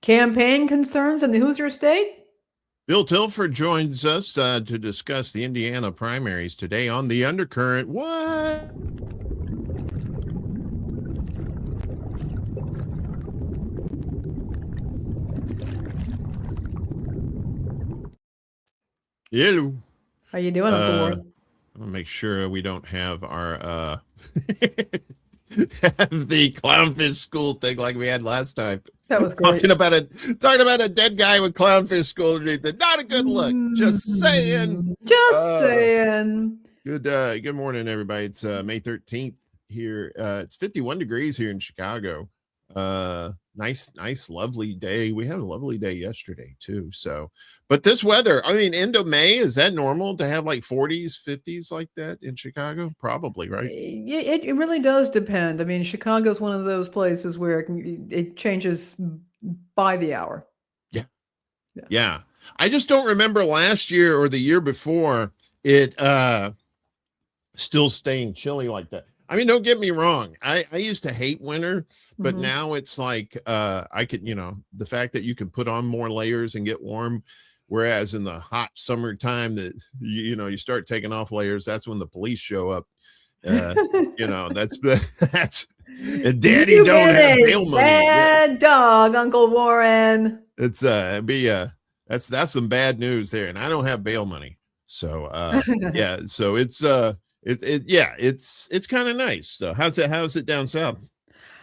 Campaign concerns in the Hoosier State? Bill Tilford joins us to discuss the Indiana primaries today on The Undercurrent. What? Hello. How you doing, Uncle Warren? I'm gonna make sure we don't have our have the clownfish school thing like we had last time. That was great. Talking about a dead guy with clownfish school underneath it. Not a good look. Just saying. Just saying. Good morning, everybody. It's May 13th here. It's 51 degrees here in Chicago. Nice, lovely day. We had a lovely day yesterday too. So, but this weather, I mean, end of May, is that normal to have like 40s, 50s like that in Chicago? Probably, right? It really does depend. I mean, Chicago's one of those places where it changes by the hour. Yeah. I just don't remember last year or the year before it still staying chilly like that. I mean, don't get me wrong. I used to hate winter, but now it's like I could, the fact that you can put on more layers and get warm. Whereas in the hot summertime that, you start taking off layers, that's when the police show up. That's and Daddy don't have bail money. Bad dog, Uncle Warren. It's that's some bad news there. And I don't have bail money. So so it's kind of nice. So how's it down south?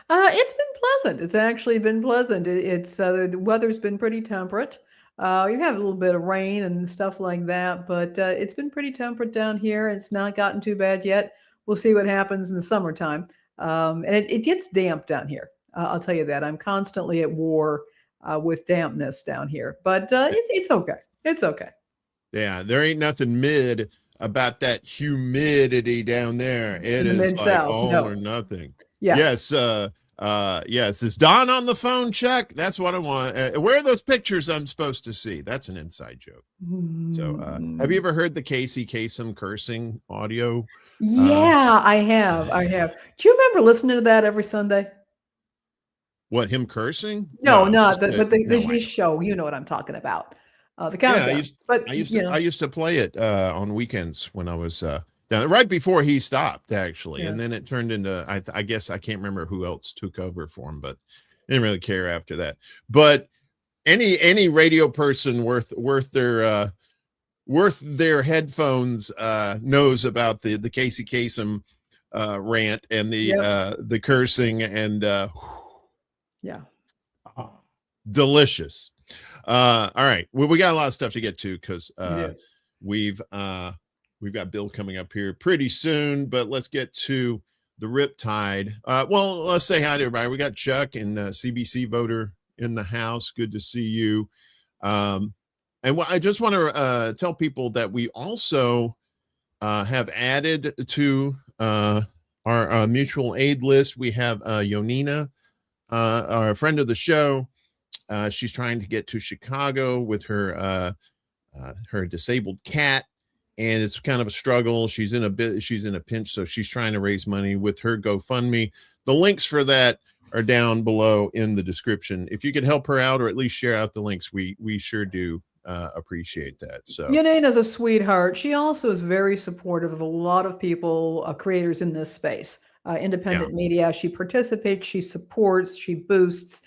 It's been pleasant. It's actually been pleasant. The weather's been pretty temperate. You have a little bit of rain and stuff like that, but it's been pretty temperate down here. It's not gotten too bad yet. We'll see what happens in the summertime. And it gets damp down here. I'll tell you that. I'm constantly at war with dampness down here, but it's okay. It's okay. Yeah, there ain't nothing mid about that humidity down there. It is like all or nothing. Yeah. Yes. Yes. Is Don on the phone, Chuck? That's what I want. Where are those pictures I'm supposed to see? That's an inside joke. So have you ever heard the Casey Kasem cursing audio? Yeah, I have. Do you remember listening to that every Sunday? What, him cursing? No, the show. You know what I'm talking about. The countdown. Yeah, I used to play it on weekends when I was down right before he stopped, actually. Yeah. And then it turned into I guess I can't remember who else took over for him, but I didn't really care after that. But any radio person worth their headphones knows about the Casey Kasem rant and the cursing and delicious. All right. Well, we got a lot of stuff to get to because we've got Bill coming up here pretty soon, but let's get to the Riptide. Well, let's say hi to everybody. We got Chuck and CBC voter in the house. Good to see you. And I just want to tell people that we also have added to our mutual aid list. We have Yoninah, our friend of the show. She's trying to get to Chicago with her disabled cat, and it's kind of a struggle. She's in a pinch, so she's trying to raise money with her GoFundMe. The links for that are down below in the description. If you could help her out or at least share out the links, we sure do appreciate that. So Yoninah's a sweetheart. She also is very supportive of a lot of people, creators in this space, independent media. She participates, she supports, she boosts.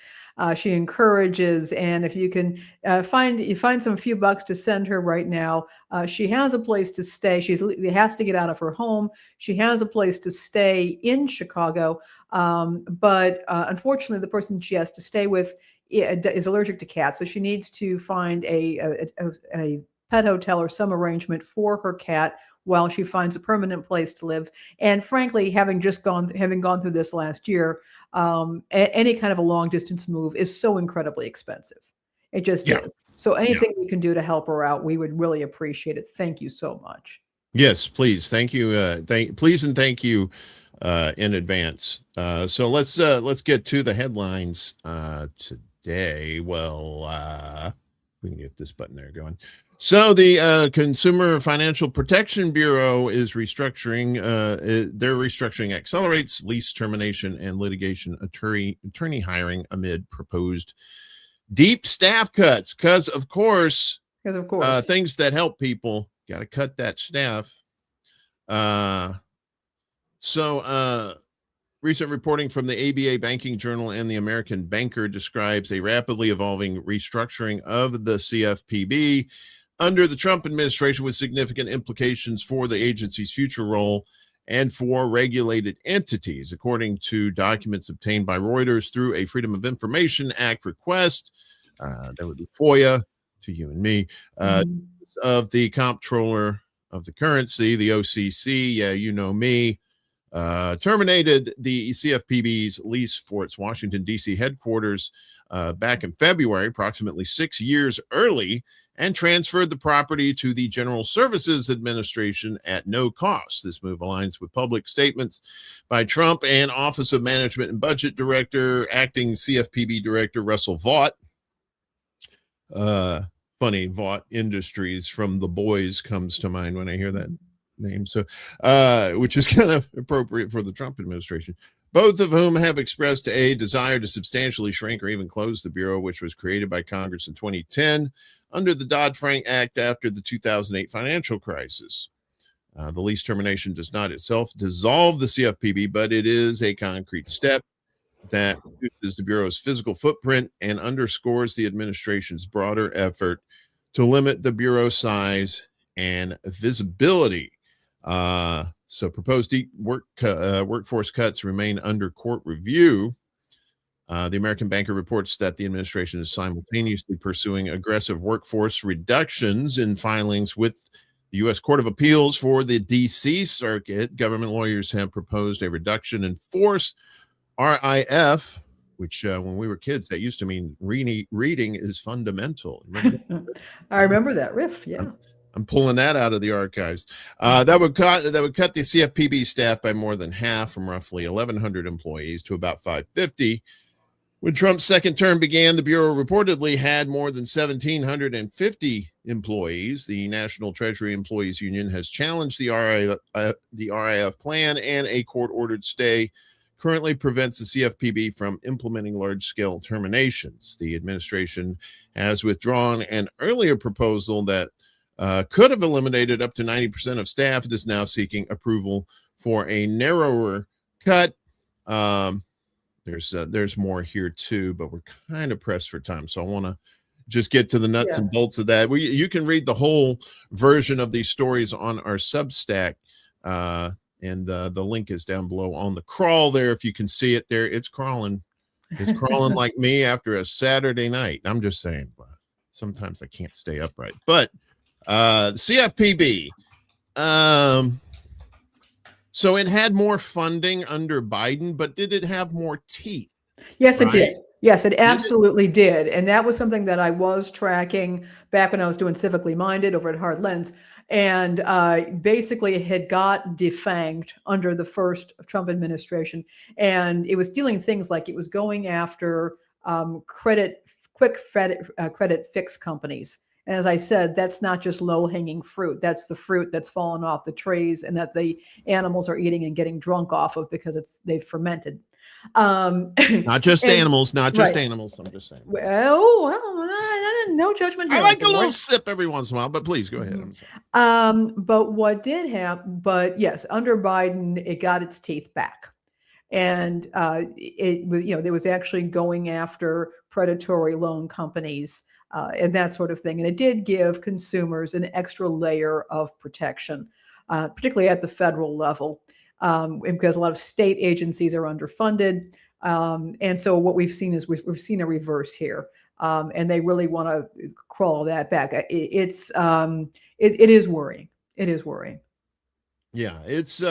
She encourages, and if you can find some few bucks to send her right now, she has a place to stay. She has to get out of her home. She has a place to stay in Chicago, but unfortunately, the person she has to stay with is allergic to cats, so she needs to find a pet hotel or some arrangement for her cat while she finds a permanent place to live. And frankly, having gone through this last year, any kind of a long distance move is so incredibly expensive. It just is. So anything we can do to help her out, we would really appreciate it. Thank you so much. Yes, please. Thank you. Please and thank you in advance. So let's get to the headlines today. Well, we can get this button there going. So the Consumer Financial Protection Bureau is restructuring. Their restructuring accelerates lease termination and litigation attorney hiring amid proposed Deep staff cuts, because of course, things that help people got to cut that staff. Recent reporting from the ABA Banking Journal and the American Banker describes a rapidly evolving restructuring of the CFPB under the Trump administration, with significant implications for the agency's future role and for regulated entities, according to documents obtained by Reuters through a Freedom of Information Act request. That would be FOIA to you and me, of the comptroller of the currency, the OCC. Yeah, you know me. Terminated the CFPB's lease for its Washington, D.C. headquarters back in February, approximately 6 years early, and transferred the property to the General Services Administration at no cost. This move aligns with public statements by Trump and Office of Management and Budget Director, acting CFPB Director Russell Vought. Funny, Vought Industries from The Boys comes to mind when I hear that name. So, which is kind of appropriate for the Trump administration. Both of whom have expressed a desire to substantially shrink or even close the Bureau, which was created by Congress in 2010 under the Dodd-Frank Act after the 2008 financial crisis. The lease termination does not itself dissolve the CFPB, but it is a concrete step that reduces the Bureau's physical footprint and underscores the administration's broader effort to limit the Bureau's size and visibility. So proposed workforce cuts remain under court review. The American Banker reports that the administration is simultaneously pursuing aggressive workforce reductions in filings with the U.S. Court of Appeals for the D.C. Circuit. Government lawyers have proposed a reduction in force, RIF, which when we were kids, that used to mean reading is fundamental. I remember that riff, yeah. I'm pulling that out of the archives. That would cut the CFPB staff by more than half, from roughly 1,100 employees to about 550. When Trump's second term began, the Bureau reportedly had more than 1,750 employees. The National Treasury Employees Union has challenged the RIF plan, and a court-ordered stay currently prevents the CFPB from implementing large-scale terminations. The administration has withdrawn an earlier proposal that could have eliminated up to 90% of staff. It is now seeking approval for a narrower cut. There's more here too, but we're kind of pressed for time, so I want to just get to the nuts and bolts of that. You can read the whole version of these stories on our Substack, and the link is down below on the crawl there. If you can see it there, it's crawling. It's crawling like me after a Saturday night. I'm just saying, sometimes I can't stay upright. But the CFPB, so it had more funding under Biden, but did it have more teeth? Yes, it did. Yes, it absolutely did. And that was something that I was tracking back when I was doing Civically Minded over at Hard Lens. And basically it had got defanged under the first Trump administration. And it was dealing things like it was going after credit fix companies. And as I said, that's not just low-hanging fruit. That's the fruit that's fallen off the trees and that the animals are eating and getting drunk off of because they've fermented. Not just animals. I'm just saying. Well, no judgment here. I like a little sip every once in a while, but please go ahead. I'm sorry. But what did happen? But yes, under Biden, it got its teeth back, and it was there was actually going after predatory loan companies. And that sort of thing. And it did give consumers an extra layer of protection, particularly at the federal level, because a lot of state agencies are underfunded. And so what we've seen is we've seen a reverse here. And they really want to crawl that back. It is worrying. It is worrying. Yeah, it's,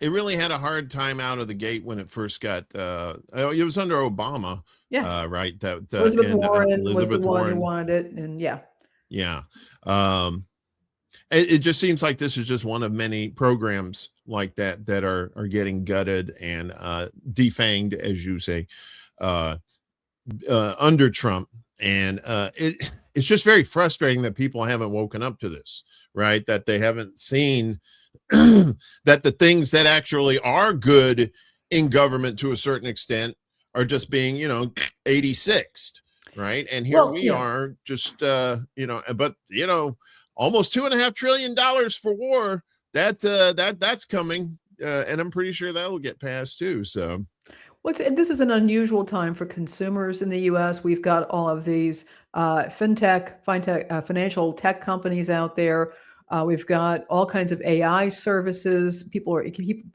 it really had a hard time out of the gate when it first got, it was under Obama, right? That Elizabeth Warren was the one who wanted it, and yeah. It just seems like this is just one of many programs like that are getting gutted and defanged, as you say, under Trump, and it's just very frustrating that people haven't woken up to this, right? That they haven't seen that the things that actually are good in government to a certain extent are just being, 86th, right? And here we are just, but, almost $2.5 trillion for war. That's coming. And I'm pretty sure that'll get passed too. So. This is an unusual time for consumers in the U.S. We've got all of these financial tech companies out there. We've got all kinds of AI services.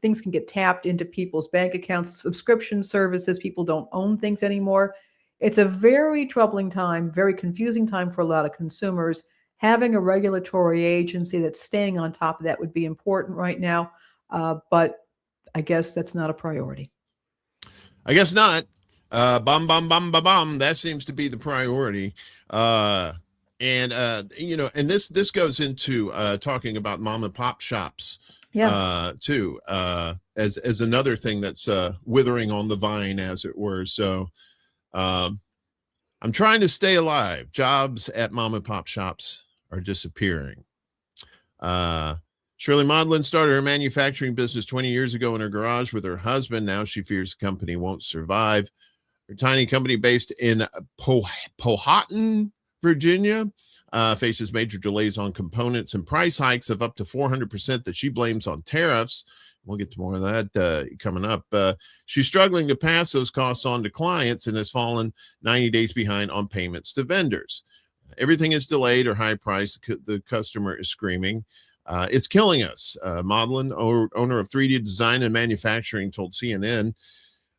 Things can get tapped into people's bank accounts, subscription services. People don't own things anymore. It's a very troubling time, very confusing time for a lot of consumers. Having a regulatory agency that's staying on top of that would be important right now. But I guess that's not a priority. I guess not. Bum, bum, bum, bum, bum. That seems to be the priority. And this goes into talking about mom and pop shops too, as another thing that's withering on the vine, as it were. So I'm trying to stay alive. Jobs at mom and pop shops are disappearing. Shirley Maudlin started her manufacturing business 20 years ago in her garage with her husband. Now she fears the company won't survive. Her tiny company based in Powhatan, Virginia, faces major delays on components and price hikes of up to 400% that she blames on tariffs. We'll get to more of that coming up. She's struggling to pass those costs on to clients and has fallen 90 days behind on payments to vendors. Everything is delayed or high price. The customer is screaming. It's killing us. Maudlin, owner of 3D Design and Manufacturing, told CNN,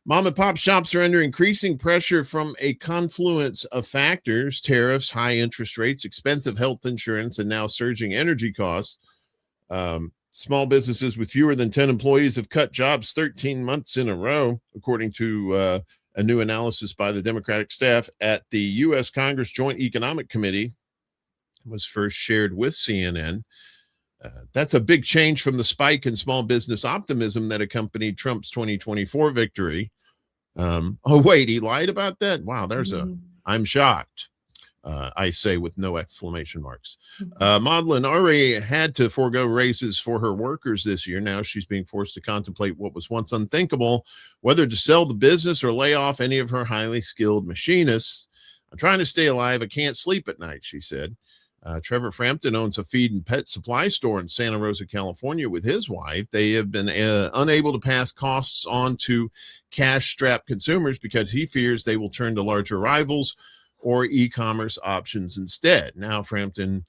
mom and pop shops are under increasing pressure from a confluence of factors: tariffs, high interest rates, expensive health insurance, and now surging energy costs. Small businesses with fewer than 10 employees have cut jobs 13 months in a row, according to a new analysis by the Democratic staff at the U.S. Congress Joint Economic Committee. It was first shared with CNN. That's a big change from the spike in small business optimism that accompanied Trump's 2024 victory. Oh, wait, he lied about that? Wow, I'm shocked, I say with no exclamation marks. Maudlin already had to forego raises for her workers this year. Now she's being forced to contemplate what was once unthinkable, whether to sell the business or lay off any of her highly skilled machinists. I'm trying to stay alive. I can't sleep at night, she said. Trevor Frampton owns a feed and pet supply store in Santa Rosa, California with his wife. They have been unable to pass costs on to cash-strapped consumers because he fears they will turn to larger rivals or e-commerce options instead. Now Frampton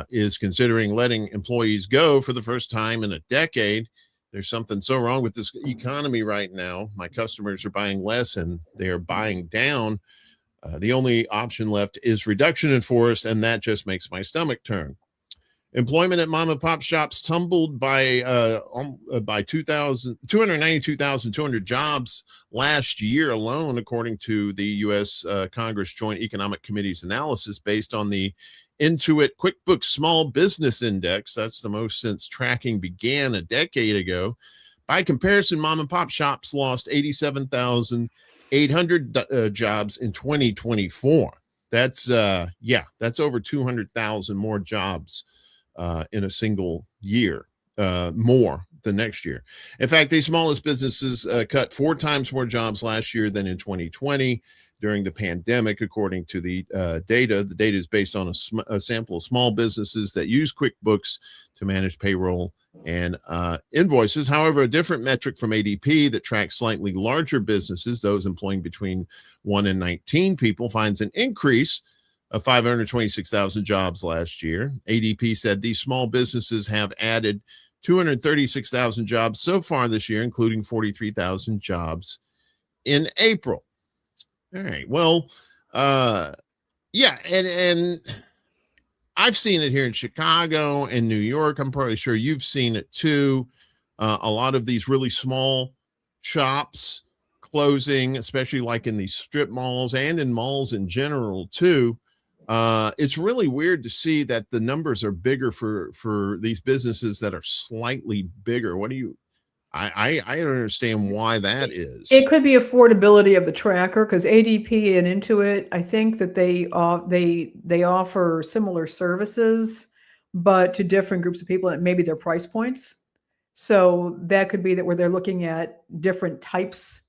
is considering letting employees go for the first time in a decade. There's something so wrong with this economy right now. My customers are buying less and they are buying down. The only option left is reduction in force, and that just makes my stomach turn. Employment at mom and pop shops tumbled by 292,200 jobs last year alone, according to the U.S. Congress Joint Economic Committee's analysis based on the Intuit QuickBooks Small Business Index. That's the most since tracking began a decade ago. By comparison, mom and pop shops lost 87,800 jobs in 2024. That's over 200,000 more jobs in a single year, more than next year. In fact, the smallest businesses cut 4 times more jobs last year than in 2020 during the pandemic, according to the data. The data is based on a sample of small businesses that use QuickBooks to manage payroll and invoices. However, a different metric from ADP that tracks slightly larger businesses, those employing between 1 and 19 people, finds an increase of 526,000 jobs last year. ADP said these small businesses have added 236,000 jobs so far this year, including 43,000 jobs in April. All right. Well, yeah, and I've seen it here in Chicago and New York. I'm probably sure you've seen it too. A lot of these really small shops closing, especially like in these strip malls and in malls in general too. It's really weird to see that the numbers are bigger for these businesses that are slightly bigger. What do you? I don't understand why that is. It could be affordability of the tracker, because ADP and Intuit, I think that they offer similar services, but to different groups of people, and maybe their price points. So that could be that where they're looking at different types,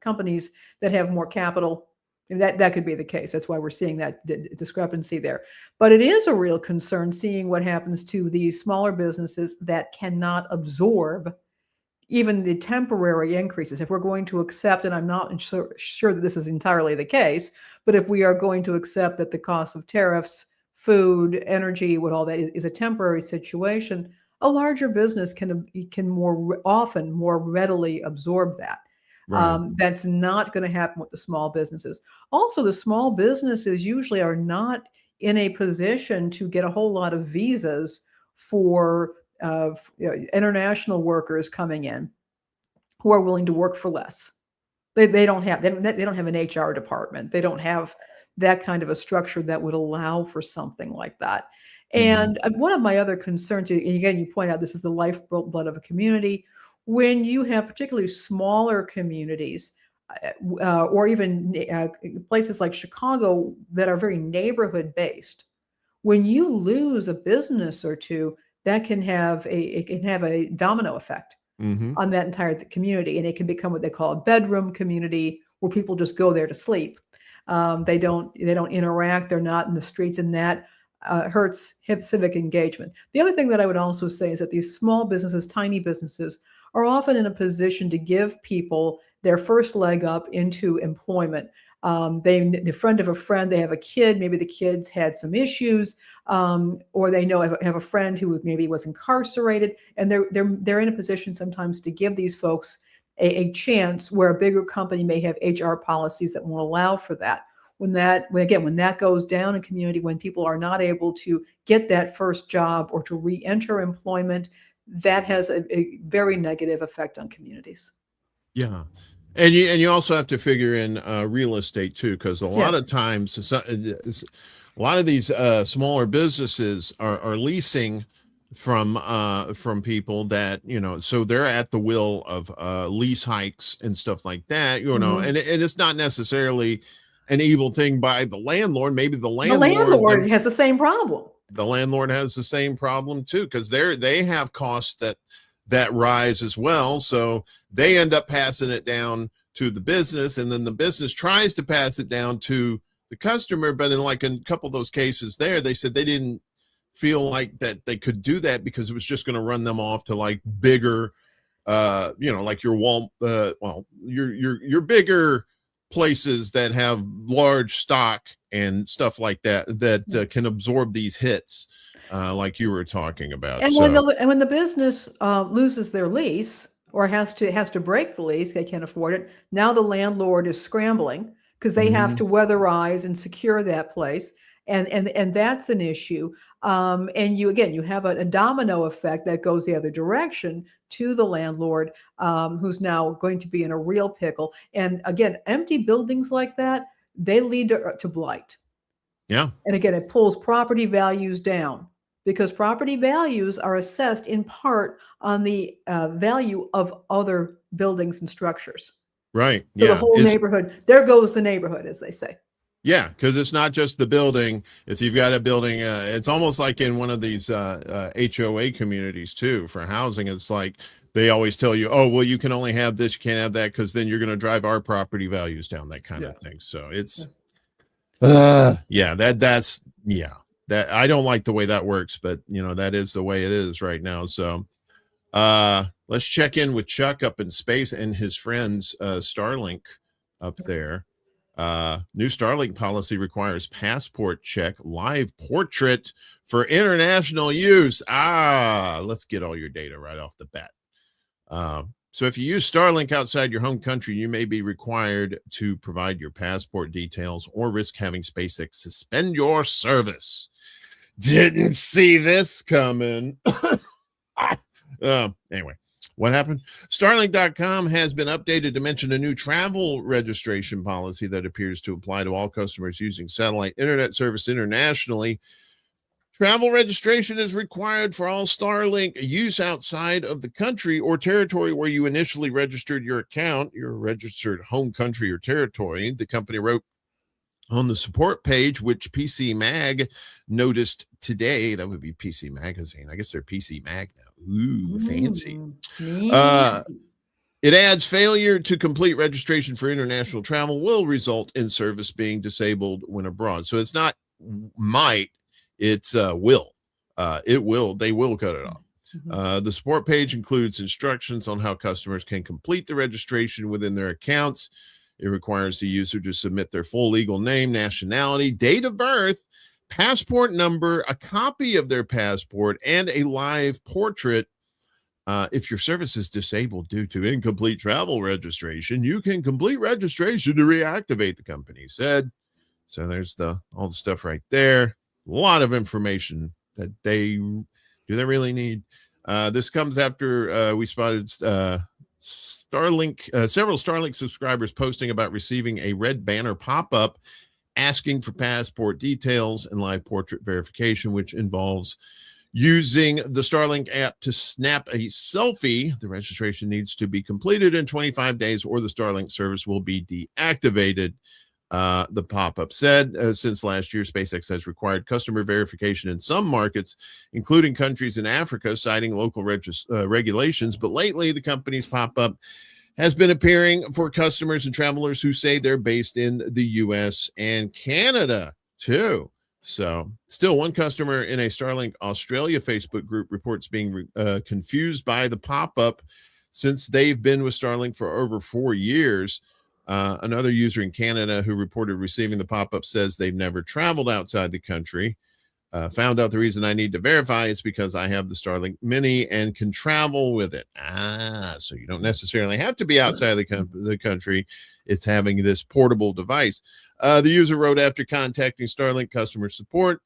companies that have more capital. And that could be the case. That's why we're seeing that discrepancy there. But it is a real concern seeing what happens to these smaller businesses that cannot absorb even the temporary increases. If we're going to accept, and I'm not sure that this is entirely the case, but if we are going to accept that the cost of tariffs, food, energy, what all that is a temporary situation, a larger business can more often more readily absorb that. Right. That's not going to happen with the small businesses. Also, the small businesses usually are not in a position to get a whole lot of visas for international workers coming in who are willing to work for less. They don't have an HR department. They don't have that kind of a structure that would allow for something like that. And one of my other concerns, and again, you point out this is the lifeblood of a community. When you have particularly smaller communities, or even places like Chicago that are very neighborhood based, when you lose a business or two, that can have a domino effect on that entire community, and it can become what they call a bedroom community, where people just go there to sleep. They don't interact. They're not in the streets, and that hurts civic engagement. The other thing that I would also say is that these small businesses, tiny businesses, are often in a position to give people their first leg up into employment. The friend of a friend, they have a kid, maybe the kid's had some issues, or they have a friend who maybe was incarcerated, and they're in a position sometimes to give these folks a chance where a bigger company may have HR policies that won't allow for that. When that goes down in community, when people are not able to get that first job or to re-enter employment, that has a very negative effect on communities. Yeah. And you also have to figure in real estate too, because a lot of times a lot of these smaller businesses are leasing from people that, so they're at the will of lease hikes and stuff like that, and it's not necessarily an evil thing by the landlord. Maybe the landlord has the same problem. The landlord has the same problem too, because they have costs that rise as well. So they end up passing it down to the business, and then the business tries to pass it down to the customer. But in like a couple of those cases there, they said they didn't feel like that they could do that because it was just going to run them off to like bigger, like your your bigger places that have large stock and stuff like that can absorb these hits, like you were talking about. And when the business loses their lease or has to break the lease, they can't afford it. Now the landlord is scrambling because they have to weatherize and secure that place, and that's an issue. And you have a domino effect that goes the other direction to the landlord, who's now going to be in a real pickle. And again, empty buildings like that, they lead to blight. Yeah. And again, it pulls property values down, because property values are assessed in part on the value of other buildings and structures. Right. So the whole neighborhood, there goes the neighborhood, as they say. Yeah, because it's not just the building. If you've got a building, it's almost like in one of these HOA communities too for housing. It's like they always tell you, oh, well, you can only have this, you can't have that, because then you're going to drive our property values down, that kind of thing. So it's, that I don't like the way that works, but that is the way it is right now. So let's check in with Chuck up in space and his friends, Starlink up there. New Starlink policy requires passport check live portrait for international use. Let's get all your data right off the bat. So if you use Starlink outside your home country, you may be required to provide your passport details or risk having SpaceX suspend your service. Didn't see this coming. Anyway, what happened? Starlink.com has been updated to mention a new travel registration policy that appears to apply to all customers using satellite internet service internationally. Travel registration is required for all Starlink use outside of the country or territory where you initially registered your account, your registered home country or territory. The company wrote On the support page, which PC Mag noticed today, that would be PC Magazine. I guess they're PC Mag now. Ooh, fancy. It adds failure to complete registration for international travel will result in service being disabled when abroad. So it's not might, it's will. It will. They will cut it off. The support page includes instructions on how customers can complete the registration within their accounts. It requires the user to submit their full legal name, nationality, date of birth, passport number, a copy of their passport, and a live portrait. If your service is disabled due to incomplete travel registration, you can complete registration to reactivate, the company said. So there's all the stuff right there. A lot of information that they really need. This comes after we spotted Starlink, several Starlink subscribers posting about receiving a red banner pop-up asking for passport details and live portrait verification, which involves using the Starlink app to snap a selfie. The registration needs to be completed in 25 days or the Starlink service will be deactivated. The pop-up said, since last year, SpaceX has required customer verification in some markets, including countries in Africa, citing local regulations. But lately, the company's pop-up has been appearing for customers and travelers who say they're based in the U.S. and Canada, too. So still, one customer in a Starlink Australia Facebook group reports being confused by the pop-up since they've been with Starlink for over 4 years. Another user in Canada who reported receiving the pop-up says they've never traveled outside the country. Found out the reason I need to verify is because I have the Starlink Mini and can travel with it. So you don't necessarily have to be outside the country. It's having this portable device. The user wrote after contacting Starlink customer support.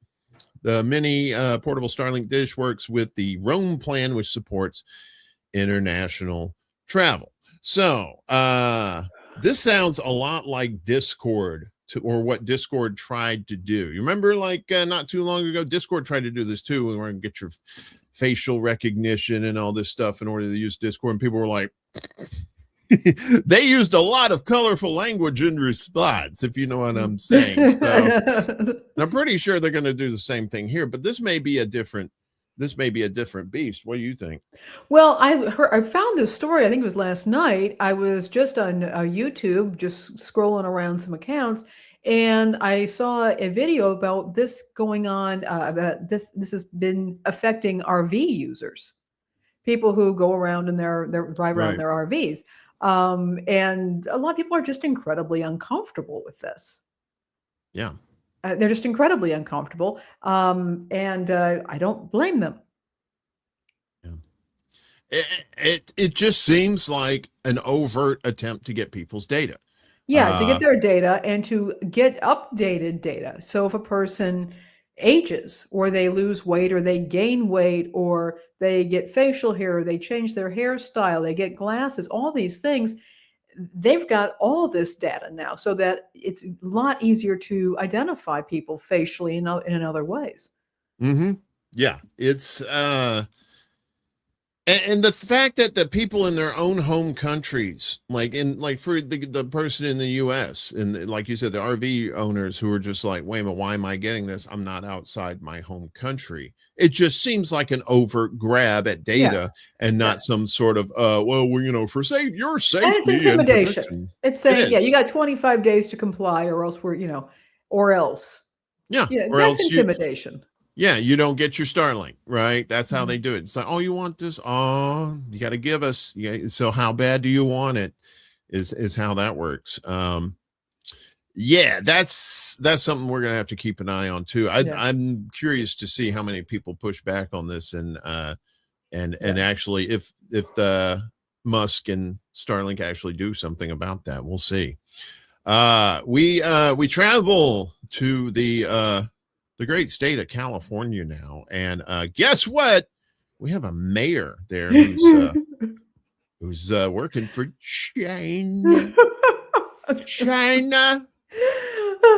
The Mini portable Starlink dish works with the Roam plan, which supports international travel. So this sounds a lot like Discord, or what Discord tried to do. You remember, like not too long ago, Discord tried to do this too. We were going to get your facial recognition and all this stuff in order to use Discord, and people were like, they used a lot of colorful language in response, if you know what I'm saying. So I'm pretty sure they're going to do the same thing here, but this may be a different beast. What do you think? Well, I found this story, I think it was last night. I was just on YouTube, just scrolling around some accounts, and I saw a video about this going on, that this has been affecting RV users, people who go around in their drive around their RVs. And a lot of people are just incredibly uncomfortable with this. Yeah. They're just incredibly uncomfortable. And I don't blame them. Yeah. It just seems like an overt attempt to get people's data. Yeah, to get their data and to get updated data. So if a person ages or they lose weight or they gain weight or they get facial hair, or they change their hairstyle, they get glasses, all these things, they've got all this data now so that it's a lot easier to identify people facially in other ways. Yeah, it's and the fact that the people in their own home countries, like for the person in the US, and like you said, the RV owners who are just like, wait a minute, why am I getting this? I'm not outside my home country. It just seems like an overt grab at data and not some sort of for your safety. And it's intimidation. It's saying, you got 25 days to comply or else or else. Yeah, or that's else intimidation. You don't get your Starlink, right? That's how they do it. It's like, oh, you want this? Oh, you got to give us. Yeah. So how bad do you want it? Is how that works. That's something we're gonna have to keep an eye on too. I'm curious to see how many people push back on this and actually if the Musk and Starlink actually do something about that. We'll see. We travel to the great state of California now, and guess what? We have a mayor there who's working for China. China.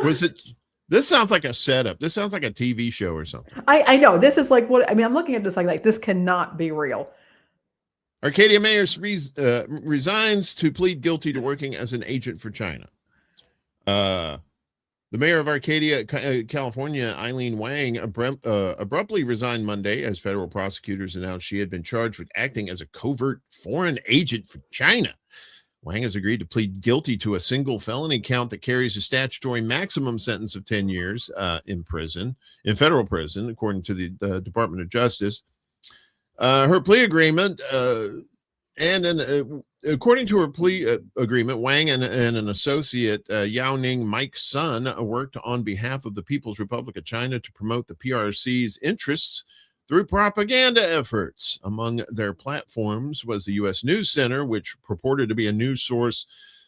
Was it? This sounds like a setup. This sounds like a TV show or something. I know. This is like what I mean. I'm looking at this like this cannot be real. Arcadia mayor resigns to plead guilty to working as an agent for China. The mayor of Arcadia, California, Eileen Wang, abruptly resigned Monday as federal prosecutors announced she had been charged with acting as a covert foreign agent for China. Wang has agreed to plead guilty to a single felony count that carries a statutory maximum sentence of 10 years in federal prison, according to the Department of Justice. Her plea agreement according to her plea agreement, Wang and an associate, Yoninah, Mike's son, worked on behalf of the People's Republic of China to promote the PRC's interests through propaganda efforts. Among their platforms was the U.S. News Center, which purported to be a news source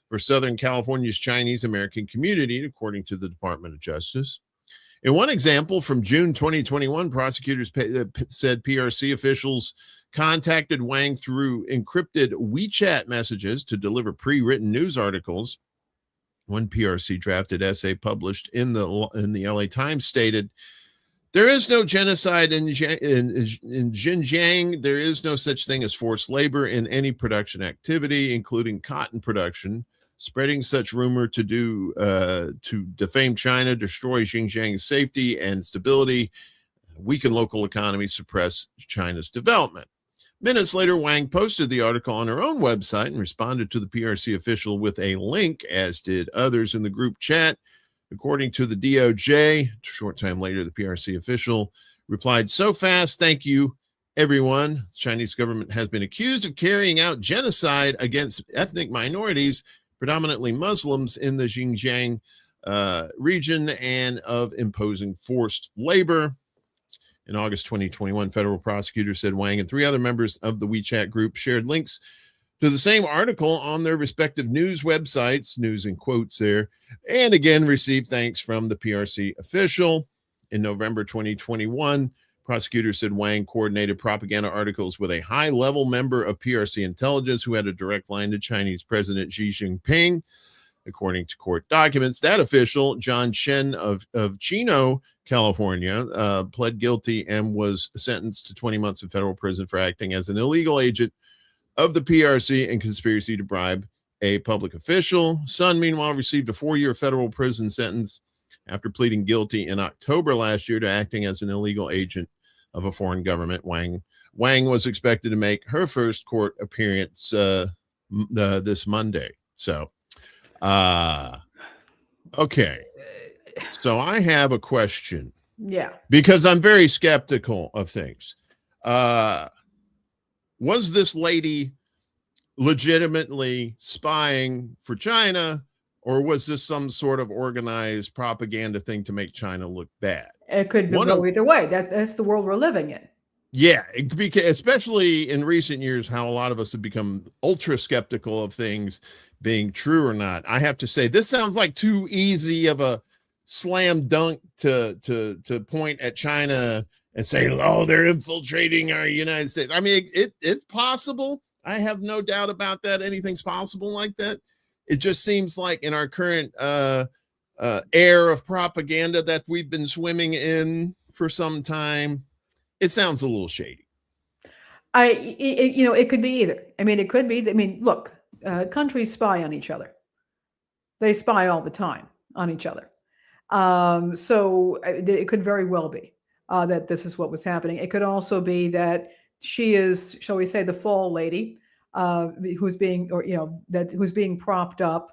for Southern California's Chinese American community, according to the Department of Justice. In one example from June 2021, prosecutors said PRC officials contacted Wang through encrypted WeChat messages to deliver pre-written news articles. One PRC drafted essay published in the LA Times stated, "There is no genocide in Xinjiang. There is no such thing as forced labor in any production activity, including cotton production. Spreading such rumor to defame China, destroy Xinjiang's safety and stability, weaken local economies, suppress China's development." Minutes later, Wang posted the article on her own website and responded to the PRC official with a link, as did others in the group chat. According to the DOJ, a short time later, the PRC official replied, "So fast, thank you, everyone. The Chinese government has been accused of carrying out genocide against ethnic minorities, predominantly Muslims, in the Xinjiang region and of imposing forced labor." In August 2021, federal prosecutors said Wang and 3 other members of the WeChat group shared links to the same article on their respective news websites, news in quotes there, and again received thanks from the PRC official. In November 2021, prosecutors said Wang coordinated propaganda articles with a high-level member of PRC intelligence who had a direct line to Chinese President Xi Jinping. According to court documents, that official, John Chen of Chino, California, pled guilty and was sentenced to 20 months in federal prison for acting as an illegal agent of the PRC and conspiracy to bribe a public official. Sun, meanwhile, received a 4-year federal prison sentence after pleading guilty in October last year to acting as an illegal agent of a foreign government. Wang was expected to make her first court appearance this Monday. So, okay. So I have a question. Yeah. Because I'm very skeptical of things. Was this lady legitimately spying for China, or was this some sort of organized propaganda thing to make China look bad? It could go either way. That's the world we're living in. Yeah, especially in recent years, how a lot of us have become ultra skeptical of things being true or not. I have to say, this sounds like too easy of a slam dunk to point at China and say, "Oh, they're infiltrating our United States." I mean, it's possible. I have no doubt about that. Anything's possible like that. It just seems like in our current air of propaganda that we've been swimming in for some time, it sounds a little shady. It could be either. I mean, it could be. I mean, look, countries spy on each other. They spy all the time on each other. So it could very well be that this is what was happening. It could also be that she is, shall we say, the fall lady who's being propped up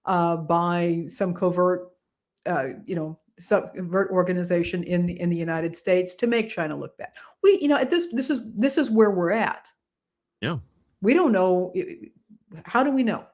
by some covert, covert organization in the United States to make China look bad. This is where we're at. Yeah, we don't know. How do we know?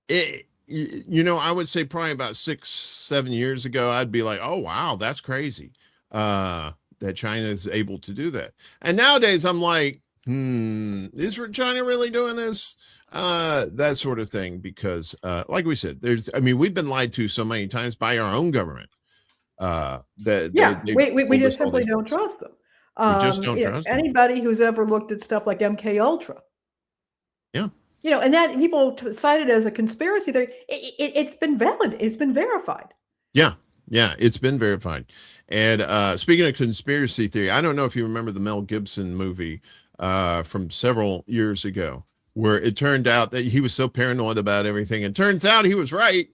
I would say probably about 6-7 years ago, I'd be like, "Oh, wow, that's crazy that China is able to do that." And nowadays I'm like, is China really doing this? That sort of thing, because like we said, we've been lied to so many times by our own government. We just simply don't trust them. We just don't trust them. Anybody who's ever looked at stuff like MK Ultra. Yeah. And that people cite it as a conspiracy theory. It's been valid. It's been verified. Yeah, it's been verified. And speaking of conspiracy theory, I don't know if you remember the Mel Gibson movie from several years ago, where it turned out that he was so paranoid about everything. And turns out he was right.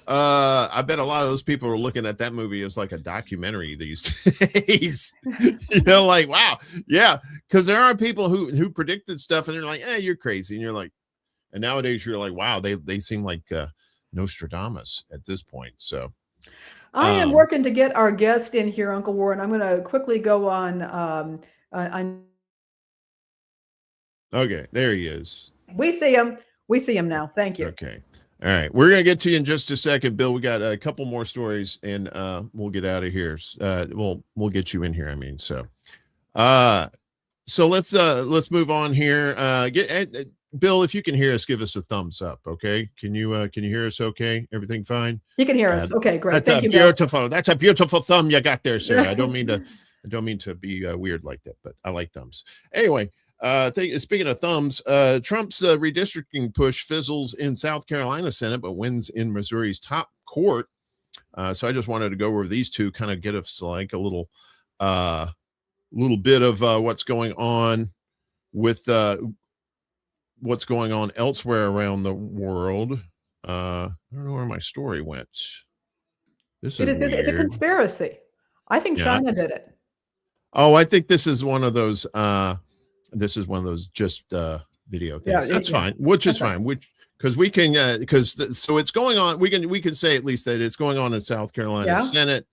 I bet a lot of those people are looking at that movie as like a documentary these days. You know, like, wow, yeah, because there are people who predicted stuff and they're like, you're crazy, and you're like, and nowadays you're like, wow, they seem like Nostradamus at this point. So I am working to get our guest in here, Uncle Warren. I'm going to quickly go on. Okay, there he is. We see him. We see him now. Thank you. Okay. All right. We're going to get to you in just a second, Bill. We got a couple more stories and we'll get out of here. We'll get you in here. I mean, so let's move on here. Bill, if you can hear us, give us a thumbs up. Okay. Can you hear us? Okay. Everything fine? You can hear us. Okay, great. That's That's a beautiful thumb you got there, sir. I don't mean to be weird like that, but I like thumbs. Anyway, speaking of thumbs, Trump's redistricting push fizzles in South Carolina Senate, but wins in Missouri's top court. So I just wanted to go over these two, kind of get us like a little bit of what's going on with what's going on elsewhere around the world. I don't know where my story went. It's a conspiracy. I think Chanda did it. Oh, I think this is one of those just video things. That's fine. Which is fine. Because we can so it's going on. We can say at least that it's going on in South Carolina Senate.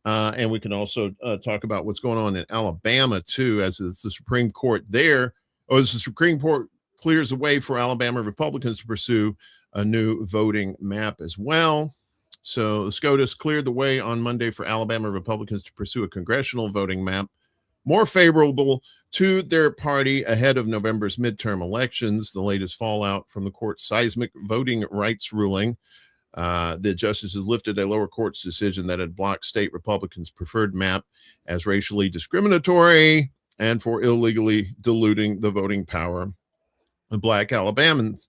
And we can also talk about what's going on in Alabama too, as is the Supreme Court there. As the Supreme Court clears the way for Alabama Republicans to pursue a new voting map as well. So the SCOTUS cleared the way on Monday for Alabama Republicans to pursue a congressional voting map more favorable to their party ahead of November's midterm elections. The latest fallout from the court's seismic voting rights ruling. The justices lifted a lower court's decision that had blocked state Republicans' preferred map as racially discriminatory and for illegally diluting the voting power of Black Alabamians.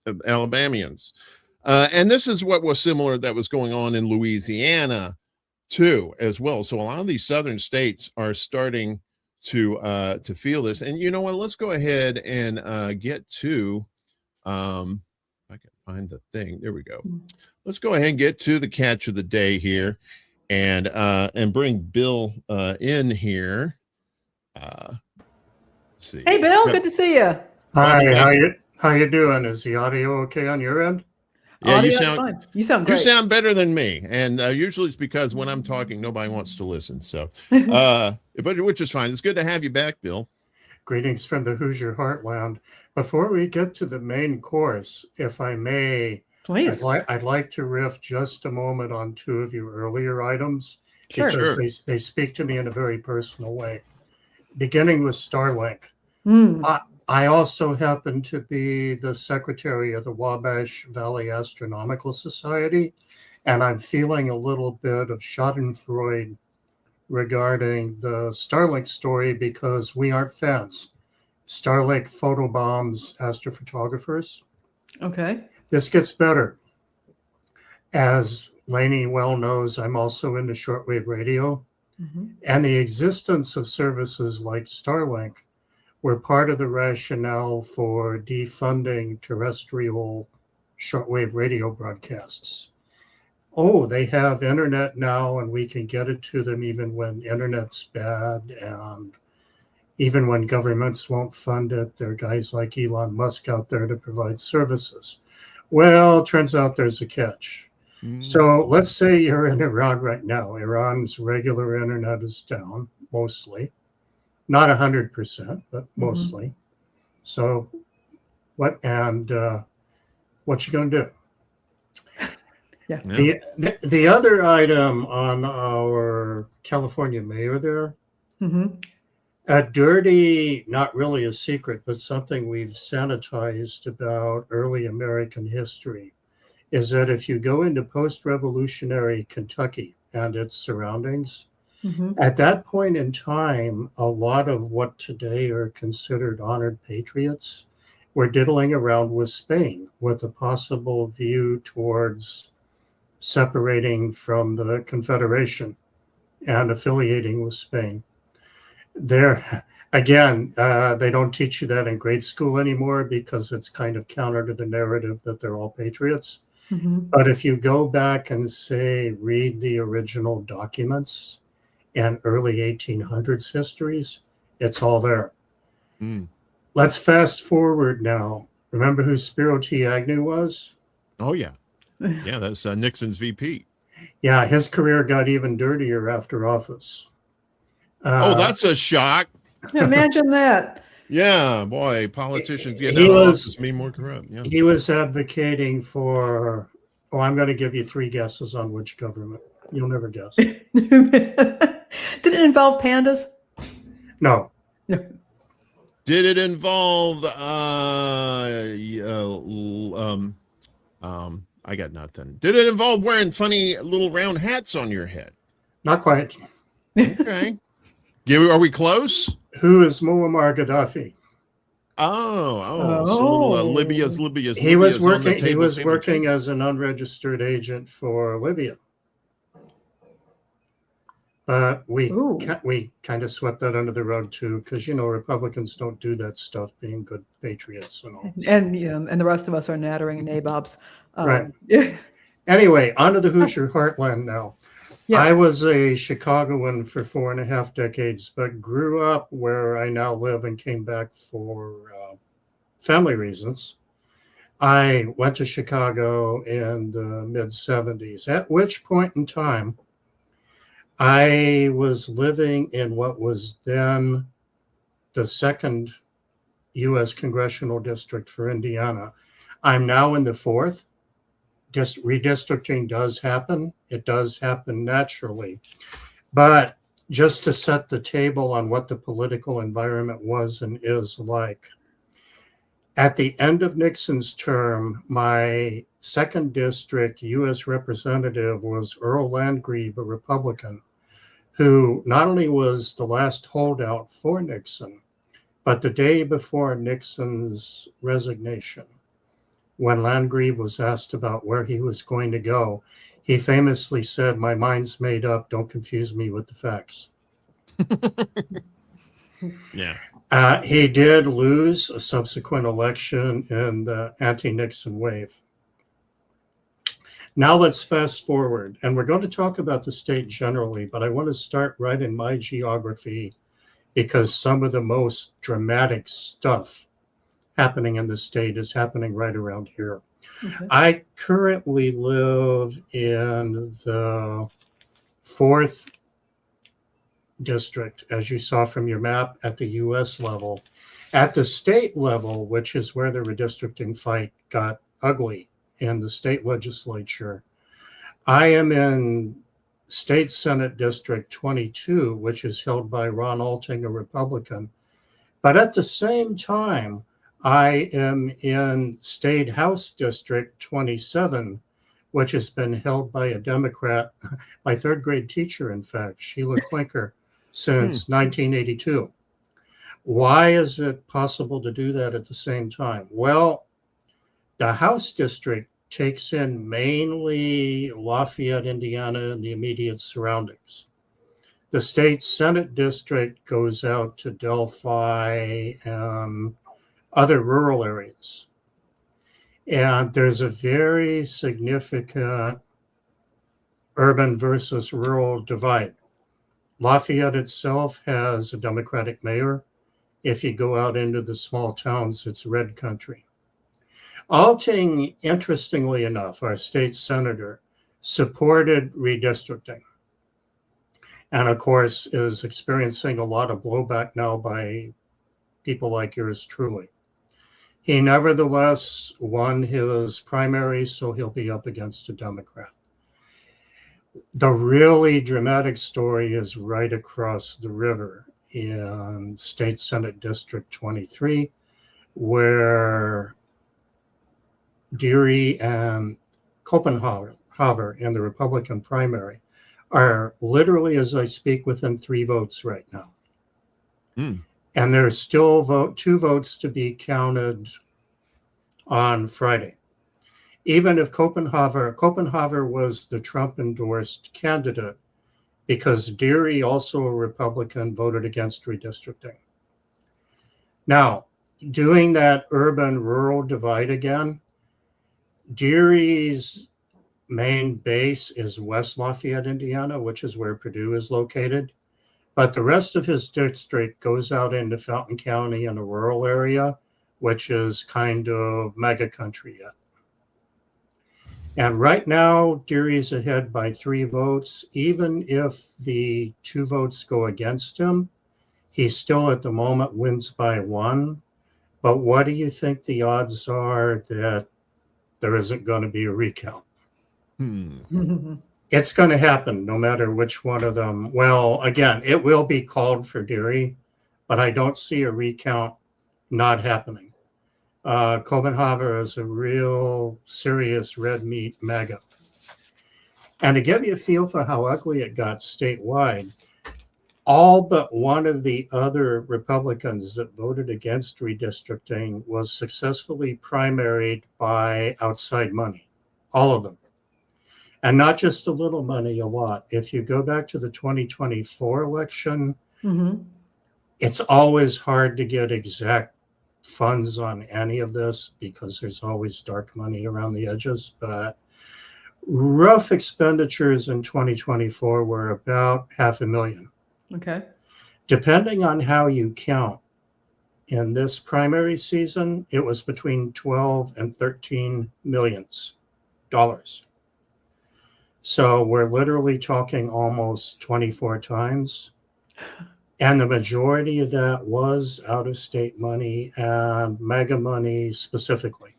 And this is what was similar that was going on in Louisiana too, as well. So a lot of these southern states are starting to feel this. And you know what? Let's go ahead and get to I can find the thing. There we go. Let's go ahead and get to the catch of the day here, and bring Bill in here. See. Hey, Bill, good to see you. Hi, how you doing? Is the audio okay on your end? Yeah, you sound great. You sound better than me, and usually it's because when I'm talking, nobody wants to listen. So, but which is fine. It's good to have you back, Bill. Greetings from the Hoosier Heartland. Before we get to the main course, if I may, please, I'd like to riff just a moment on two of your earlier items, because they speak to me in a very personal way. Beginning with Starlink. I also happen to be the secretary of the Wabash Valley Astronomical Society, and I'm feeling a little bit of schadenfreude regarding the Starlink story because we aren't fans. Starlink photobombs astrophotographers. Okay. This gets better. As Lainey well knows, I'm also into shortwave radio, and the existence of services like Starlink were part of the rationale for defunding terrestrial shortwave radio broadcasts. Oh, they have internet now and we can get it to them even when internet's bad and even when governments won't fund it. There are guys like Elon Musk out there to provide services. Well, turns out there's a catch. So let's say you're in Iran right now. Iran's regular internet is down, mostly. Not 100%, but mostly. So what you going to do? Yeah. The other item on our California mayor there, a dirty, not really a secret, but something we've sanitized about early American history, is that if you go into post-revolutionary Kentucky and its surroundings, at that point in time, a lot of what today are considered honored patriots were diddling around with Spain with a possible view towards separating from the Confederation and affiliating with Spain. There, again, they don't teach you that in grade school anymore because it's kind of counter to the narrative that they're all patriots. But if you go back and say, read the original documents and early 1800s histories, it's all there. Let's fast forward now. Remember who Spiro T. Agnew was? Oh, yeah. Yeah, that's Nixon's VP. Yeah, his career got even dirtier after office. Oh, that's a shock. Imagine that. Yeah, boy, politicians get out of office, be more corrupt. Yeah. He was advocating for, I'm going to give you 3 guesses on which government. You'll never guess. Did it involve pandas? No. Did it involve I got nothing. Did it involve wearing funny little round hats on your head? Not quite. Okay. Are we close? Who is Muammar Gaddafi? So Libya's He was working as an unregistered agent for Libya. But we kind of swept that under the rug too, because Republicans don't do that stuff, being good patriots and all. And and the rest of us are nattering nabobs. Right. Anyway, on to the Hoosier heartland now. Yes. I was a Chicagoan for 4.5 decades, but grew up where I now live and came back for family reasons. I went to Chicago in the mid-'70s, at which point in time, I was living in what was then the 2nd U.S. Congressional District for Indiana. I'm now in the 4th. Redistricting does happen. It does happen naturally. But just to set the table on what the political environment was and is like, at the end of Nixon's term, my 2nd district U.S. representative was Earl Landgrebe, a Republican, who not only was the last holdout for Nixon, but the day before Nixon's resignation, when Landgrebe was asked about where he was going to go, he famously said, "My mind's made up. Don't confuse me with the facts." Yeah. He did lose a subsequent election in the anti-Nixon wave. Now let's fast forward, and we're going to talk about the state generally, but I want to start right in my geography because some of the most dramatic stuff happening in the state is happening right around here. Okay. I currently live in the 4th district, as you saw from your map, at the U.S. level. At the state level, which is where the redistricting fight got ugly in the state legislature, I am in State Senate District 22, which is held by Ron Alting, a Republican. But at the same time, I am in State House District 27, which has been held by a Democrat, my 3rd grade teacher, in fact, Sheila Clinker, since 1982. Why is it possible to do that at the same time? Well, the House District takes in mainly Lafayette, Indiana, and the immediate surroundings. The State Senate District goes out to Delphi and other rural areas. And there's a very significant urban versus rural divide. Lafayette itself has a Democratic mayor. If you go out into the small towns, it's red country. Alting, interestingly enough, our state senator, supported redistricting. And of course, is experiencing a lot of blowback now by people like yours truly. He nevertheless won his primary, so he'll be up against a Democrat. The really dramatic story is right across the river in State Senate District 23, where Deary and Copenhaver in the Republican primary are literally, as I speak, within 3 votes right now. And there's still 2 votes to be counted on Friday. Even if Copenhaver was the Trump-endorsed candidate because Deary, also a Republican, voted against redistricting. Now, doing that urban-rural divide again, Deary's main base is West Lafayette, Indiana, which is where Purdue is located. But the rest of his district goes out into Fountain County in a rural area, which is kind of mega country yet. And right now, Deary's ahead by 3 votes. Even if the 2 votes go against him, he still at the moment wins by 1. But what do you think the odds are that there isn't going to be a recount? It's going to happen no matter which one of them. Well, again, it will be called for Deary, but I don't see a recount not happening. Copenhagen is a real serious red meat MAGA. And to give you a feel for how ugly it got statewide, all but one of the other Republicans that voted against redistricting was successfully primaried by outside money, all of them. And not just a little money, a lot. If you go back to the 2024 election, it's always hard to get exact funds on any of this because there's always dark money around the edges. But rough expenditures in 2024 were about $500,000. Okay. Depending on how you count, in this primary season, it was between 12 and 13 millions dollars. So we're literally talking almost 24 times. And the majority of that was out-of-state money and mega money specifically.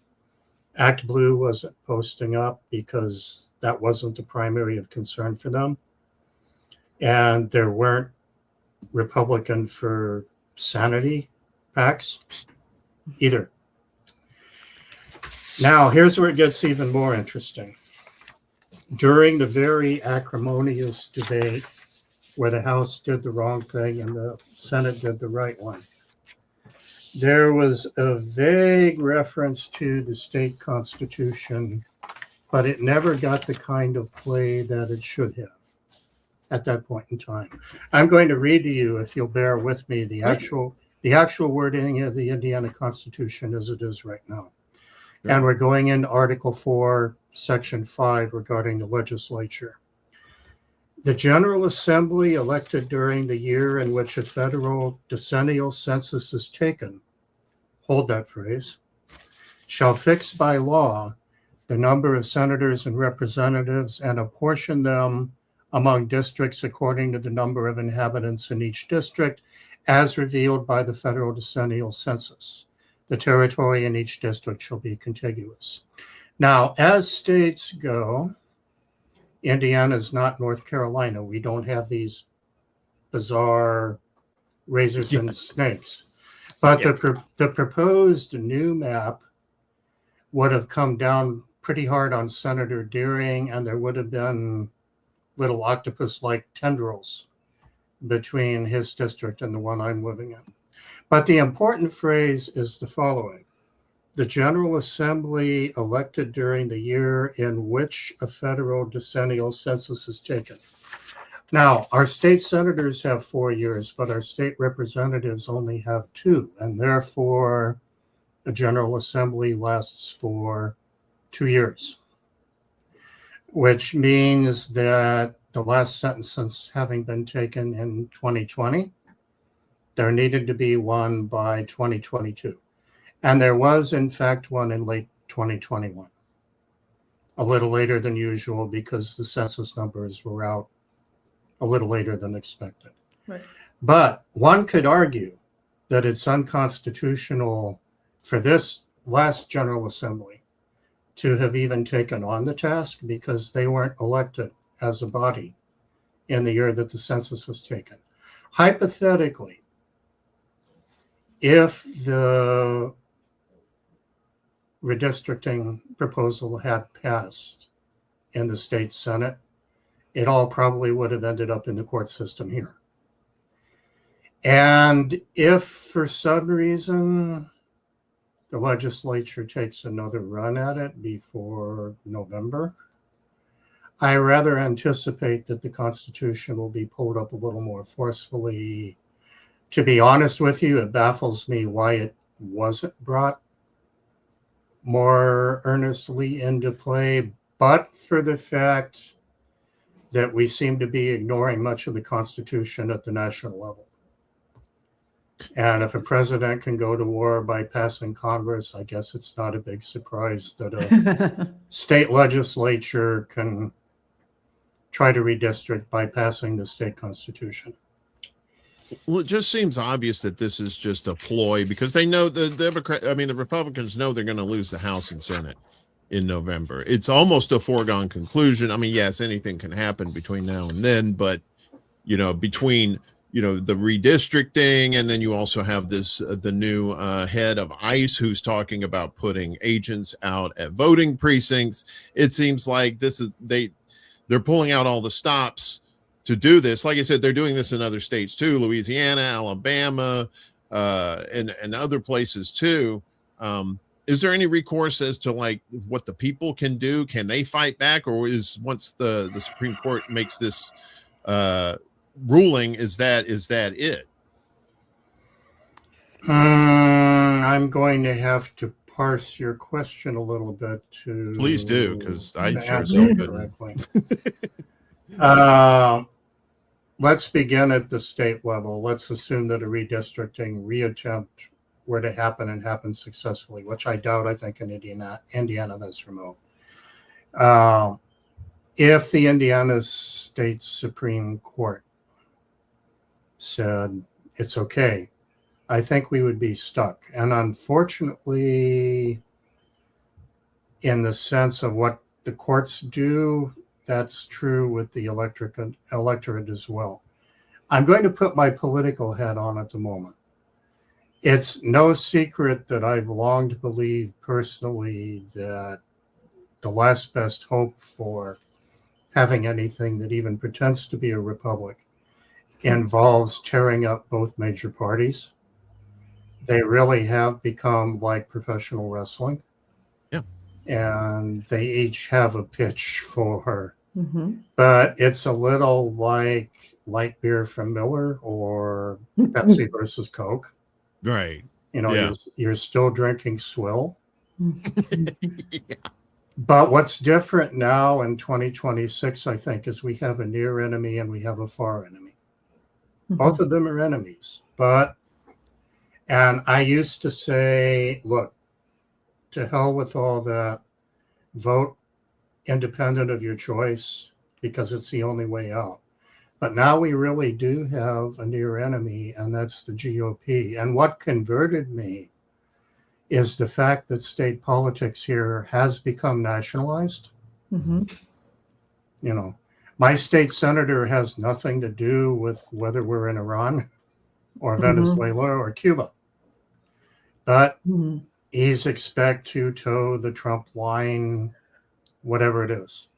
Act Blue wasn't posting up because that wasn't the primary of concern for them. And there weren't Republican for Sanity PACs either. Now, here's where it gets even more interesting. During the very acrimonious debate where the House did the wrong thing and the Senate did the right one, there was a vague reference to the state constitution, but it never got the kind of play that it should have at that point in time. I'm going to read to you, if you'll bear with me, the actual wording of the Indiana Constitution as it is right now. And we're going into Article 4, Section 5 regarding the legislature. The General Assembly elected during the year in which a federal decennial census is taken, hold that phrase, shall fix by law the number of senators and representatives and apportion them among districts according to the number of inhabitants in each district as revealed by the federal decennial census. The territory in each district shall be contiguous. Now, as states go, Indiana is not North Carolina. We don't have these bizarre razors and snakes. But the proposed new map would have come down pretty hard on Senator Deering, and there would have been little octopus-like tendrils between his district and the one I'm living in. But the important phrase is the following. The General Assembly elected during the year in which a federal decennial census is taken. Now, our state senators have 4 years, but our state representatives only have 2, and therefore the General Assembly lasts for 2 years, which means that the last census having been taken in 2020, there needed to be one by 2022. And there was, in fact, one in late 2021, a little later than usual because the census numbers were out a little later than expected. Right. But one could argue that it's unconstitutional for this last General Assembly to have even taken on the task because they weren't elected as a body in the year that the census was taken. Hypothetically, if the redistricting proposal had passed in the state Senate, it all probably would have ended up in the court system here. And if for some reason the legislature takes another run at it before November, I rather anticipate that the Constitution will be pulled up a little more forcefully. To be honest with you, it baffles me why it wasn't brought more earnestly into play, but for the fact that we seem to be ignoring much of the Constitution at the national level. And if a president can go to war by passing Congress, I guess it's not a big surprise that a state legislature can try to redistrict by passing the state constitution. Well, it just seems obvious that this is just a ploy because they know the Republicans know they're going to lose the House and Senate in November. It's almost a foregone conclusion. I mean, yes, anything can happen between now and then, but between the redistricting, and then you also have the new head of ICE who's talking about putting agents out at voting precincts. It seems like they're pulling out all the stops to do this. Like I said, they're doing this in other states too, Louisiana, Alabama, and other places too. Is there any recourse as to like what the people can do? Can they fight back, or is once the Supreme Court makes this ruling, is that it? I'm going to have to parse your question a little bit to please do, because I sure correctly. Let's begin at the state level. Let's assume that a redistricting reattempt were to happen and happen successfully, which I doubt. I think in Indiana that's remote. If the Indiana State Supreme Court said it's okay, I think we would be stuck. And unfortunately, in the sense of what the courts do, that's true with the electorate as well. I'm going to put my political hat on at the moment. It's no secret that I've long to believe personally that the last best hope for having anything that even pretends to be a republic involves tearing up both major parties. They really have become like professional wrestling. Yeah. And they each have a pitch for her. Mm-hmm. But it's a little like light beer from Miller or Pepsi versus Coke. Right. You're still drinking swill. Yeah. But what's different now in 2026, I think, is we have a near enemy and we have a far enemy. Mm-hmm. Both of them are enemies. And I used to say, look, to hell with all that, vote independent of your choice because it's the only way out. But now we really do have a near enemy, and that's the GOP. And what converted me is the fact that state politics here has become nationalized. Mm-hmm. My state senator has nothing to do with whether we're in Iran or Venezuela or Cuba. But he's expect to toe the Trump line, whatever it is.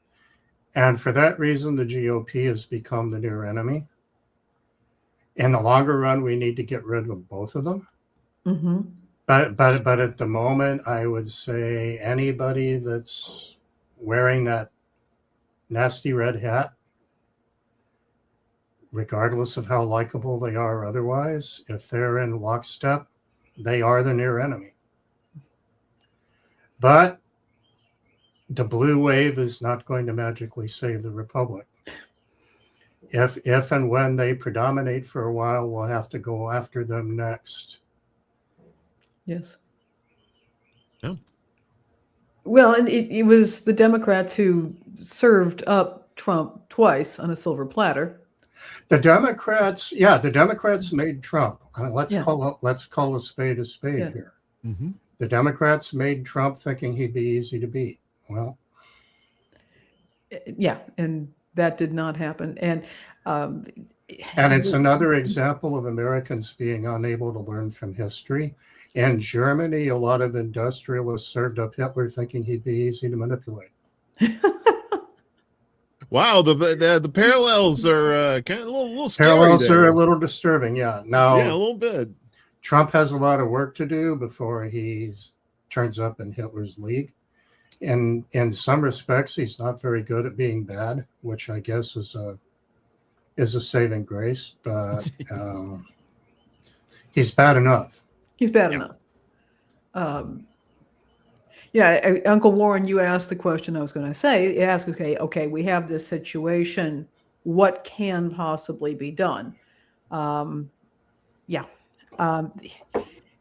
And for that reason, the GOP has become the near enemy. In the longer run, we need to get rid of both of them. Mm-hmm. But at the moment, I would say anybody that's wearing that nasty red hat, regardless of how likable they are otherwise, if they're in lockstep, they are the near enemy. But the blue wave is not going to magically save the republic. If and when they predominate for a while, we'll have to go after them next. Yes. Oh. Well, and it was the Democrats who served up Trump twice on a silver platter. The Democrats made Trump. Let's call a spade here. Mm-hmm. The Democrats made Trump thinking he'd be easy to beat. Well, yeah, and that did not happen. And it's another example of Americans being unable to learn from history. In Germany, a lot of industrialists served up Hitler thinking he'd be easy to manipulate. Wow, the parallels are kind of a little scary. Parallels are a little disturbing, yeah. Now, yeah, a little bit. Trump has a lot of work to do before he turns up in Hitler's league. And in some respects, he's not very good at being bad, which I guess is a saving grace. But he's bad enough. He's bad enough. Yeah, Uncle Warren, you asked the question I was going to say. Ask, okay, we have this situation. What can possibly be done? Yeah.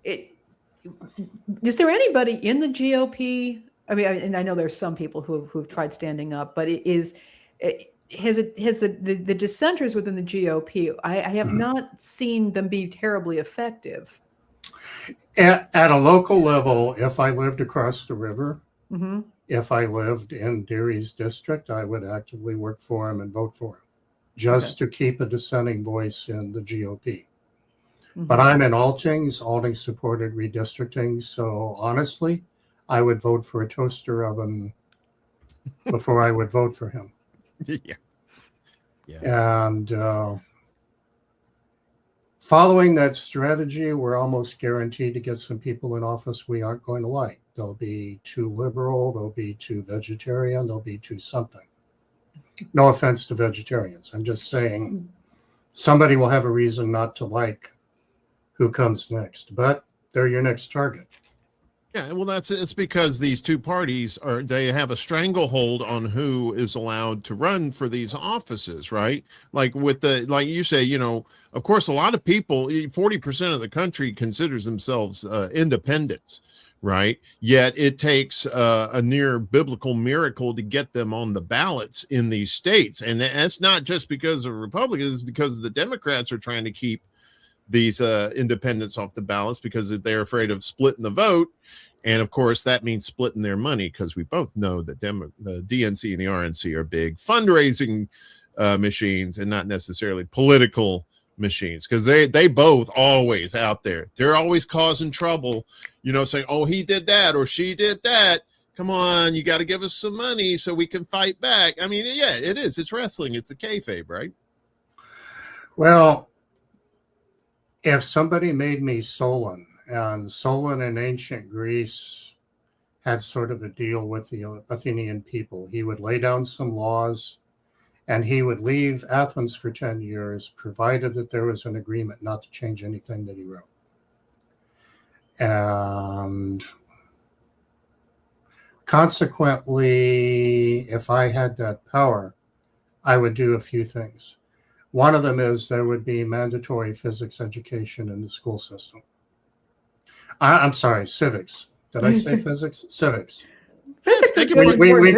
Is there anybody in the GOP? I mean, and I know there's some people who've tried standing up, but has the dissenters within the GOP? I have not seen them be terribly effective. At a local level, if I lived across the river, if I lived in Deary's district, I would actively work for him and vote for him, just to keep a dissenting voice in the GOP. But I'm in Altings. Altings supported redistricting. So honestly, I would vote for a toaster oven before I would vote for him. And following that strategy, we're almost guaranteed to get some people in office we aren't going to like. They'll be too liberal. They'll be too vegetarian. They'll be too something. No offense to vegetarians. I'm just saying somebody will have a reason not to like who comes next, but they're your next target. Yeah, well, it's because these two parties they have a stranglehold on who is allowed to run for these offices, right? Like like you say, of course, a lot of people, 40% of the country considers themselves independents, right? Yet it takes a near biblical miracle to get them on the ballots in these states. And that's not just because of Republicans, it's because the Democrats are trying to keep these independents off the ballots because they're afraid of splitting the vote. And of course, that means splitting their money, because we both know that the DNC and the RNC are big fundraising machines and not necessarily political machines, because they both always out there. They're always causing trouble, saying, oh, he did that or she did that. Come on, you got to give us some money so we can fight back. I mean, yeah, it is. It's wrestling. It's a kayfabe, right? Well, if somebody made me Solon, and Solon in ancient Greece had sort of a deal with the Athenian people. He would lay down some laws and he would leave Athens for 10 years, provided that there was an agreement not to change anything that he wrote. And consequently, if I had that power, I would do a few things. One of them is there would be mandatory physics education in the school system. I'm sorry, civics. Did I say physics? Civics. Physics we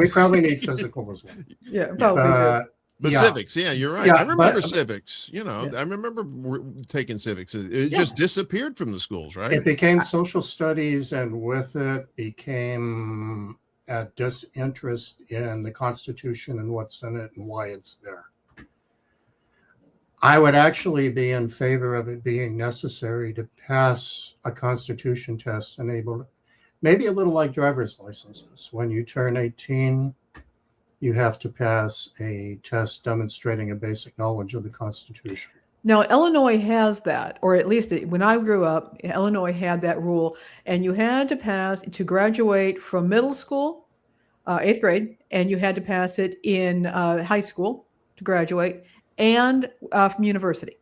probably need physical as well. Yeah, probably. But civics, yeah, you're right. Yeah, I remember civics. I remember taking civics. It just disappeared from the schools, right? It became social studies, and with it became a disinterest in the Constitution and what's in it and why it's there. I would actually be in favor of it being necessary to pass a Constitution test, enabled, maybe a little like driver's licenses. When you turn 18, you have to pass a test demonstrating a basic knowledge of the Constitution. Now, Illinois has that, or at least when I grew up, Illinois had that rule, and you had to graduate from middle school, 8th grade, and you had to pass it in high school to graduate, and from university.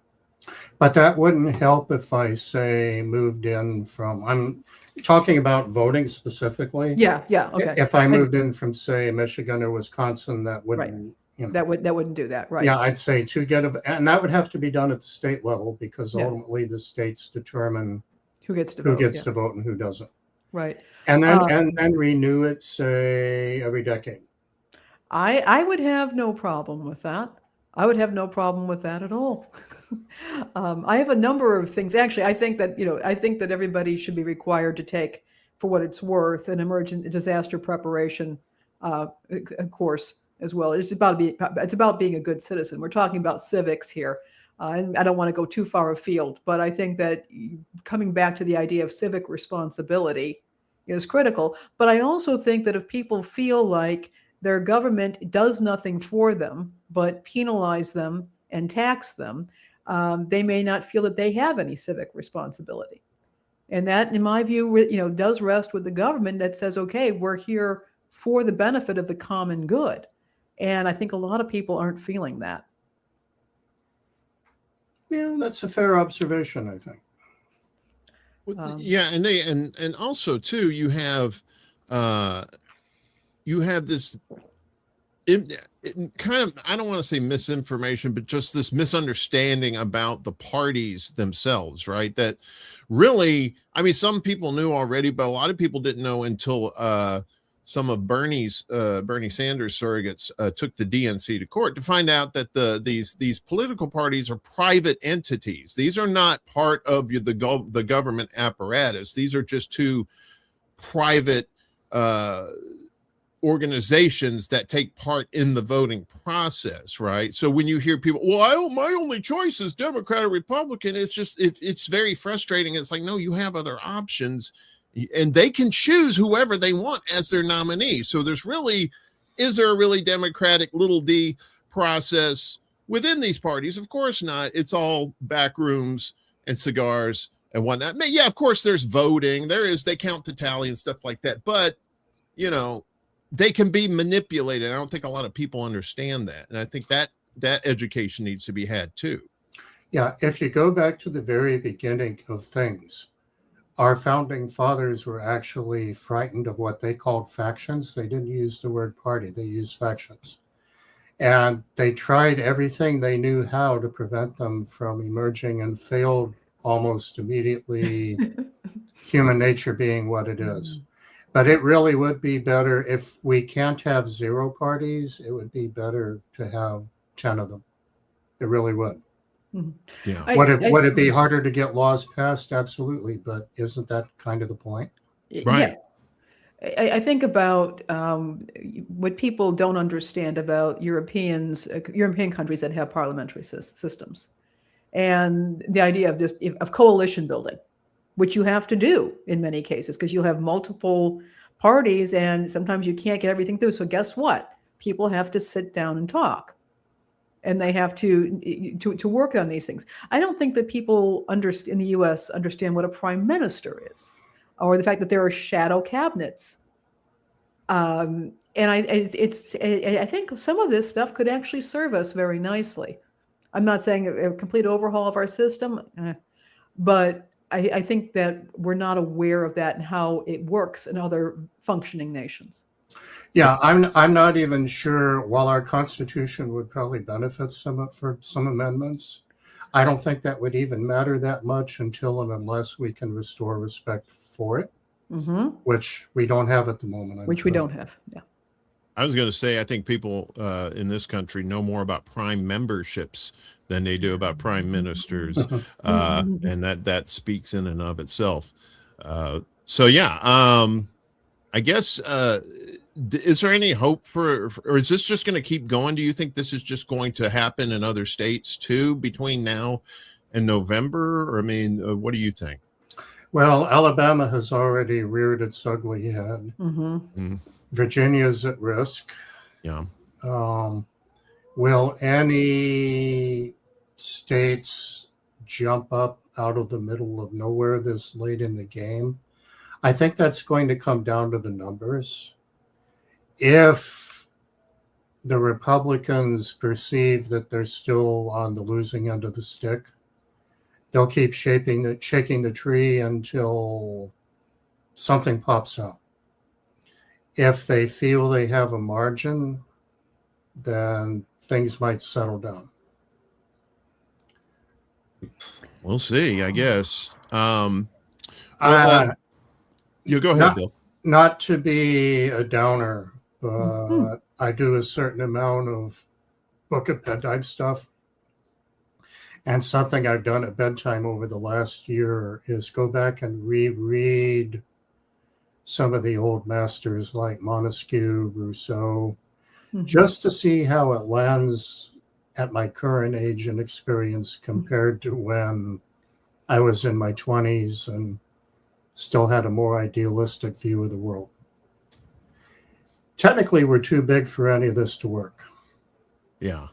But that wouldn't help if I, say, moved in from, I'm talking about voting specifically. Yeah, okay. If I moved in from, say, Michigan or Wisconsin, that wouldn't, that wouldn't do that, right? Yeah, I'd say and that would have to be done at the state level, because ultimately the states determine who gets to vote and who doesn't. Right. And then and renew it, say, every decade. I would have no problem with that. I would have no problem with that at all. I have a number of things. Actually, I think that everybody should be required to take, for what it's worth, an emergent disaster preparation course as well. It's about being a good citizen. We're talking about civics here, and I don't want to go too far afield, but I think that coming back to the idea of civic responsibility is critical. But I also think that if people feel like their government does nothing for them but penalize them and tax them, they may not feel that they have any civic responsibility. And that, in my view, does rest with the government that says, okay, we're here for the benefit of the common good. And I think a lot of people aren't feeling that. Yeah, that's a fair observation, I think. Yeah, and also too, you have this kind of, I don't want to say misinformation, but just this misunderstanding about the parties themselves, right? That really, I mean, some people knew already, but a lot of people didn't know until some of Bernie Sanders surrogates took the DNC to court to find out that these political parties are private entities. These are not part of the government apparatus. These are just two private organizations that take part in the voting process, right? So when you hear people, well, my only choice is Democrat or Republican, it's very frustrating. It's like, no, you have other options, and they can choose whoever they want as their nominee. So is there a really democratic little d process within these parties? Of course not. It's all back rooms and cigars and whatnot. Yeah, of course there's voting. They count the tally and stuff like that. But, they can be manipulated. I don't think a lot of people understand that. And I think that education needs to be had too. Yeah. If you go back to the very beginning of things, our founding fathers were actually frightened of what they called factions. They didn't use the word party. They used factions. And they tried everything they knew how to prevent them from emerging, and failed almost immediately, human nature being what it is. But it really would be better if we can't have 0 parties. It would be better to have 10 of them. It really would. Yeah. Would it be harder to get laws passed? Absolutely. But isn't that kind of the point? Right. Yeah. I think about what people don't understand about European countries that have parliamentary systems, and the idea of coalition building, which you have to do in many cases because you have multiple parties and sometimes you can't get everything through. So guess what? People have to sit down and talk, and they have to work on these things. I don't think that people in the U.S. understand what a prime minister is, or the fact that there are shadow cabinets. And I think some of this stuff could actually serve us very nicely. I'm not saying a complete overhaul of our system, but I think that we're not aware of that and how it works in other functioning nations. Yeah, I'm not even sure. While our Constitution would probably benefit for some amendments, I don't think that would even matter that much until and unless we can restore respect for it, which we don't have at the moment. We don't have. Yeah. I was going to say, I think people in this country know more about prime memberships than they do about prime ministers, and that speaks in and of itself. So yeah, I guess is there any hope or is this just going to keep going? Do you think this is just going to happen in other states too between now and November? Or I mean, what do you think? Well, Alabama has already reared its ugly head. Virginia's at risk. Yeah. Will any states jump up out of the middle of nowhere this late in the game? I think that's going to come down to the numbers. If the Republicans perceive that they're still on the losing end of the stick, they'll keep shaking the tree until something pops out. If they feel they have a margin, then things might settle down. We'll see, I guess. You go ahead, Bill. Not to be a downer, but I do a certain amount of book at bedtime stuff. And something I've done at bedtime over the last year is go back and reread some of the old masters like Montesquieu, Rousseau, just to see how it lands at my current age and experience compared to when I was in my 20s and still had a more idealistic view of the world. Technically, we're too big for any of this to work. Yeah.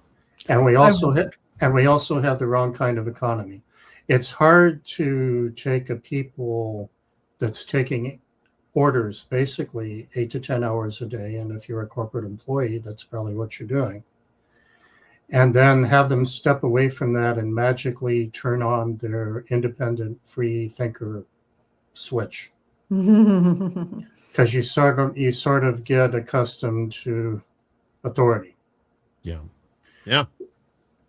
And we also have the wrong kind of economy. It's hard to take a people that's taking orders basically 8 to 10 hours a day. And if you're a corporate employee, that's probably what you're doing. And then have them step away from that and magically turn on their independent free thinker switch. Because you sort of get accustomed to authority. Yeah. Yeah.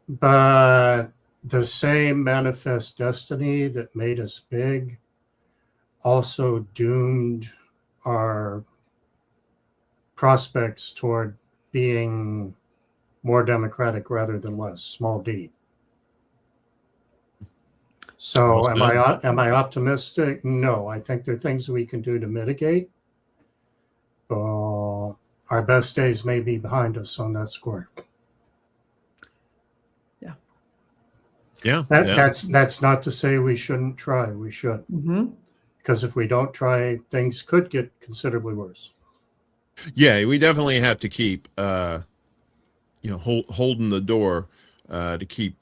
But the same manifest destiny that made us big also doomed our prospects toward being more democratic rather than less, small d. So am I optimistic? No, I think there are things we can do to mitigate. Our best days may be behind us on that score. Yeah. That's not to say we shouldn't try. We should. Because if we don't try, things could get considerably worse. Yeah, we definitely have to keep holding the door to keep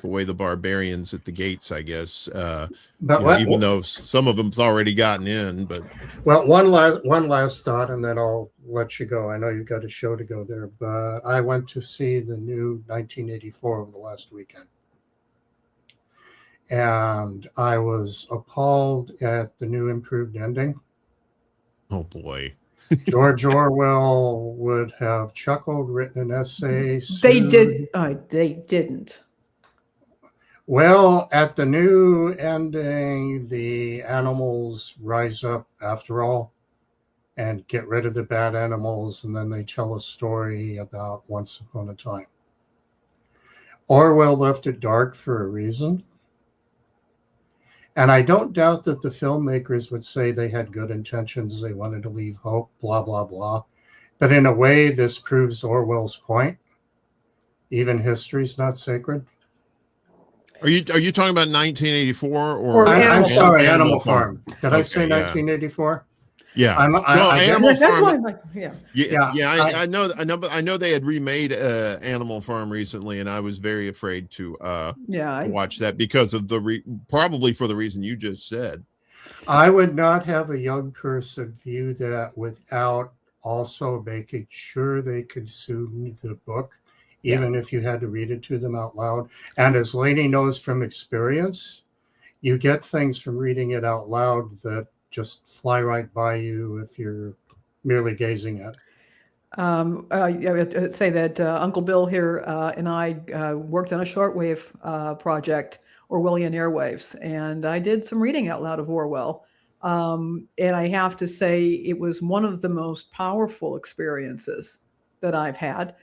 away the barbarians at the gates, I guess. Even though some of them's already gotten in, but one last thought, and then I'll let you go. I know you've got a show to go there, but I went to see the new 1984 over the last weekend, and I was appalled at the new improved ending. Oh boy. George Orwell would have chuckled, written an essay. They didn't. Well, at the new ending, the animals rise up after all and get rid of the bad animals, and then they tell a story about once upon a time. Orwell left it dark for a reason. And I don't doubt that the filmmakers would say they had good intentions, they wanted to leave hope, blah, blah, blah. But in a way, this proves Orwell's point. Even history's not sacred. Are you talking about 1984 or I'm sorry, Animal Farm. Did I say 1984? Yeah. Animal Farm. I know, but I know they had remade Animal Farm recently, and I was very afraid to watch that because of probably for the reason you just said. I would not have a young person view that without also making sure they consume the book, even if you had to read it to them out loud. And as Lainey knows from experience, you get things from reading it out loud that just fly right by you if you're merely gazing at it. I would say that Uncle Bill here and I worked on a shortwave project, Orwellian Airwaves, and I did some reading out loud of Orwell. And I have to say it was one of the most powerful experiences that I've had.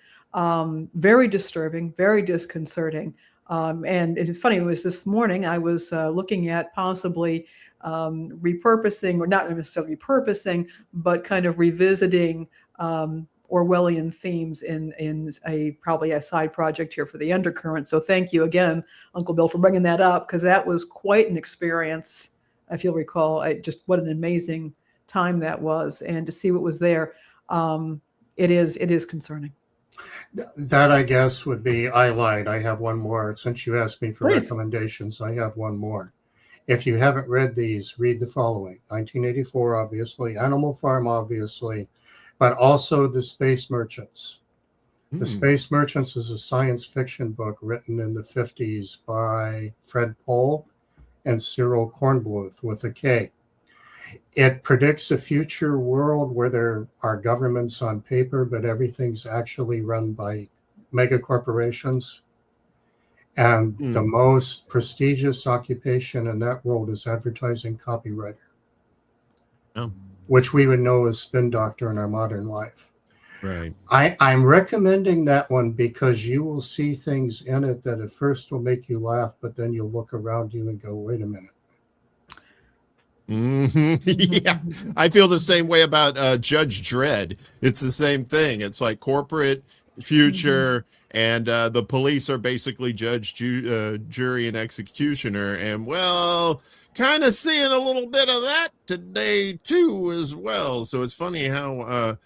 Very disturbing, very disconcerting. And it's funny, it was this morning I was looking at possibly repurposing, or not necessarily repurposing, but kind of revisiting Orwellian themes in probably a side project here for the Undercurrent. So thank you again, Uncle Bill, for bringing that up, because that was quite an experience. If you'll recall, just what an amazing time that was, and to see what was there, it is concerning. That, I guess, would be, I lied. I have one more. Since you asked me for recommendations, I have one more. If you haven't read these, read the following. 1984, obviously. Animal Farm, obviously. But also The Space Merchants. The Space Merchants is a science fiction book written in the 50s by Fred Pohl and Cyril Kornbluth with a K. It predicts a future world where there are governments on paper, but everything's actually run by mega corporations. And the most prestigious occupation in that world is advertising copywriter, which we would know as spin doctor in our modern life. Right. I'm recommending that one because you will see things in it that at first will make you laugh, but then you'll look around you and go, wait a minute. Yeah, I feel the same way about Judge Dredd. It's the same thing. It's like corporate future, and the police are basically judge, jury, and executioner. And well, kind of seeing a little bit of that today too, as well. So it's funny how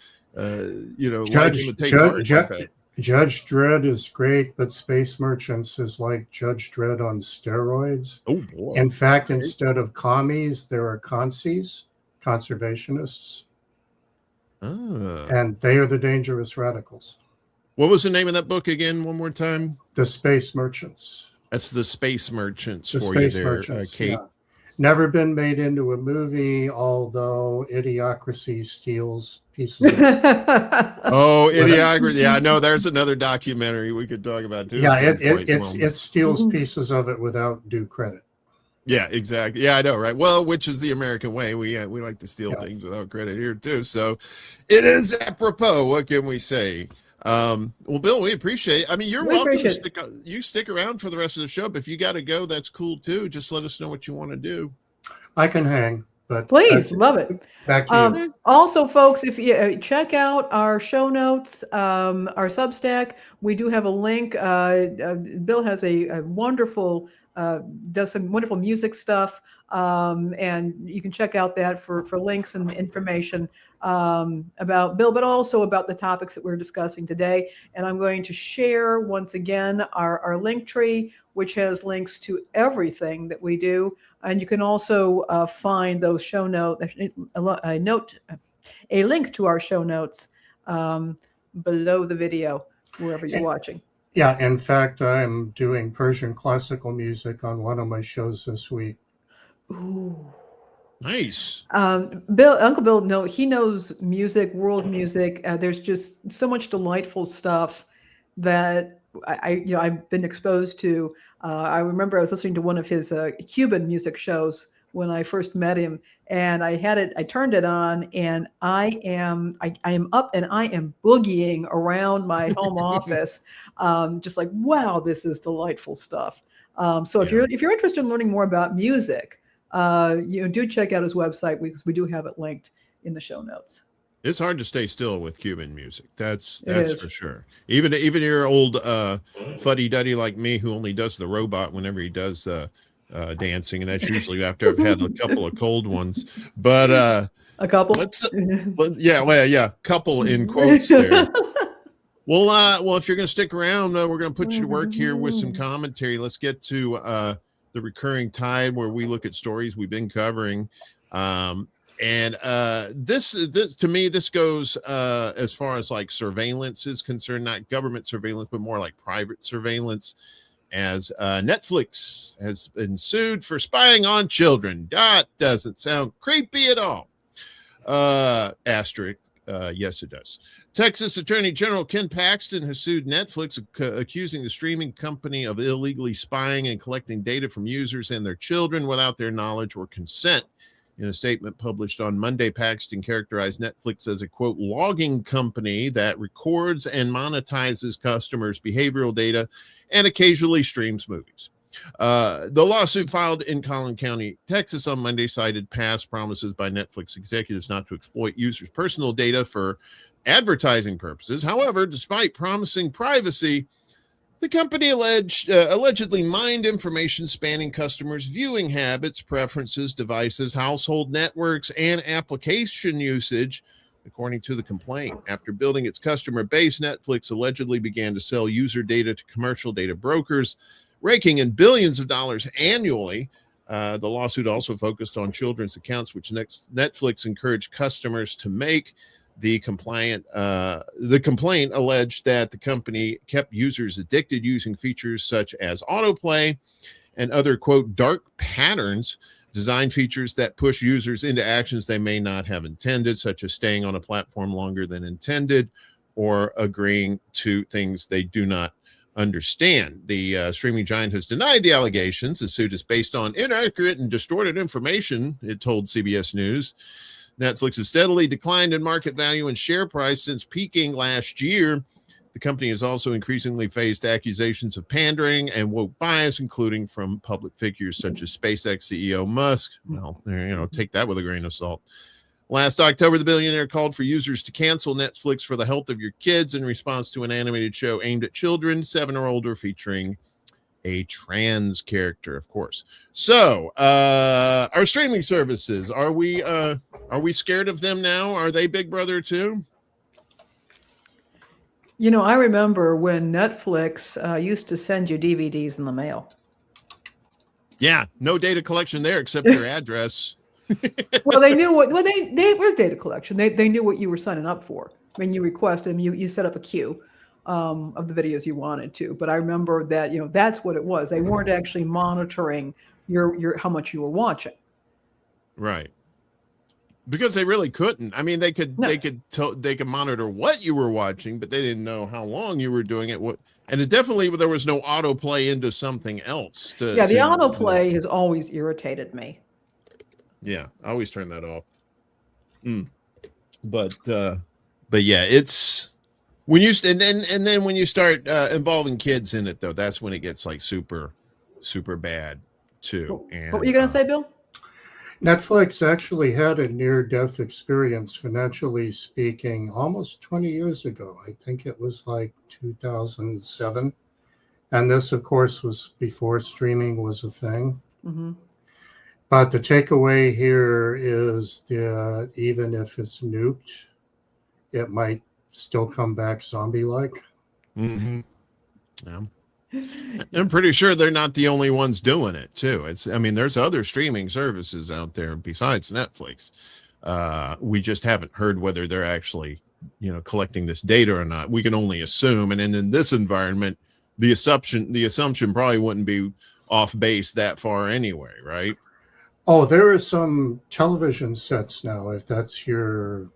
Judge Dredd is great, but Space Merchants is like Judge Dredd on steroids. Oh boy! In fact, instead of commies, there are consies, conservationists, and they are the dangerous radicals. What was the name of that book again? One more time. The Space Merchants. That's The Space Merchants the for Space you there, Merchants, Kate. yeah. Never been made into a movie, although Idiocracy steals pieces of it. Oh, Idiocracy. Yeah, I know there's another documentary we could talk about too. Yeah, At some point. it steals pieces of it without due credit. Yeah, exactly. Yeah, I know, right? Well, which is the American way. We like to steal things without credit here too. So it is apropos. What can we say? Well, Bill, we appreciate it. I mean, you're welcome to stick around for the rest of the show, but if you got to go, that's cool too. Just let us know what you want to do. I can hang, but please, love it. Back to you. Also, folks, if you check out our show notes, our Substack, we do have a link. Bill has a wonderful, does some wonderful music stuff, and you can check out that for links and information about Bill, but also about the topics that we're discussing today. And I'm going to share once again our link tree, which has links to everything that we do. And you can also find those show notes, a link to our show notes below the video, wherever you're watching. Yeah, in fact, I'm doing Persian classical music on one of my shows this week. Ooh. Nice. Uncle Bill, no, he knows music, world music. There's just so much delightful stuff that I've been exposed to. I remember I was listening to one of his Cuban music shows when I first met him, and I turned it on, and I am up and I am boogieing around my home office, just like, wow, this is delightful stuff. So if you're interested in learning more about music, do check out his website, because we do have it linked in the show notes. It's hard to stay still with Cuban music. That's for sure. Even your old fuddy-duddy like me, who only does the robot whenever he does dancing, and that's usually after I've had a couple of cold ones. But a couple. Couple in quotes there. Well, if you're going to stick around, we're going to put you to work here with some commentary. Let's get to the recurring tide, where we look at stories we've been covering. And this to me, this goes as far as like surveillance is concerned, not government surveillance, but more like private surveillance, as Netflix has been sued for spying on children. That doesn't sound creepy at all. Asterisk, yes, it does. Texas Attorney General Ken Paxton has sued Netflix, accusing the streaming company of illegally spying and collecting data from users and their children without their knowledge or consent. In a statement published on Monday, Paxton characterized Netflix as a, quote, logging company that records and monetizes customers' behavioral data and occasionally streams movies. The lawsuit filed in Collin County, Texas on Monday cited past promises by Netflix executives not to exploit users' personal data for advertising purposes. However, despite promising privacy, the company allegedly mined information spanning customers' viewing habits, preferences, devices, household networks, and application usage, according to the complaint. After building its customer base, Netflix allegedly began to sell user data to commercial data brokers, raking in billions of dollars annually. The lawsuit also focused on children's accounts, which Netflix encouraged customers to make. The complaint alleged that the company kept users addicted using features such as autoplay and other, quote, dark patterns, design features that push users into actions they may not have intended, such as staying on a platform longer than intended or agreeing to things they do not understand. The streaming giant has denied the allegations. The suit is based on inaccurate and distorted information, it told CBS News. Netflix has steadily declined in market value and share price since peaking last year. The company has also increasingly faced accusations of pandering and woke bias, including from public figures such as SpaceX CEO Musk. Well, take that with a grain of salt. Last October, the billionaire called for users to cancel Netflix for the health of your kids in response to an animated show aimed at children 7 or older, featuring a trans character, of course. So, our streaming services, are we scared of them now? Are they Big Brother too? I remember when Netflix used to send you DVDs in the mail. Yeah, no data collection there except your address. Well, they knew what. Well, they were data collection. They knew what you were signing up for. When you request them, you set up a queue of the videos you wanted to. But I remember that that's what it was. They weren't actually monitoring your how much you were watching. Right. Because they really couldn't. I mean, they could monitor what you were watching, but they didn't know how long you were doing it. And it definitely, there was no autoplay into something else. The autoplay has always irritated me. Yeah, I always turn that off. But yeah, it's when you and then when you start involving kids in it, though, that's when it gets like super bad too. And what were you gonna say, Bill? Netflix actually had a near-death experience, financially speaking, almost 20 years ago. I think it was like 2007. And this, of course, was before streaming was a thing. Mm-hmm. But the takeaway here is that even if it's nuked, it might still come back zombie-like. Mm-hmm. Yeah. I'm pretty sure they're not the only ones doing it too. There's other streaming services out there besides Netflix. We just haven't heard whether they're actually, collecting this data or not. We can only assume. And in this environment, the assumption probably wouldn't be off base that far anyway, right? Oh, there are some television sets now, if that's your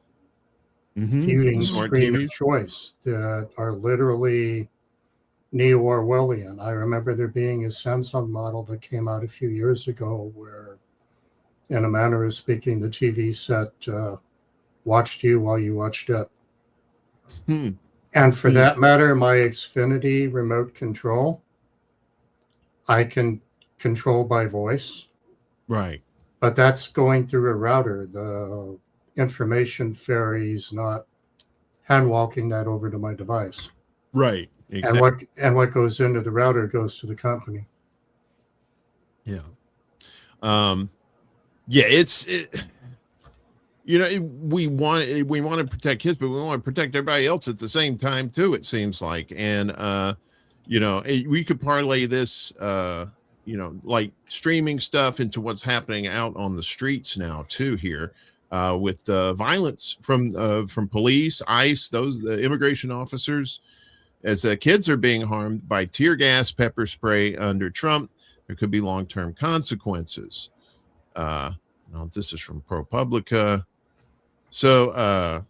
viewing screen of choice, that are literally neo-Orwellian. I remember there being a Samsung model that came out a few years ago where, in a manner of speaking, the TV set watched you while you watched it. And for that matter, my Xfinity remote control, I can control by voice. Right. But that's going through a router. The information ferries, not hand walking that over to my device. Right. Exactly. And what goes into the router goes to the company. Yeah. We want to protect kids, but we want to protect everybody else at the same time too, it seems like. And we could parlay this like streaming stuff into what's happening out on the streets now too here, with violence from police, ICE, the immigration officers. As kids are being harmed by tear gas, pepper spray under Trump, there could be long-term consequences. This is from ProPublica. So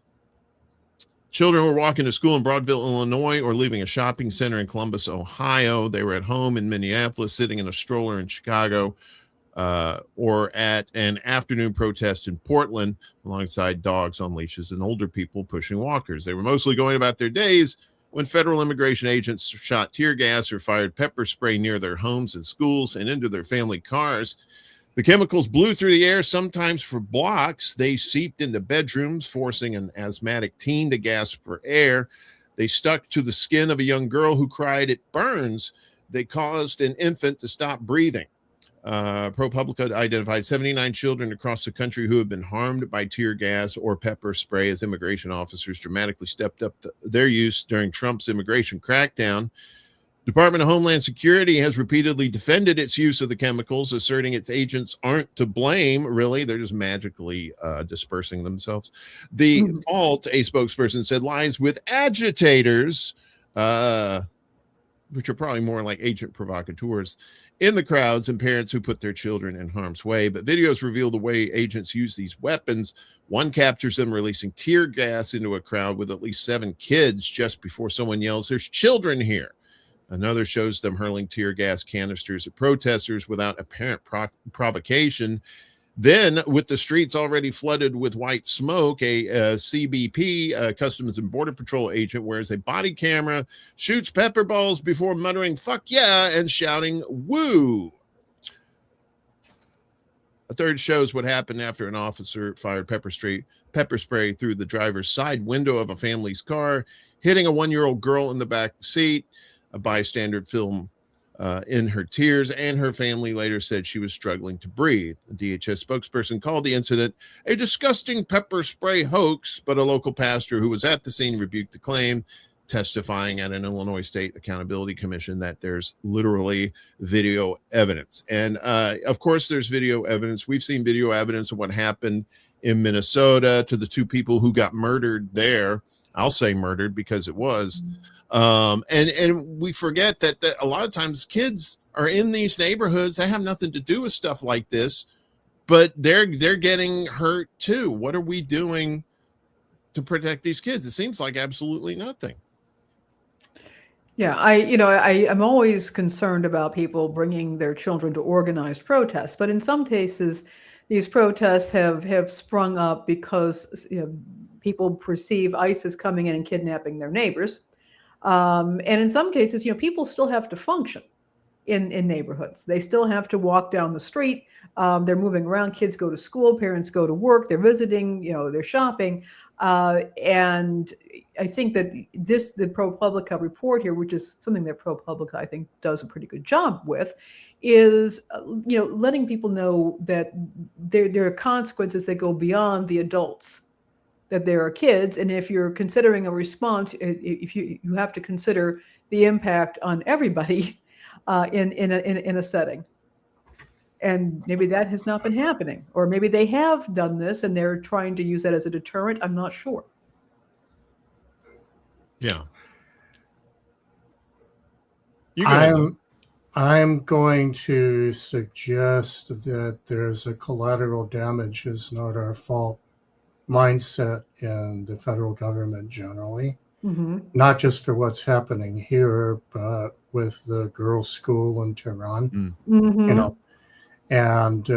children were walking to school in Broadville, Illinois, or leaving a shopping center in Columbus, Ohio. They were at home in Minneapolis, sitting in a stroller in Chicago, or at an afternoon protest in Portland, alongside dogs on leashes and older people pushing walkers. They were mostly going about their days when federal immigration agents shot tear gas or fired pepper spray near their homes and schools and into their family cars. The chemicals blew through the air, sometimes for blocks. They seeped into bedrooms, forcing an asthmatic teen to gasp for air. They stuck to the skin of a young girl who cried, "It burns." They caused an infant to stop breathing. ProPublica identified 79 children across the country who have been harmed by tear gas or pepper spray as immigration officers dramatically stepped up their use during Trump's immigration crackdown. Department of Homeland Security has repeatedly defended its use of the chemicals, asserting its agents aren't to blame. Really, they're just magically dispersing themselves. The fault, a spokesperson said, lies with agitators, which are probably more like agent provocateurs, in the crowds, and parents who put their children in harm's way. But videos reveal the way agents use these weapons. One captures them releasing tear gas into a crowd with at least 7 kids just before someone yells, "There's children here." Another shows them hurling tear gas canisters at protesters without apparent provocation. Then, with the streets already flooded with white smoke, a CBP, Customs and Border Patrol agent, wears a body camera, shoots pepper balls before muttering "fuck yeah" and shouting "woo." A third shows what happened after an officer fired pepper spray through the driver's side window of a family's car, hitting a 1-year-old girl in the back seat. A bystander filmed in her tears, and her family later said she was struggling to breathe. The DHS spokesperson called the incident a disgusting pepper spray hoax, but a local pastor who was at the scene rebuked the claim, testifying at an Illinois State Accountability Commission that there's literally video evidence. And of course, there's video evidence. We've seen video evidence of what happened in Minnesota to the 2 people who got murdered there. I'll say murdered because it was. And we forget that a lot of times kids are in these neighborhoods that have nothing to do with stuff like this, but they're getting hurt too. What are we doing to protect these kids? It seems like absolutely nothing. Yeah, I'm always concerned about people bringing their children to organized protests, but in some cases, these protests have sprung up because people perceive ISIS coming in and kidnapping their neighbors, and in some cases, people still have to function in neighborhoods. They still have to walk down the street. They're moving around. Kids go to school. Parents go to work. They're visiting. They're shopping. And I think that the ProPublica report here, which is something that ProPublica I think does a pretty good job with, is letting people know that there are consequences that go beyond the adults. That there are kids, and if you're considering a response, if you have to consider the impact on everybody in a setting. And maybe that has not been happening, or maybe they have done this and they're trying to use that as a deterrent. I'm not sure. Yeah. I'm going to suggest that there's a collateral damage is not our fault mindset in the federal government generally, not just for what's happening here, but with the girls' school in Tehran, and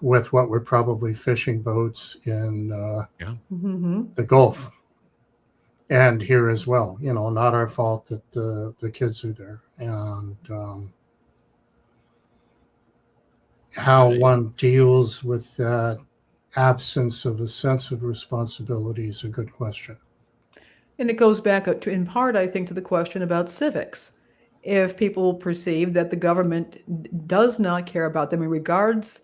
with what were probably fishing boats in the Gulf and here as well. Not our fault that the kids are there. And how one deals with that absence of a sense of responsibility is a good question. And it goes back to, in part, I think, to the question about civics. If people perceive that the government does not care about them and regards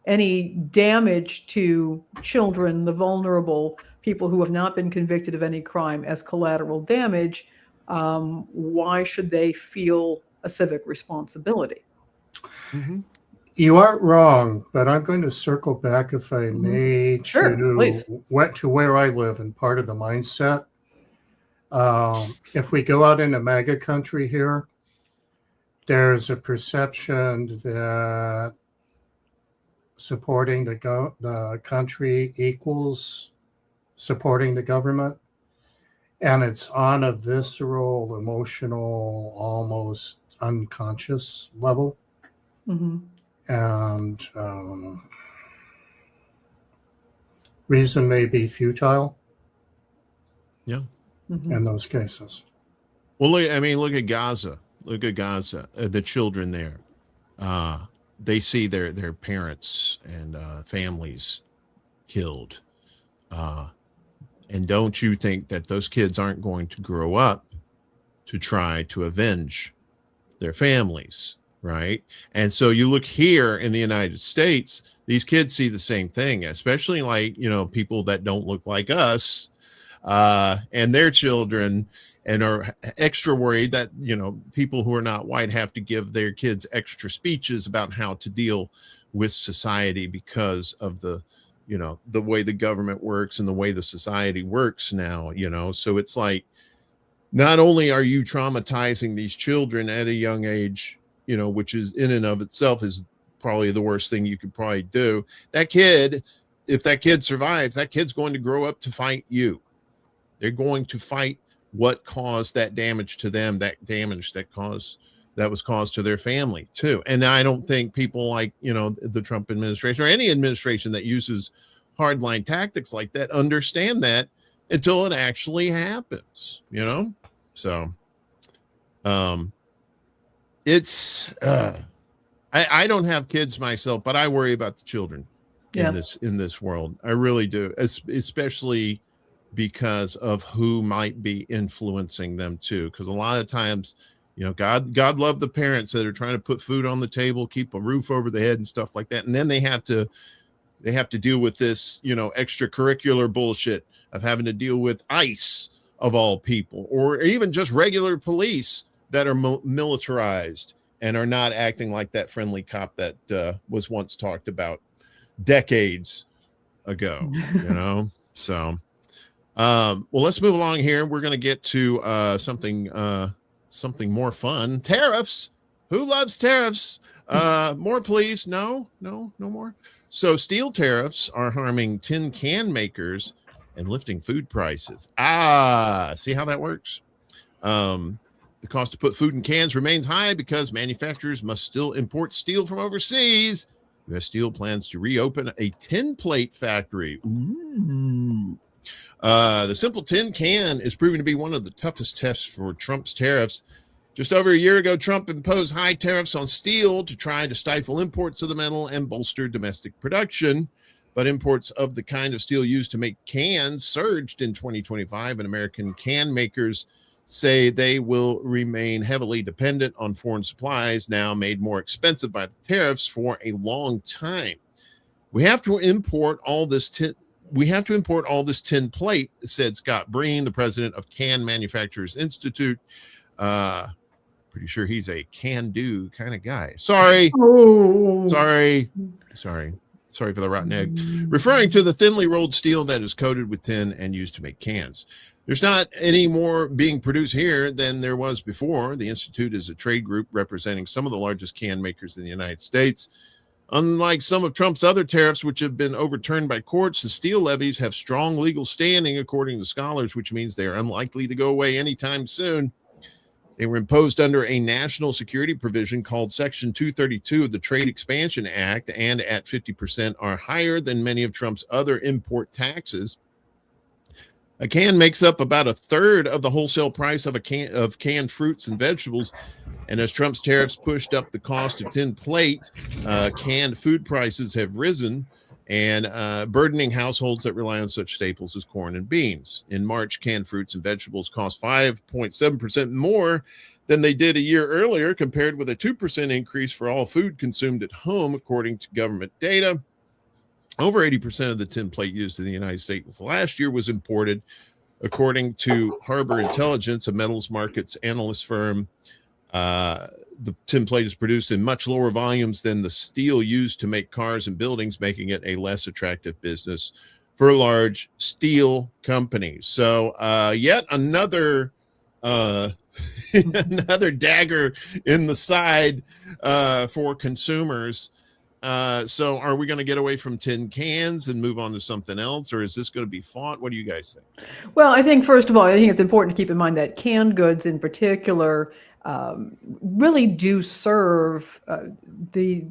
any damage to children, the vulnerable, people who have not been convicted of any crime as collateral damage, why should they feel a civic responsibility? You aren't wrong, but I'm going to circle back, if I may, to where I live and part of the mindset. If we go out into MAGA country here, there's a perception that supporting the country equals supporting the government. And it's on a visceral, emotional, almost unconscious level. And reason may be futile. Yeah. In those cases. Well, look at Gaza. Look at Gaza. The children there. They see their parents and families killed. And don't you think that those kids aren't going to grow up to try to avenge their families, right? And so you look here in the United States, these kids see the same thing, especially people that don't look like us and their children, and are extra worried that, people who are not white have to give their kids extra speeches about how to deal with society because of the way the government works and the way the society works now, so it's like, not only are you traumatizing these children at a young age, which is in and of itself is probably the worst thing you could probably do. That kid, if that kid survives, that kid's going to grow up to fight you. They're going to fight what caused that damage to them, that damage that was caused to their family too. And I don't think people like, the Trump administration or any administration that uses hardline tactics like that understand that until it actually happens, So it's I don't have kids myself, but I worry about the children in this world. I really do, especially because of who might be influencing them too. Because a lot of times, God love the parents that are trying to put food on the table, keep a roof over the head and stuff like that. And then they have to deal with this, extracurricular bullshit of having to deal with ICE of all people, or even just regular police that are militarized and are not acting like that friendly cop that was once talked about decades ago, So, well, let's move along here. We're going to get to something more fun. Tariffs. Who loves tariffs? More, please. No more. So steel tariffs are harming tin can makers and lifting food prices. See how that works? The cost to put food in cans remains high because manufacturers must still import steel from overseas. U.S. Steel plans to reopen a tin plate factory. Ooh. The simple tin can is proving to be one of the toughest tests for Trump's tariffs. Just over a year ago, Trump imposed high tariffs on steel to try to stifle imports of the metal and bolster domestic production. But imports of the kind of steel used to make cans surged in 2025, and American can makers say they will remain heavily dependent on foreign supplies, now made more expensive by the tariffs for a long time. We have to import all this tin plate, said Scott Breen, the president of Can Manufacturers Institute. Pretty sure he's a can-do kind of guy. Sorry for the rotten egg. Referring to the thinly rolled steel that is coated with tin and used to make cans. There's not any more being produced here than there was before. The Institute is a trade group representing some of the largest can makers in the United States. Unlike some of Trump's other tariffs, which have been overturned by courts, the steel levies have strong legal standing, according to scholars, which means they are unlikely to go away anytime soon. They were imposed under a national security provision called Section 232 of the Trade Expansion Act, and at 50% are higher than many of Trump's other import taxes. A can makes up about a third of the wholesale price of canned fruits and vegetables. And as Trump's tariffs pushed up the cost of tin plate, canned food prices have risen and burdening households that rely on such staples as corn and beans. In March, canned fruits and vegetables cost 5.7% more than they did a year earlier, compared with a 2% increase for all food consumed at home, according to government data. Over 80% of the tin plate used in the United States last year was imported, according to Harbor Intelligence, a metals markets analyst firm. The tin plate is produced in much lower volumes than the steel used to make cars and buildings, making it a less attractive business for large steel companies. So yet another another dagger in the side for consumers. So are we going to get away from tin cans and move on to something else, or is this going to be fought? What do you guys think? Well, I think, first of all, I think it's important to keep in mind that canned goods in particular really do serve the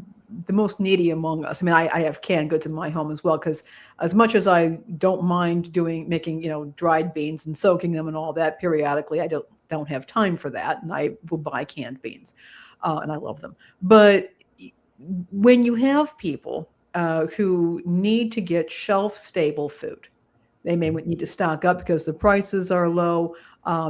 most needy among us. I mean, I have canned goods in my home as well, because as much as I don't mind making dried beans and soaking them and all that periodically, I don't have time for that, and I will buy canned beans, and I love them. But when you have people who need to get shelf-stable food, they may need to stock up because the prices are low.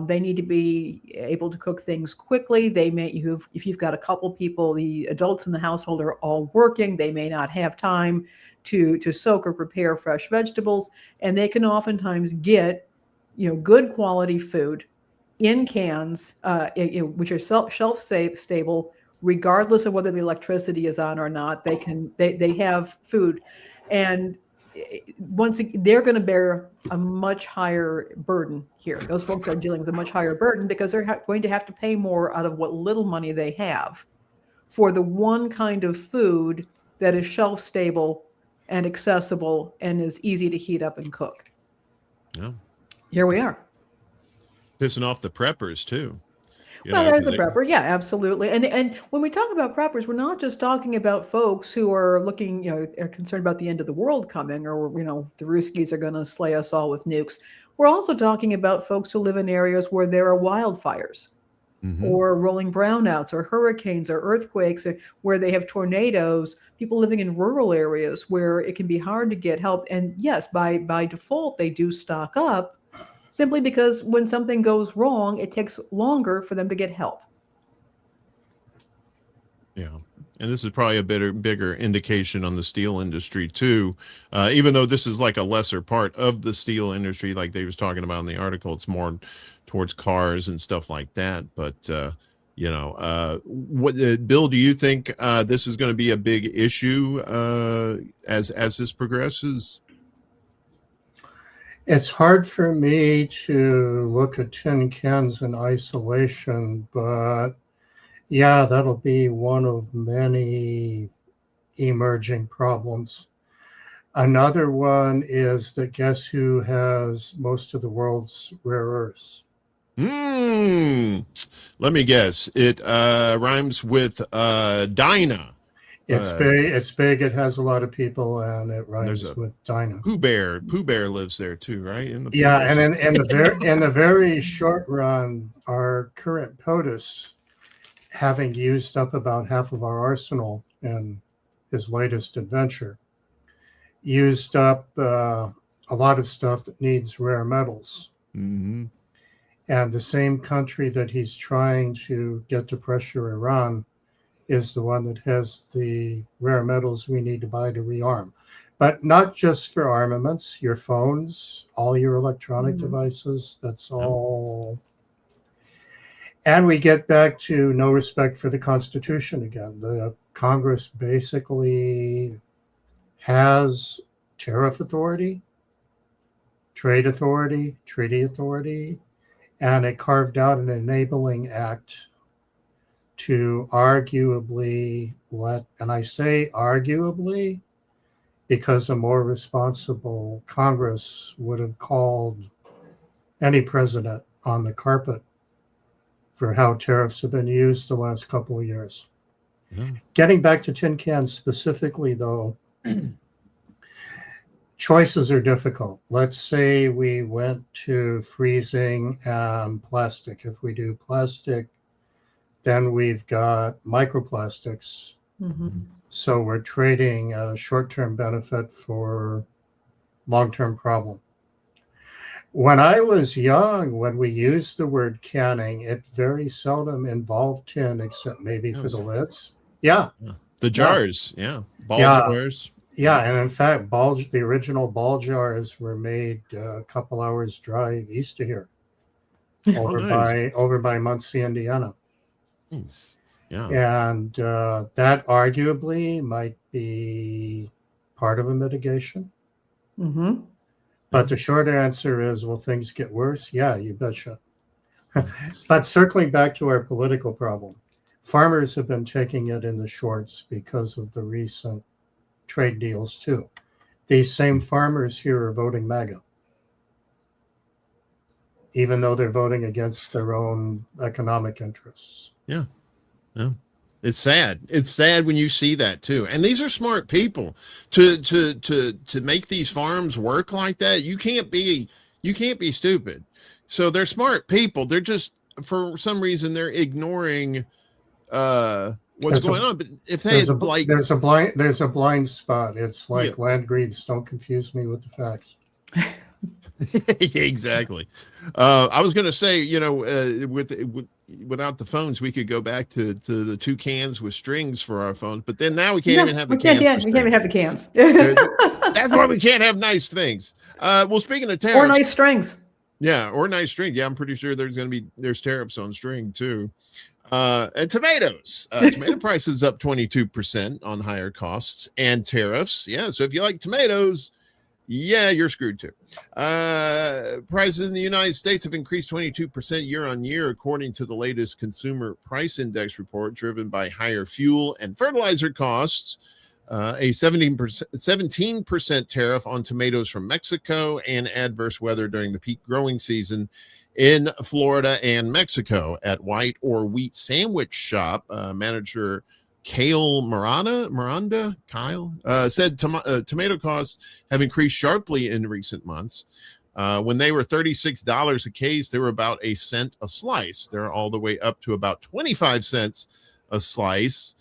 They need to be able to cook things quickly. If you've got a couple people, the adults in the household are all working, they may not have time to soak or prepare fresh vegetables, and they can oftentimes get good quality food in cans, which are shelf stable, regardless of whether the electricity is on or not. They have food, and they're going to bear a much higher burden here. Those folks are dealing with a much higher burden because they're going to have to pay more out of what little money they have for the one kind of food that is shelf stable and accessible and is easy to heat up and cook. Yeah. Here we are. Pissing off the preppers too. Well, there's a prepper. Yeah, absolutely. And when we talk about preppers, we're not just talking about folks who are looking, are concerned about the end of the world coming, or, the Ruskies are going to slay us all with nukes. We're also talking about folks who live in areas where there are wildfires, or rolling brownouts, or hurricanes, or earthquakes, or where they have tornadoes, people living in rural areas where it can be hard to get help. And yes, by default, they do stock up, simply because when something goes wrong, it takes longer for them to get help. Yeah. And this is probably a bigger indication on the steel industry too. Even though this is like a lesser part of the steel industry, like they was talking about in the article, it's more towards cars and stuff like that. But, Bill, do you think this is going to be a big issue as this progresses? It's hard for me to look at tin cans in isolation, but Yeah, that'll be one of many emerging problems. Another one is that guess who has most of the world's rare earths? Let me guess. It rhymes with Dinah. It's big. It's big. It has a lot of people, and it rhymes with Dinah. Pooh Bear. Pooh Bear lives there too, right? In the yeah, and in the very short run, our current POTUS, having used up about half of our arsenal in his latest adventure, used up a lot of stuff that needs rare metals. Mm-hmm. And the same country that he's trying to get to pressure Iran is the one that has the rare metals we need to buy to rearm. But not just for armaments, your phones, all your electronic devices, that's all. And we get back to no respect for the Constitution again. The Congress basically has tariff authority, trade authority, treaty authority, and it carved out an enabling act to arguably let, and I say arguably because a more responsible Congress would have called any president on the carpet for how tariffs have been used the last couple of years. Getting back to tin cans specifically, though, choices are difficult. Let's say we went to freezing and plastic. If we do plastic, then we've got microplastics. So we're trading a short-term benefit for long-term problem. When I was young, when we used the word canning, it very seldom involved tin, except maybe for the lids. Yeah. The jars. Yeah. Ball jars. Yeah, and in fact, the original ball jars were made a couple hours drive east of here, over by Muncie, Indiana. Nice. Yeah, and that arguably might be part of a mitigation. But the short answer is, will things get worse? Yeah, you betcha. But circling back to our political problem, farmers have been taking it in the shorts because of the recent trade deals too. These same farmers here are voting MAGA, even though they're voting against their own economic interests. Yeah. It's sad. It's sad when you see that too. And these are smart people to make these farms work like that. You can't be stupid. So they're smart people. They're just, for some reason, they're ignoring what's going on. But if they there's a blind spot. It's like Landgreaves, don't confuse me with the facts. Exactly. I was going to say, without the phones, we could go back to the two cans with strings for our phones, but then now we can't even have the cans. We can't even have the cans. That's why we can't have nice things. Well, speaking of tariffs, or nice strings. Yeah, or nice strings. Yeah, I'm pretty sure there's tariffs on string too. And tomatoes. Tomato prices up 22% on higher costs and tariffs. Yeah, so if you like tomatoes, yeah, you're screwed too. Prices in the United States have increased 22% year on year, according to the latest Consumer Price Index report, driven by higher fuel and fertilizer costs, a 17% tariff on tomatoes from Mexico, and adverse weather during the peak growing season in Florida and Mexico. At White or Wheat Sandwich Shop, manager Kyle Miranda said tomato costs have increased sharply in recent months. When they were $36 a case, they were about a cent a slice. They're all the way up to about 25 cents a slice.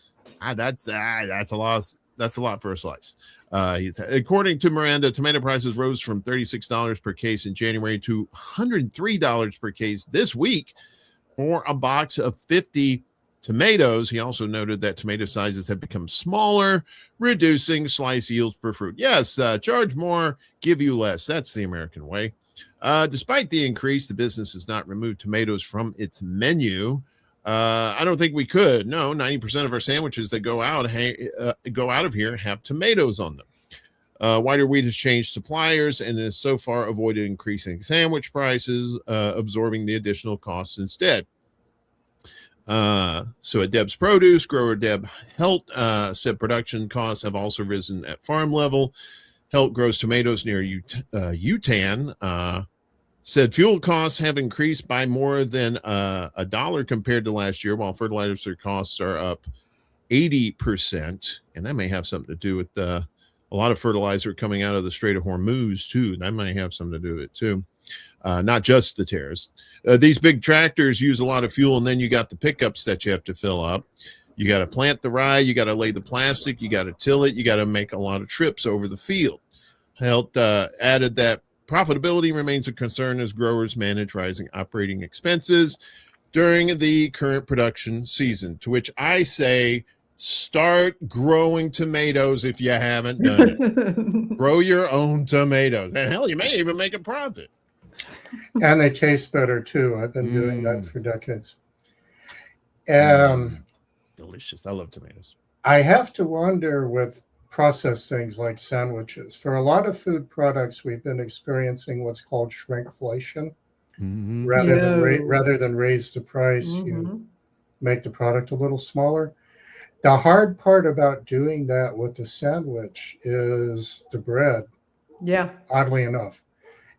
That's a lot. That's a lot for a slice. According to Miranda, tomato prices rose from $36 per case in January to $103 per case this week for a box of 50 tomatoes. He also noted that tomato sizes have become smaller, reducing slice yields per fruit. Yes, charge more, give you less. That's the American way. Despite the increase, the business has not removed tomatoes from its menu. I don't think we could. No, 90% of our sandwiches that go out of here have tomatoes on them. White or Wheat has changed suppliers and has so far avoided increasing sandwich prices, absorbing the additional costs instead. So at Deb's Produce, grower Deb Helt said production costs have also risen at farm level. Helt grows tomatoes near Utan. Said fuel costs have increased by more than $1 compared to last year, while fertilizer costs are up 80%. And that may have something to do with a lot of fertilizer coming out of the Strait of Hormuz, too. That might have something to do with it, too. Not just the tariffs. These big tractors use a lot of fuel, and then you got the pickups that you have to fill up. You got to plant the rye, you got to lay the plastic, you got to till it, you got to make a lot of trips over the field. Helt added that profitability remains a concern as growers manage rising operating expenses during the current production season, to which I say, start growing tomatoes if you haven't done it. Grow your own tomatoes. And hell, you may even make a profit. And they taste better too. I've been doing that for decades. Delicious. I love tomatoes. I have to wonder with processed things like sandwiches. For a lot of food products, we've been experiencing what's called shrinkflation. Rather than raise the price, you make the product a little smaller. The hard part about doing that with the sandwich is the bread. Yeah. Oddly enough.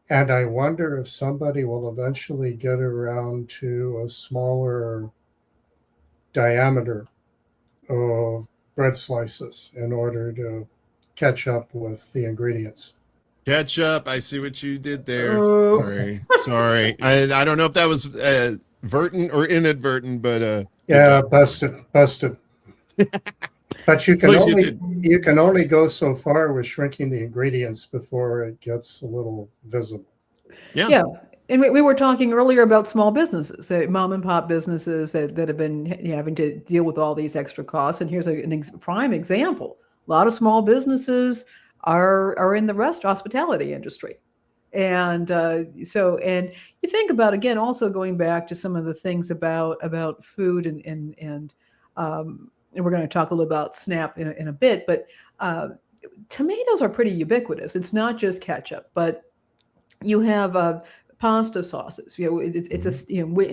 And I wonder if somebody will eventually get around to a smaller diameter of bread slices in order to catch up with the ingredients. Catch up. I see what you did there. Sorry. I don't know if that was vertent or inadvertent, but yeah, busted. But you can only go so far with shrinking the ingredients before it gets a little visible. Yeah. And we were talking earlier about small businesses, mom and pop businesses that have been having to deal with all these extra costs. And here's a prime example. A lot of small businesses are in the hospitality industry. And and you think about, again, also going back to some of the things about food and we're going to talk a little about SNAP in a bit, but tomatoes are pretty ubiquitous. It's not just ketchup, but you have pasta sauces. And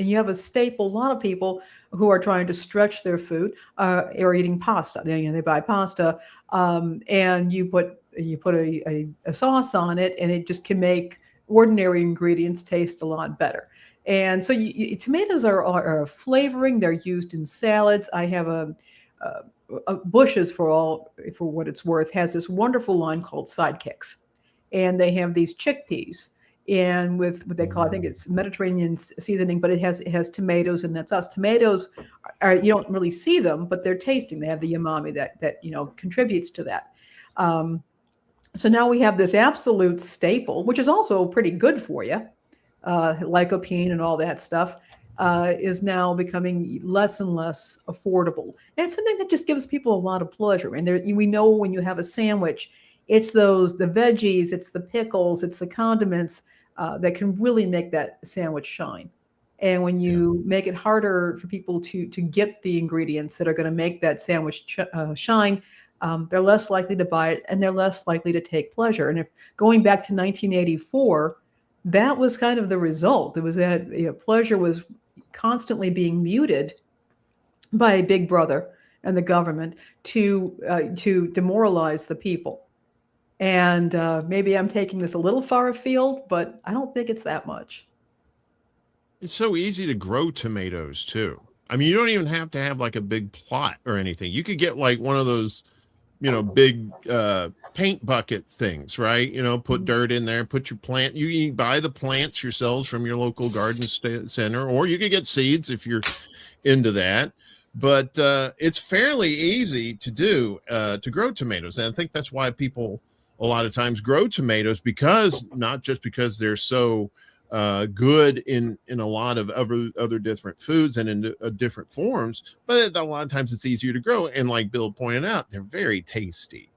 you have a staple. A lot of people who are trying to stretch their food are eating pasta. They buy pasta, and you put a sauce on it, and it just can make ordinary ingredients taste a lot better. And so tomatoes are a flavoring. They're used in salads. I have Bush's, for what it's worth, has this wonderful line called Sidekicks, and they have these chickpeas, and with what they call, I think it's Mediterranean seasoning, but it has tomatoes, and that's us. Tomatoes you don't really see them, but they're tasting. They have the umami that contributes to that. So now we have this absolute staple, which is also pretty good for you. Lycopene and all that stuff is now becoming less and less affordable. And it's something that just gives people a lot of pleasure. And we know when you have a sandwich, it's the veggies, it's the pickles, it's the condiments that can really make that sandwich shine. And when you make it harder for people to get the ingredients that are going to make that sandwich shine, they're less likely to buy it, and they're less likely to take pleasure. And if going back to 1984, that was kind of the result. It was that pleasure was constantly being muted by Big Brother and the government to demoralize the people. And maybe I'm taking this a little far afield, but I don't think it's that much. It's so easy to grow tomatoes too. I mean, you don't even have to have like a big plot or anything. You could get like one of those, big paint buckets things, right? Put dirt in there, put your plant. You can buy the plants yourselves from your local garden center, or you could get seeds if you're into that. But it's fairly easy to do, to grow tomatoes. And I think that's why people a lot of times grow tomatoes, because not just because they're so good in a lot of other different foods and in different forms, but a lot of times it's easier to grow. And like Bill pointed out, they're very tasty.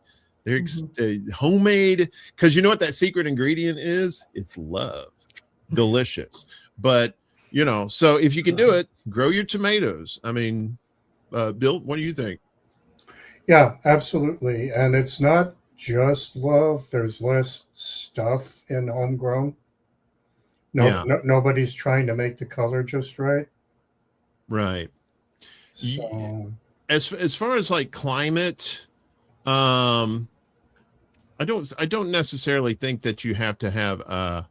They're homemade, because you know what that secret ingredient is? It's love. Delicious. But so if you can do it, grow your tomatoes. I mean, Bill, what do you think? Yeah, absolutely. And it's not just love. There's less stuff in homegrown. Nobody's trying to make the color just right. Right. So as far as like climate, I don't necessarily think that you have to have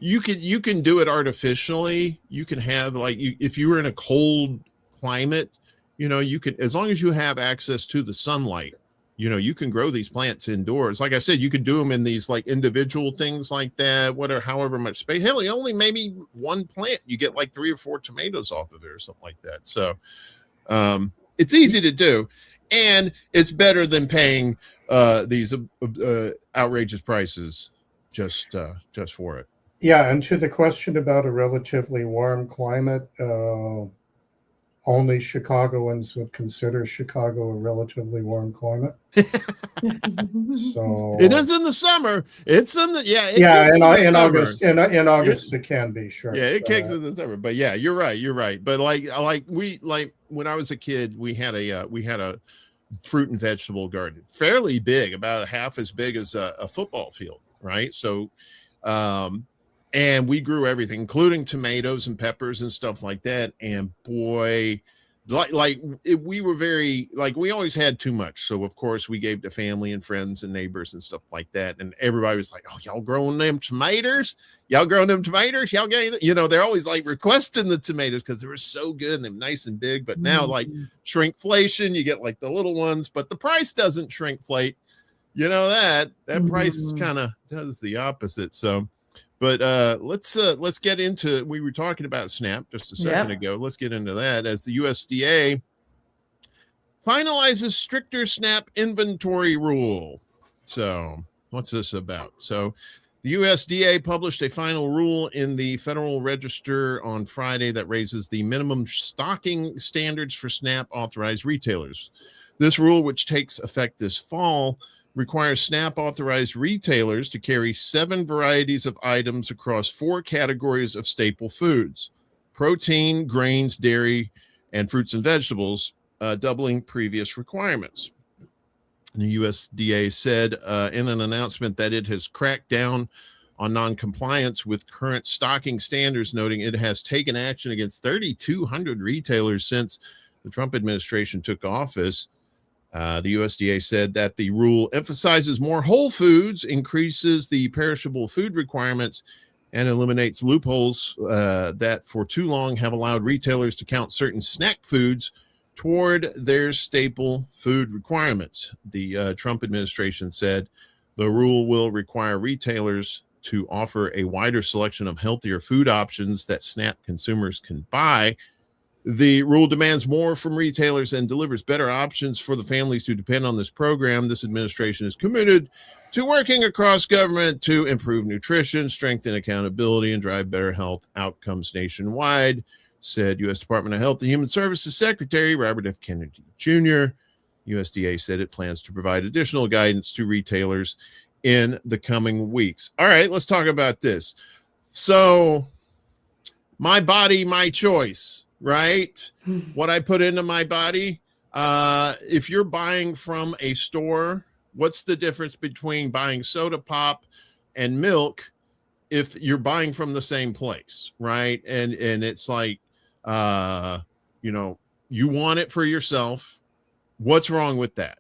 you can do it artificially. You can have like if you were in a cold climate, you could, as long as you have access to the sunlight, you can grow these plants indoors. Like I said, you could do them in these like individual things like that, whatever, however much space. Hell, only maybe one plant, you get like 3 or 4 tomatoes off of it or something like that. So it's easy to do, and it's better than paying these outrageous prices just for it. Yeah, and to the question about a relatively warm climate, only Chicagoans would consider Chicago a relatively warm climate. So it is in the summer. It's in the in August. In August, it can be, sure. Yeah, it kicks in the summer. But yeah, you're right. But like when I was a kid, we had a fruit and vegetable garden, fairly big, about half as big as a football field, right? So and we grew everything, including tomatoes and peppers and stuff like that. And boy, we were very, like, we always had too much. So of course we gave to family and friends and neighbors and stuff like that. And everybody was like, "Oh, y'all growing them tomatoes? Y'all growing them tomatoes? Y'all got anything?" They're always like requesting the tomatoes because they were so good and they're nice and big. But now like shrinkflation, you get like the little ones, but the price doesn't shrinkflate. That price kind of does the opposite. So, but let's get into, we were talking about SNAP just a second ago. Let's get into that as the USDA finalizes stricter SNAP inventory rule. So what's this about? So the USDA published a final rule in the Federal Register on Friday that raises the minimum stocking standards for SNAP authorized retailers. This rule, which takes effect this fall, requires SNAP authorized retailers to carry 7 varieties of items across 4 categories of staple foods: protein, grains, dairy, and fruits and vegetables, doubling previous requirements. The USDA said in an announcement that it has cracked down on non-compliance with current stocking standards, noting it has taken action against 3,200 retailers since the Trump administration took office. The USDA said that the rule emphasizes more whole foods, increases the perishable food requirements, and eliminates loopholes that for too long have allowed retailers to count certain snack foods toward their staple food requirements. The Trump administration said the rule will require retailers to offer a wider selection of healthier food options that SNAP consumers can buy. The rule demands more from retailers and delivers better options for the families who depend on this program. This administration is committed to working across government to improve nutrition, strengthen accountability, and drive better health outcomes nationwide, said U.S. Department of Health and Human Services Secretary Robert F. Kennedy Jr. USDA said it plans to provide additional guidance to retailers in the coming weeks. All right, let's talk about this. So, my body, my choice, right? What I put into my body. If you're buying from a store, what's the difference between buying soda pop and milk if you're buying from the same place, right? And it's like, you want it for yourself. What's wrong with that?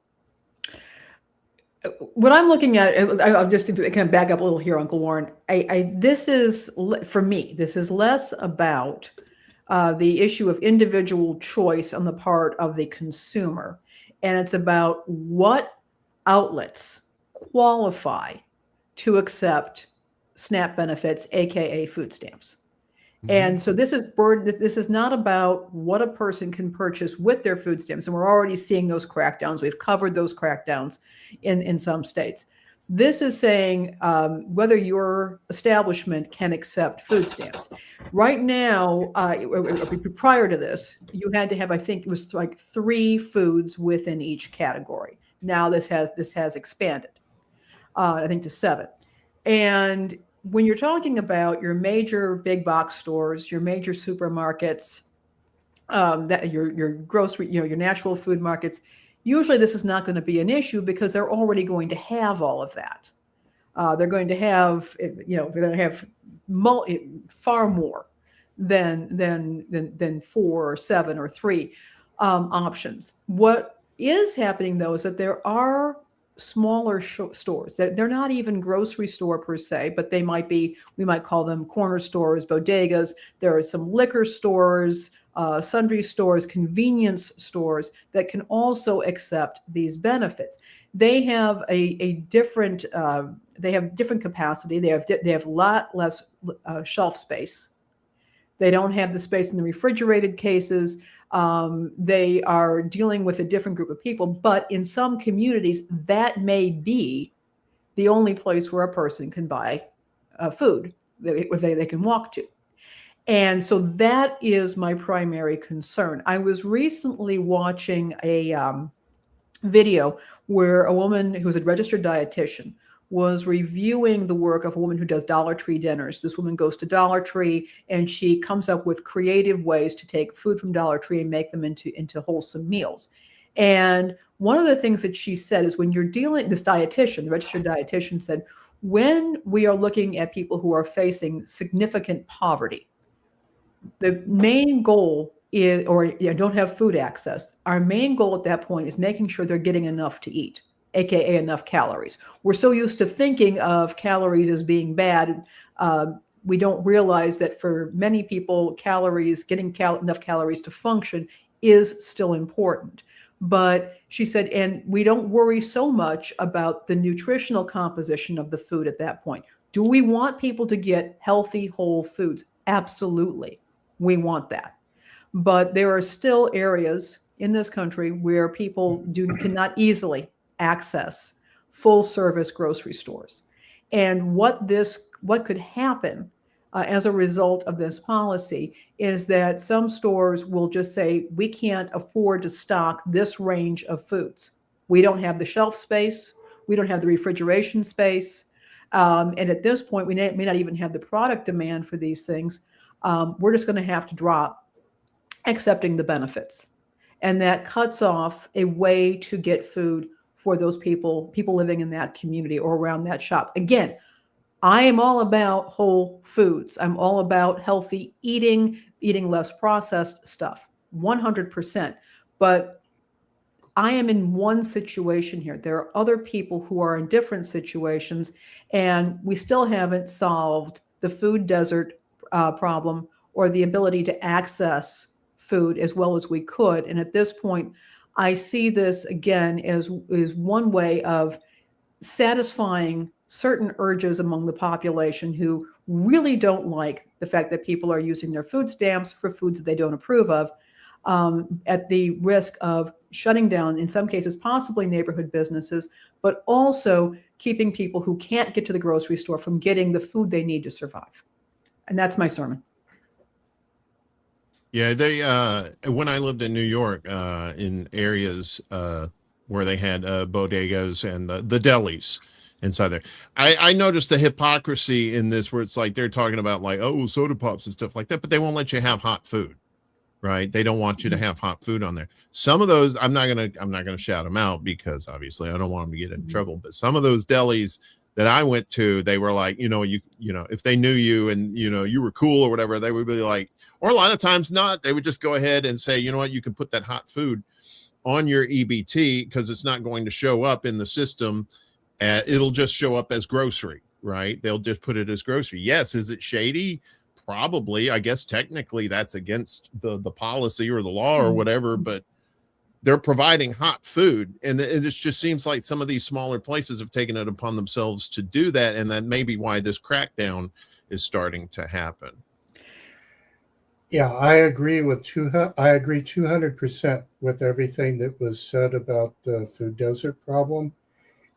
What I'm looking at, I'll just kind of back up a little here, Uncle Warren. This is, for me, this is less about the issue of individual choice on the part of the consumer. And it's about what outlets qualify to accept SNAP benefits, AKA food stamps. And so this is not about what a person can purchase with their food stamps. And we're already seeing those crackdowns. We've covered those crackdowns in some states. This is saying whether your establishment can accept food stamps. Right now, prior to this, you had to have, I think it was like 3 foods within each category. Now this has expanded, I think, to 7. And when you're talking about your major big box stores, your major supermarkets, that your grocery, your natural food markets, usually this is not going to be an issue because they're already going to have all of that. They're going to have, they're going to have far more than 4 or 7 or 3. options. What is happening though is that there are smaller stores that they're not even grocery store per se, but they might be, we might call them corner stores, bodegas. There are some liquor stores, sundry stores, convenience stores that can also accept these benefits. They have a different, they have different capacity. They have a lot less shelf space. They don't have the space in the refrigerated cases. They are dealing with a different group of people, but in some communities, that may be the only place where a person can buy food that they can walk to. And so that is my primary concern. I was recently watching a video where a woman who's a registered dietitian was reviewing the work of a woman who does Dollar Tree dinners. This woman goes to Dollar Tree and she comes up with creative ways to take food from Dollar Tree and make them into wholesome meals. And one of the things that she said is when you're dealing, this dietitian, the registered dietitian said, when we are looking at people who are facing significant poverty, the main goal is, or don't have food access, our main goal at that point is making sure they're getting enough to eat, aka enough calories. We're so used to thinking of calories as being bad. We don't realize that for many people, calories, getting enough calories to function is still important. But she said, and we don't worry so much about the nutritional composition of the food at that point. Do we want people to get healthy, whole foods? Absolutely. We want that. But there are still areas in this country where people cannot easily access full service grocery stores. And what could happen as a result of this policy is that some stores will just say, we can't afford to stock this range of foods. We don't have the shelf space. We don't have the refrigeration space. And at this point, we may not even have the product demand for these things. We're just going to have to drop accepting the benefits. And that cuts off a way to get food for those people living in that community or around that shop. Again, I am all about whole foods. I'm all about healthy eating less processed stuff, 100%. But I am in one situation here. There are other people who are in different situations, and we still haven't solved the food desert problem or the ability to access food as well as we could. And at this point, I see this again as one way of satisfying certain urges among the population who really don't like the fact that people are using their food stamps for foods that they don't approve of, at the risk of shutting down, in some cases, possibly neighborhood businesses, but also keeping people who can't get to the grocery store from getting the food they need to survive. And that's my sermon. Yeah, they when I lived in New York, in areas where they had bodegas and the delis inside there, I noticed the hypocrisy in this, where it's like they're talking about like, oh, soda pops and stuff like that, but they won't let you have hot food, right? They don't want you to have hot food on there. Some of those, I'm not gonna shout them out because obviously I don't want them to get in trouble, but some of those delis that I went to, they were like, you know, if they knew you and, you know, you were cool or whatever, they would be like, or a lot of times not, they would just go ahead and say, you know what, you can put that hot food on your EBT because it's not going to show up in the system. It'll just show up as grocery, right? They'll just put it as grocery. Yes. Is it shady? Probably. I guess technically that's against the policy or the law or whatever, but they're providing hot food. And it just seems like some of these smaller places have taken it upon themselves to do that. And that may be why this crackdown is starting to happen. Yeah, I agree 200% with everything that was said about the food desert problem.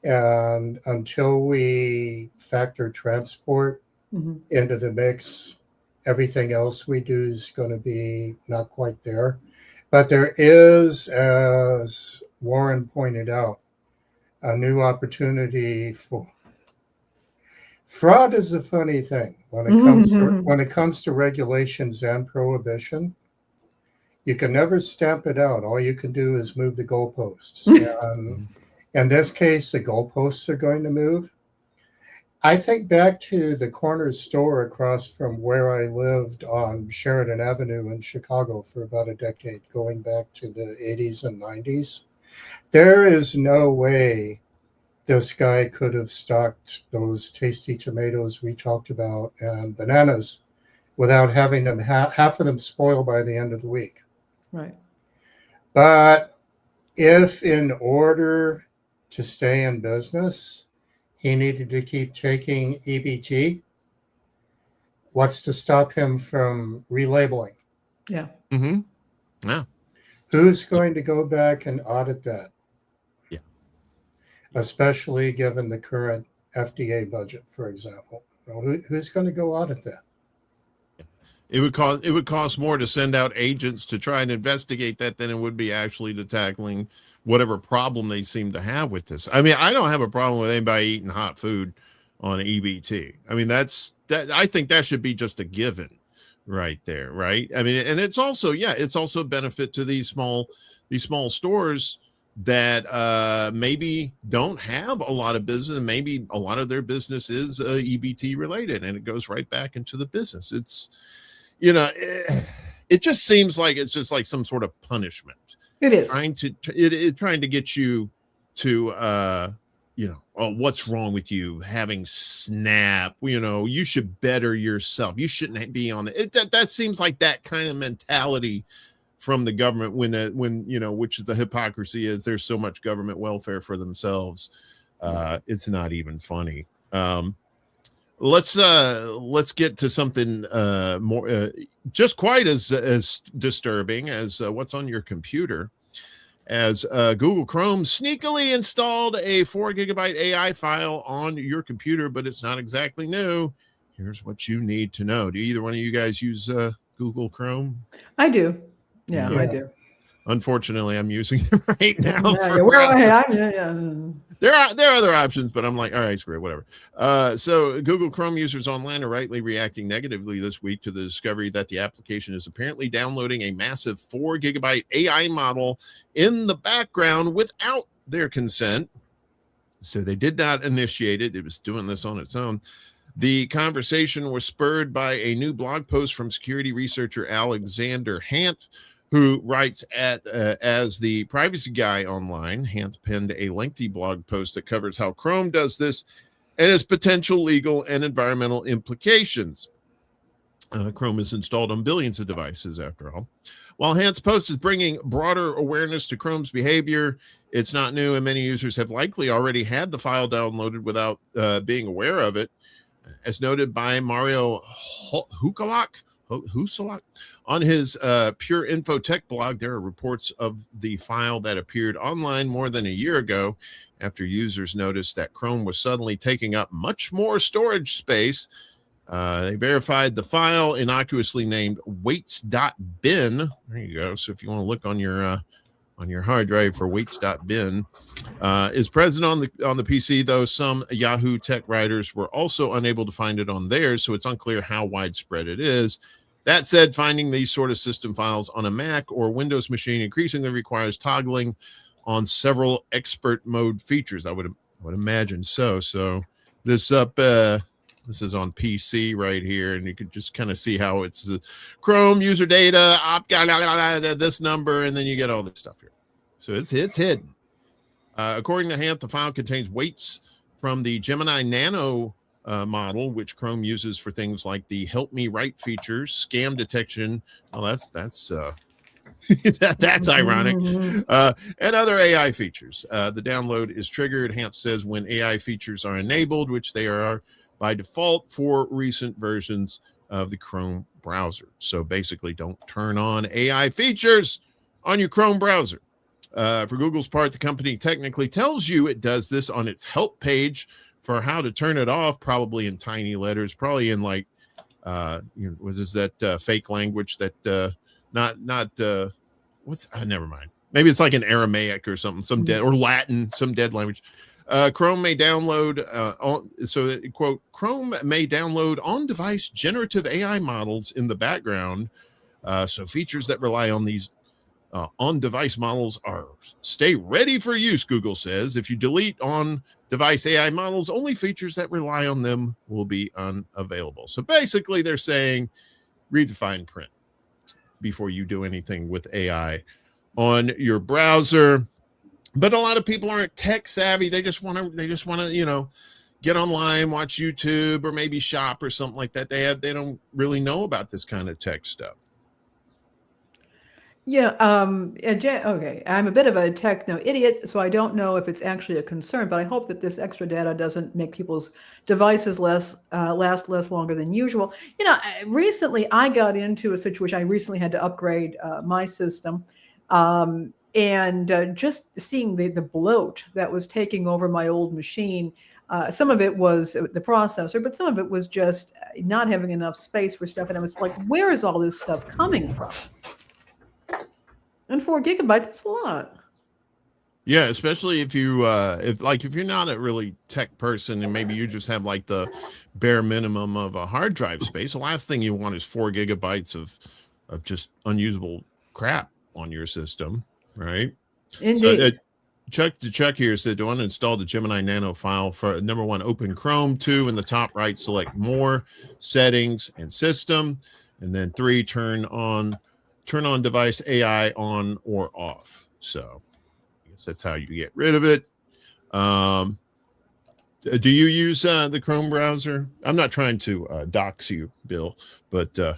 And until we factor transport into the mix, everything else we do is going to be not quite there. But there is, as Warren pointed out, a new opportunity for fraud. Is a funny thing when it comes to regulations and prohibition. You can never stamp it out. All you can do is move the goalposts. And in this case, the goalposts are going to move. I think back to the corner store across from where I lived on Sheridan Avenue in Chicago for about a decade, going back to the 80s and 90s. There is no way this guy could have stocked those tasty tomatoes we talked about and bananas without having them half of them spoil by the end of the week. Right. But if in order to stay in business, he needed to keep taking EBT, what's to stop him from relabeling? Yeah. Mm-hmm. Yeah. Who's going to go back and audit that? Yeah. Especially given the current FDA budget, for example. Who's going to go audit that? It would cost more to send out agents to try and investigate that than it would be actually to tackling whatever problem they seem to have with this. I mean, I don't have a problem with anybody eating hot food on EBT. I mean, I think that should be just a given right there, right? I mean, and it's also a benefit to these small stores that maybe don't have a lot of business, and maybe a lot of their business is EBT related, and it goes right back into the business. It's, it just seems like it's just like some sort of punishment. It is trying to get you to oh, what's wrong with you having SNAP? You should better yourself. You shouldn't be on it. That seems like that kind of mentality from the government when which is the hypocrisy is there's so much government welfare for themselves. It's not even funny. Let's get to something more just quite as disturbing as what's on your computer, as Google Chrome sneakily installed a 4 gigabyte AI file on your computer, but it's not exactly new. Here's what you need to know. Do either one of you guys use Google Chrome? I do. Yeah, I do. Unfortunately, I'm using it right now. There are other options, but I'm like, all right, screw it, whatever. So Google Chrome users online are rightly reacting negatively this week to the discovery that the application is apparently downloading a massive 4 gigabyte AI model in the background without their consent. So they did not initiate it. It was doing this on its own. The conversation was spurred by a new blog post from security researcher Alexander Hant, who writes as the privacy guy online. Hant penned a lengthy blog post that covers how Chrome does this and its potential legal and environmental implications. Chrome is installed on billions of devices, after all. While Hant's post is bringing broader awareness to Chrome's behavior, it's not new, and many users have likely already had the file downloaded without being aware of it. As noted by Mario Husalak on his Pure Info Tech blog, there are reports of the file that appeared online more than a year ago after users noticed that Chrome was suddenly taking up much more storage space. They verified the file, innocuously named weights.bin. There you go. So if you want to look on your hard drive for weights.bin, is present on the PC, though some Yahoo tech writers were also unable to find it on theirs, so it's unclear how widespread it is. That said, finding these sort of system files on a Mac or Windows machine increasingly requires toggling on several expert mode features. I would imagine so. So this this is on PC right here, and you can just kind of see how it's Chrome user data, this number, and then you get all this stuff here. So it's hidden. According to Hant, the file contains weights from the Gemini Nano model, which Chrome uses for things like the Help Me Write features, scam detection. Oh, that's that's ironic, and other AI features. The download is triggered, Hant says, when AI features are enabled, which they are by default for recent versions of the Chrome browser. So basically, don't turn on AI features on your Chrome browser. For Google's part, the company technically tells you it does this on its help page for how to turn it off, probably in tiny letters, probably in like, what is that fake language that never mind. Maybe it's like an Aramaic or something, or Latin, some dead language. Chrome may download, quote, Chrome may download on-device generative AI models in the background. So features that rely on these on-device models stay ready for use, Google says. If you delete on device AI models, only features that rely on them will be unavailable. So basically they're saying read the fine print before you do anything with AI on your browser. But a lot of people aren't tech savvy. They just want to, you know, get online, watch YouTube, or maybe shop or something like that. They don't really know about this kind of tech stuff. Yeah, okay. I'm a bit of a techno idiot, so I don't know if it's actually a concern, but I hope that this extra data doesn't make people's devices last less longer than usual. You know, recently I got into a situation. I recently had to upgrade my system, and just seeing the bloat that was taking over my old machine. Some of it was the processor, but some of it was just not having enough space for stuff. And I was like, where is all this stuff coming from? And 4 gigabytes, that's a lot. Yeah, especially if you're not a really tech person and maybe you just have like the bare minimum of a hard drive space. The last thing you want is 4 gigabytes of just unusable crap on your system, right? Indeed. So Chuck here said, do I want to install the Gemini Nano file for number 1, open Chrome, 2, in the top right, select more, settings and system, and then 3, turn on device AI on or off. So I guess that's how you get rid of it. Do you use the Chrome browser? I'm not trying to dox you, Bill, but yeah,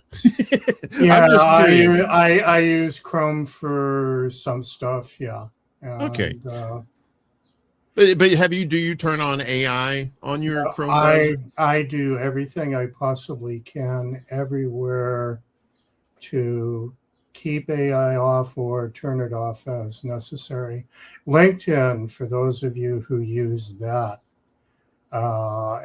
I'm just curious. I use Chrome for some stuff. Yeah. And, okay. But do you turn on AI on your Chrome browser? I do everything I possibly can everywhere to keep AI off or turn it off as necessary. LinkedIn, for those of you who use that,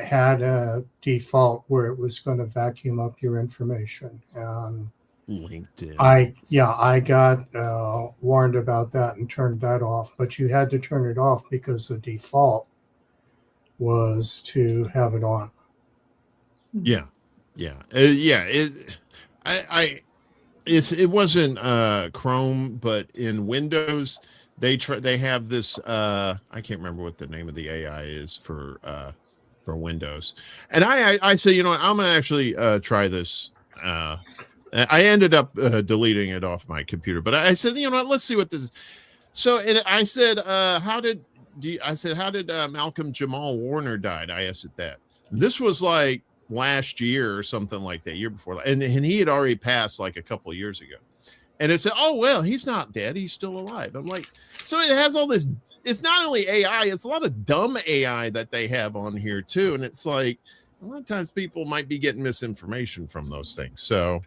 had a default where it was going to vacuum up your information. And LinkedIn. I got warned about that and turned that off, but you had to turn it off because the default was to have it on. Yeah. It wasn't Chrome, but in Windows they have this I can't remember what the name of the AI is for Windows. And I say, you know what, I'm gonna actually try this. I ended up deleting it off my computer, but I said, you know what, let's see what this is. So I said, how did Malcolm Jamal Warner died? I asked it that. This was like last year or something like that, year before, and he had already passed like a couple of years ago. And it said, oh well, he's not dead, he's still alive. I'm like, so it has all this. It's not only AI, it's a lot of dumb AI that they have on here too. And it's like a lot of times people might be getting misinformation from those things. So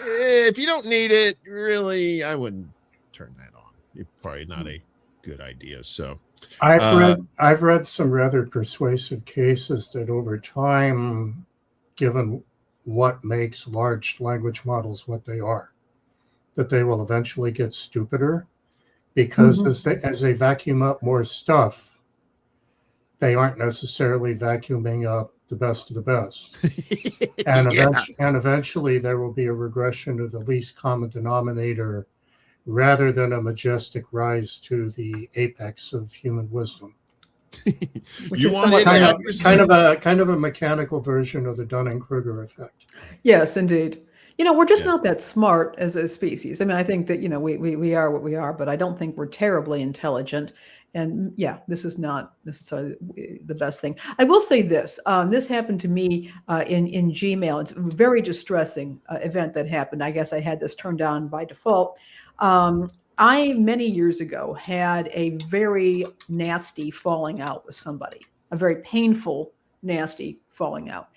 if you don't need it, really, I wouldn't turn that on. It's probably not a good idea. So I've read some rather persuasive cases that over time, given what makes large language models what they are, that they will eventually get stupider because as they vacuum up more stuff, they aren't necessarily vacuuming up the best of the best. And eventually there will be a regression to the least common denominator rather than a majestic rise to the apex of human wisdom. You want kind of a mechanical version of the Dunning-Kruger effect. Yes, indeed. You know, we're just not that smart as a species. I mean, I think that, you know, we are what we are, but I don't think we're terribly intelligent. And yeah, this is not necessarily the best thing. I will say this. This happened to me in Gmail. It's a very distressing event that happened. I guess I had this turned on by default. I, many years ago, had a very nasty falling out with somebody, a very painful, nasty falling out.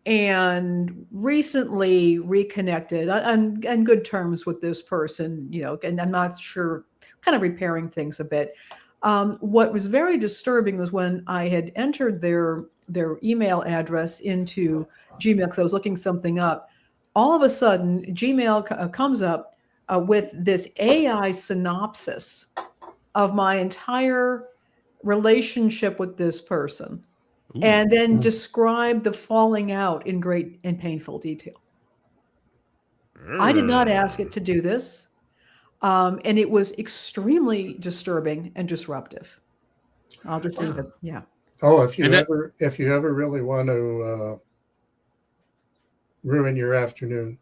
And recently reconnected on good terms with this person, you know, and I'm not sure, kind of repairing things a bit. What was very disturbing was when I had entered their email address into Gmail because I was looking something up. All of a sudden, Gmail comes up with this AI synopsis of my entire relationship with this person. Ooh. And then describe the falling out in great and painful detail. I did not ask it to do this. And it was extremely disturbing and disruptive. I'll just leave it. Yeah. Oh, And that, if you ever really want to ruin your afternoon,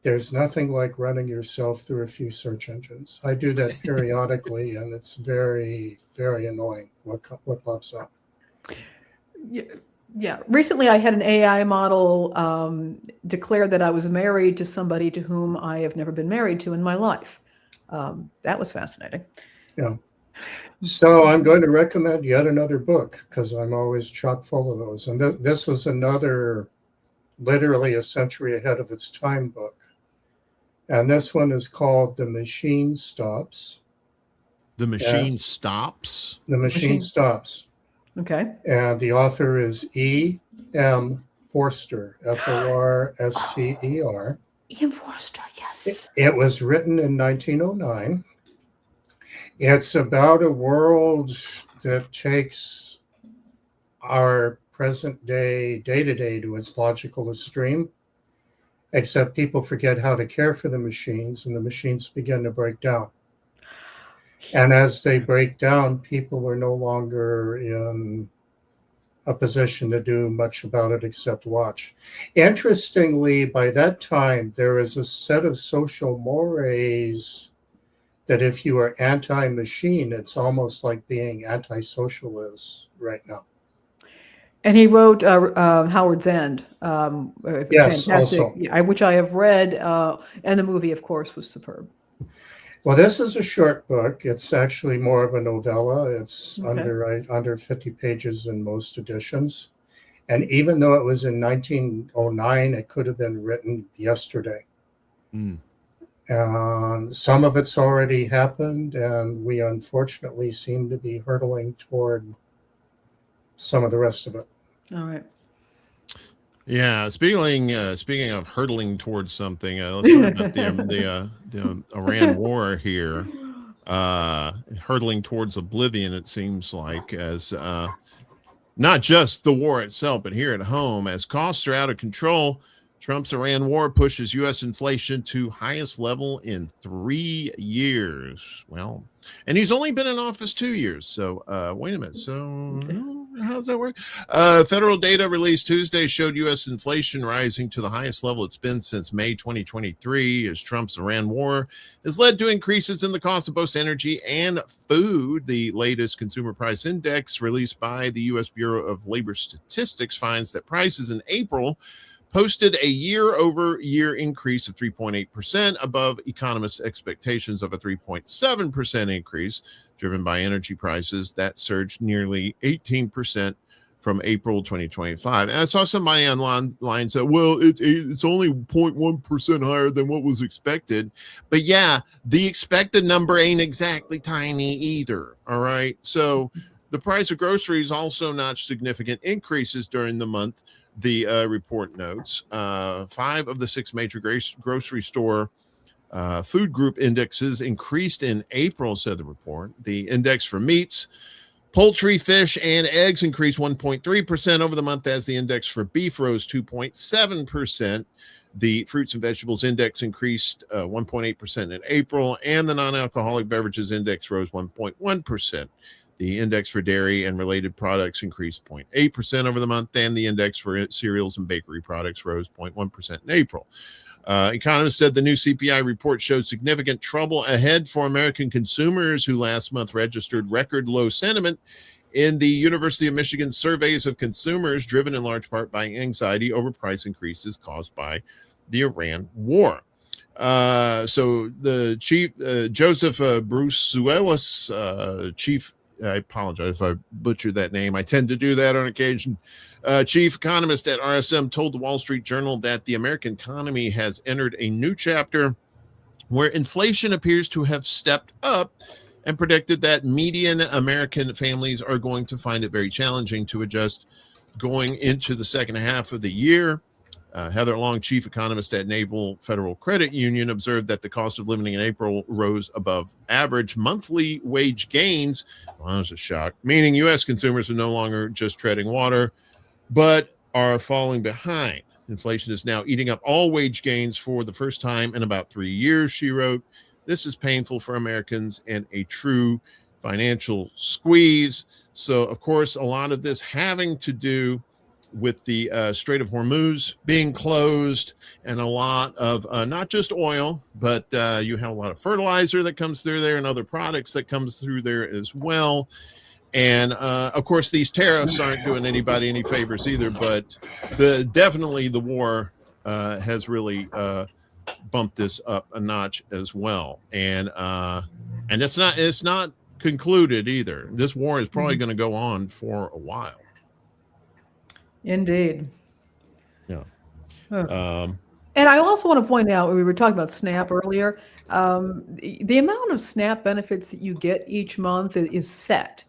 there's nothing like running yourself through a few search engines. I do that periodically, and it's very, very annoying what pops up. Yeah. Recently, I had an AI model declare that I was married to somebody to whom I have never been married to in my life. That was fascinating. Yeah. So I'm going to recommend yet another book because I'm always chock full of those. And this was another literally a century ahead of its time book. And this one is called The Machine Stops. The Machine Stops? The Machine Stops. Okay. And the author is E.M. Forster, Forster. E.M. Forster, yes. It was written in 1909. It's about a world that takes our present day-to-day to its logical extreme, except people forget how to care for the machines, and the machines begin to break down. And as they break down, people are no longer in a position to do much about it except watch. Interestingly, by that time, there is a set of social mores that if you are anti-machine, it's almost like being anti-socialist right now. And he wrote Howard's End. Yes, fantastic, also. which I have read, and the movie, of course, was superb. Well, this is a short book. It's actually more of a novella. It's under 50 pages in most editions. And even though it was in 1909, it could have been written yesterday. Mm. And some of it's already happened, and we unfortunately seem to be hurtling toward some of the rest of it. All right. Yeah, speaking of hurtling towards something, let's talk about the Iran war here. Hurtling towards oblivion, it seems like, as not just the war itself, but here at home, as costs are out of control. Trump's Iran war pushes U.S. inflation to highest level in 3 years. Well, and he's only been in office 2 years. So wait a minute. So how does that work? Federal data released Tuesday showed U.S. inflation rising to the highest level it's been since May 2023, as Trump's Iran war has led to increases in the cost of both energy and food. The latest consumer price index released by the U.S. Bureau of Labor Statistics finds that prices in April posted a year-over-year increase of 3.8%, above economists' expectations of a 3.7% increase, driven by energy prices that surged nearly 18% from April 2025. And I saw somebody online say, well, it's only 0.1% higher than what was expected. But yeah, the expected number ain't exactly tiny either, all right? So the price of groceries also notched significant increases during the month. The report notes 5 of the 6 major grocery store food group indexes increased in April, said the report. The index for meats, poultry, fish, and eggs increased 1.3% over the month, as the index for beef rose 2.7%. The fruits and vegetables index increased 1.8% in April, and the non-alcoholic beverages index rose 1.1%. The index for dairy and related products increased 0.8% over the month, and the index for cereals and bakery products rose 0.1% in April. Economists said the new CPI report showed significant trouble ahead for American consumers, who last month registered record low sentiment in the University of Michigan surveys of consumers, driven in large part by anxiety over price increases caused by the Iran war. So the chief, Joseph Brusuelas, chief, I apologize if I butchered that name. I tend to do that on occasion. Chief economist at RSM told the Wall Street Journal that the American economy has entered a new chapter where inflation appears to have stepped up, and predicted that median American families are going to find it very challenging to adjust going into the second half of the year. Heather Long, chief economist at Naval Federal Credit Union, observed that the cost of living in April rose above average monthly wage gains. Well, that was a shock, meaning U.S. consumers are no longer just treading water, but are falling behind. Inflation is now eating up all wage gains for the first time in about 3 years, she wrote. This is painful for Americans and a true financial squeeze. So, of course, a lot of this having to do with the Strait of Hormuz being closed, and a lot of not just oil, but you have a lot of fertilizer that comes through there and other products that comes through there as well. And of course, these tariffs aren't doing anybody any favors either, but definitely the war has really bumped this up a notch as well. And it's not concluded either. This war is probably going to go on for a while. Indeed. Yeah. And I also want to point out, we were talking about SNAP earlier. The amount of SNAP benefits that you get each month is set.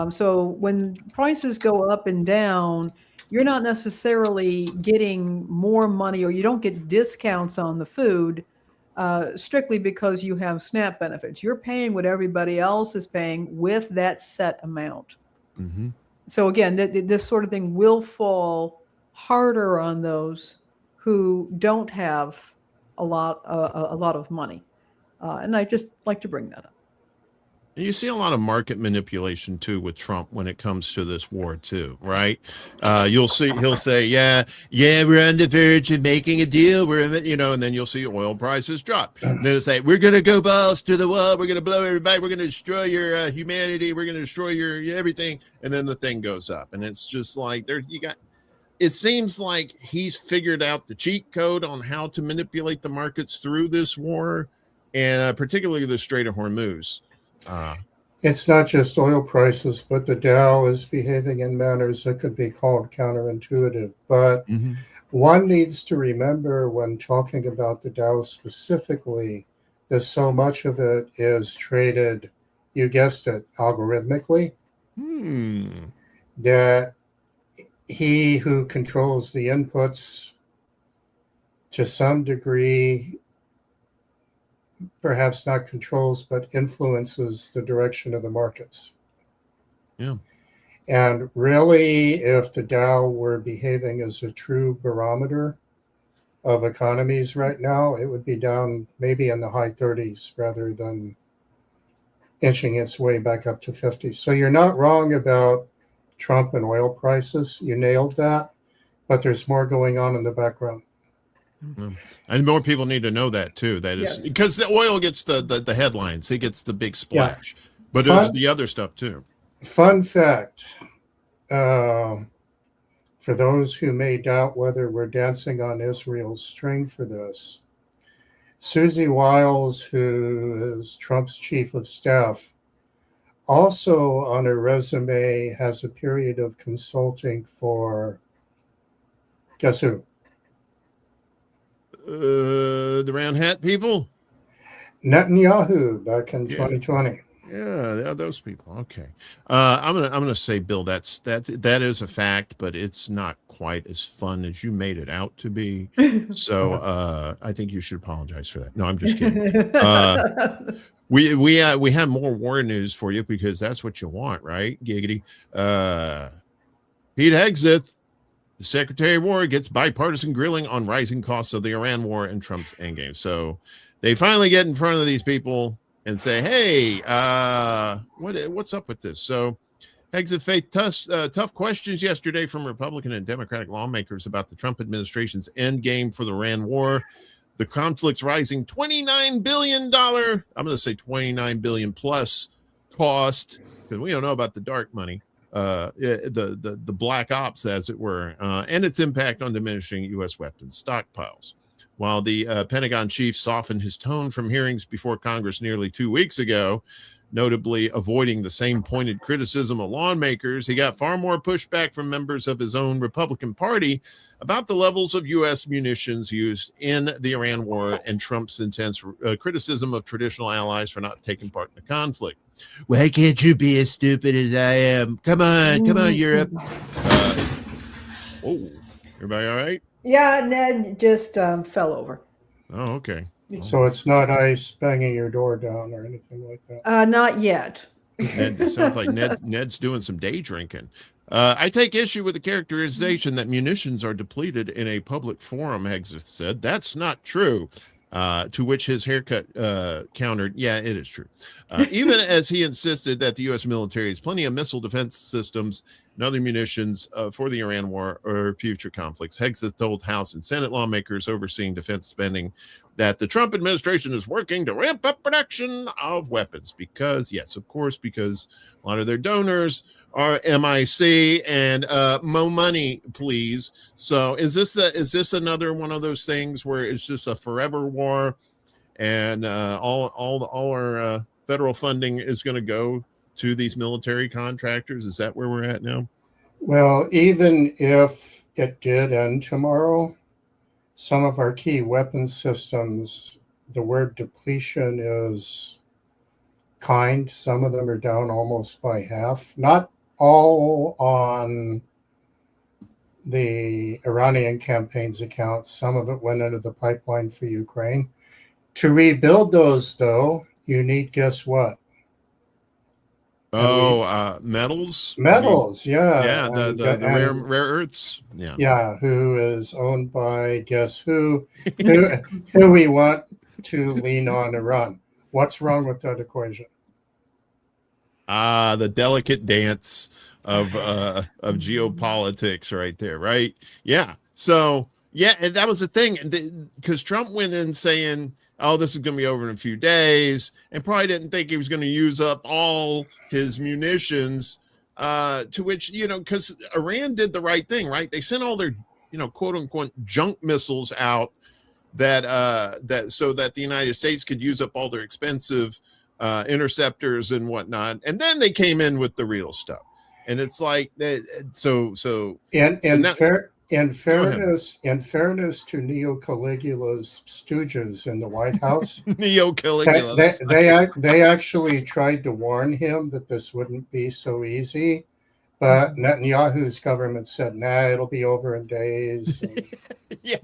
So when prices go up and down, you're not necessarily getting more money, or you don't get discounts on the food strictly because you have SNAP benefits. You're paying what everybody else is paying with that set amount. Mm-hmm. So again, this sort of thing will fall harder on those who don't have a lot of money, and I just like to bring that up. And you see a lot of market manipulation too with Trump when it comes to this war too, right? He'll say, yeah, we're on the verge of making a deal. And then you'll see oil prices drop. And then it'll say, we're going to go balls to the wall. We're going to blow everybody. We're going to destroy your humanity. We're going to destroy your everything. And then the thing goes up. And it's just like it seems like he's figured out the cheat code on how to manipulate the markets through this war, and particularly the Strait of Hormuz. It's not just oil prices, but the Dow is behaving in manners that could be called counterintuitive. But one needs to remember when talking about the Dow specifically that so much of it is traded, you guessed it, algorithmically. That he who controls the inputs to some degree, perhaps not controls, but influences the direction of the markets. Yeah. And really, if the Dow were behaving as a true barometer of economies right now, it would be down maybe in the high 30s rather than inching its way back up to 50. So you're not wrong about Trump and oil prices. You nailed that. But there's more going on in the background. And more people need to know that too. That is because the oil gets the headlines, it gets the big splash, but there's the other stuff too. Fun fact, for those who may doubt whether we're dancing on Israel's string for this, Susie Wiles, who is Trump's chief of staff, also on her resume has a period of consulting for, guess who? The round hat people, Netanyahu back in 2020. Yeah, those people. Okay, I'm gonna say, Bill, that is a fact, but it's not quite as fun as you made it out to be. So I think you should apologize for that. No, I'm just kidding. We have more war news for you because that's what you want, right? Giggity. Pete Hegseth, the Secretary of War, gets bipartisan grilling on rising costs of the Iran war and Trump's endgame. So they finally get in front of these people and say, hey, what's up with this? So Hegseth faced tough questions yesterday from Republican and Democratic lawmakers about the Trump administration's endgame for the Iran war. The conflict's rising $29 billion, I'm going to say $29 billion plus cost, because we don't know about the dark money. The black ops, as it were, and its impact on diminishing U.S. weapons stockpiles. While the Pentagon chief softened his tone from hearings before Congress nearly 2 weeks ago, notably avoiding the same pointed criticism of lawmakers, he got far more pushback from members of his own Republican Party about the levels of U.S. munitions used in the Iran war and Trump's intense criticism of traditional allies for not taking part in the conflict. Why can't you be as stupid as I am? Come on, Europe. Everybody all right? Yeah, Ned just fell over. Oh, okay. So it's not ice banging your door down or anything like that? Not yet. Ned, sounds like Ned's doing some day drinking. I take issue with the characterization that munitions are depleted in a public forum, Hegseth said. That's not true. To which his haircut countered, yeah, it is true. Even as he insisted that the U.S. military has plenty of missile defense systems and other munitions for the Iran war or future conflicts. Hegseth told House and Senate lawmakers overseeing defense spending that the Trump administration is working to ramp up production of weapons because, yes, of course, because a lot of their donors are MIC and more money, please. So is this another one of those things where it's just a forever war and all our federal funding is going to go to these military contractors? Is that where we're at now? Well, even if it did end tomorrow, some of our key weapon systems, the word depletion is kind. Some of them are down almost by half. Not all on the Iranian campaign's account. Some of it went into the pipeline for Ukraine. To rebuild those, though, you need, guess what? Metals. Metals, yeah. Yeah, the rare earths. Yeah. Yeah, who is owned by guess who we want to lean on Iran. What's wrong with that equation? The delicate dance of geopolitics right there, right? Yeah. So yeah, and that was the thing, because Trump went in saying, oh, this is going to be over in a few days, and probably didn't think he was going to use up all his munitions, to which, because Iran did the right thing, right? They sent all their, quote unquote, junk missiles out that so that the United States could use up all their expensive interceptors and whatnot. And then they came in with the real stuff. And it's like, in fairness to Neo-Caligula's stooges in the White House, Neo-Caligula, they actually tried to warn him that this wouldn't be so easy, but Netanyahu's government said, "Nah, it'll be over in days." Yeah,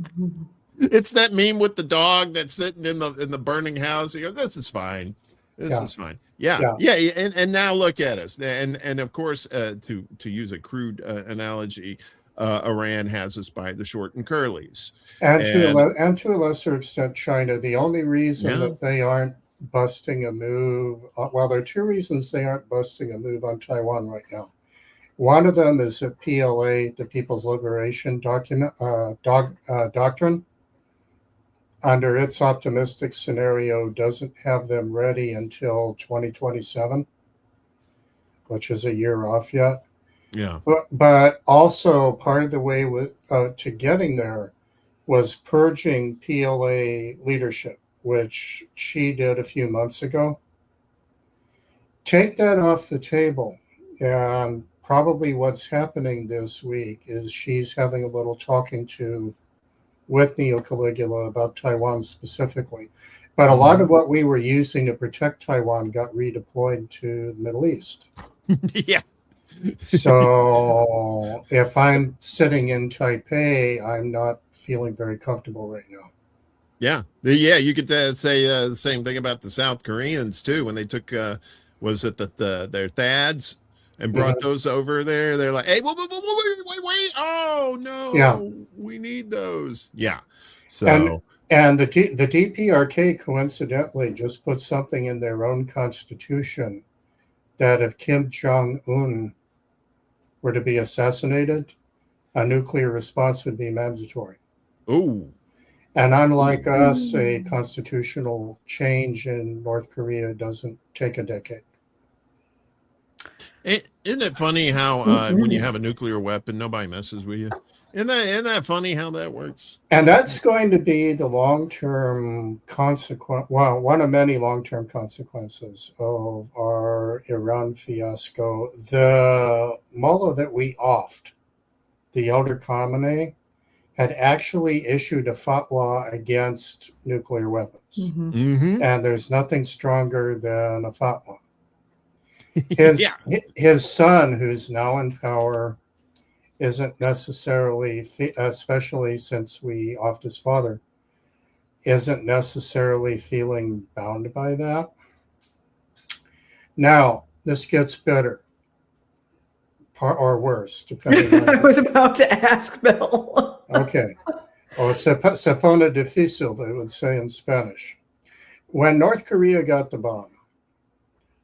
it's that meme with the dog that's sitting in the burning house. He goes, "This is fine. This is fine." Yeah. And now look at us, and of course, to use a crude analogy. Iran has us by the short and curlies. And to a lesser extent, China. The only reason that they aren't busting a move, well, there are two reasons they aren't busting a move on Taiwan right now. One of them is that PLA, the People's Liberation Doctrine, under its optimistic scenario, doesn't have them ready until 2027, which is a year off yet. Yeah, but also part of the way to getting there was purging PLA leadership, which she did a few months ago. Take that off the table, and probably what's happening this week is she's having a little talking to with Neo-Caligula about Taiwan specifically. But a lot of what we were using to protect Taiwan got redeployed to the Middle East. Yeah. So if I'm sitting in Taipei, I'm not feeling very comfortable right now. Yeah. You could say the same thing about the South Koreans too. When they took, was it their THAADs and brought those over there? They're like, hey, wait. Oh no, we need those. Yeah. So and the DPRK coincidentally just put something in their own constitution that if Kim Jong-un were to be assassinated, a nuclear response would be mandatory. Oh. And unlike us, a constitutional change in North Korea doesn't take a decade. Isn't it funny how when you have a nuclear weapon, nobody messes with you? Isn't that funny how that works? And that's going to be the long-term consequence, well, one of many long-term consequences of our Iran fiasco. The mullah that we offed, the Elder Khamenei, had actually issued a fatwa against nuclear weapons. And there's nothing stronger than a fatwa. His son, who's now in power, isn't necessarily, especially since we offed his father, isn't necessarily feeling bound by that. Now, this gets better or worse, depending on... I was about to ask, Bill. Okay. Oh, se pone difícil, they would say in Spanish. When North Korea got the bomb,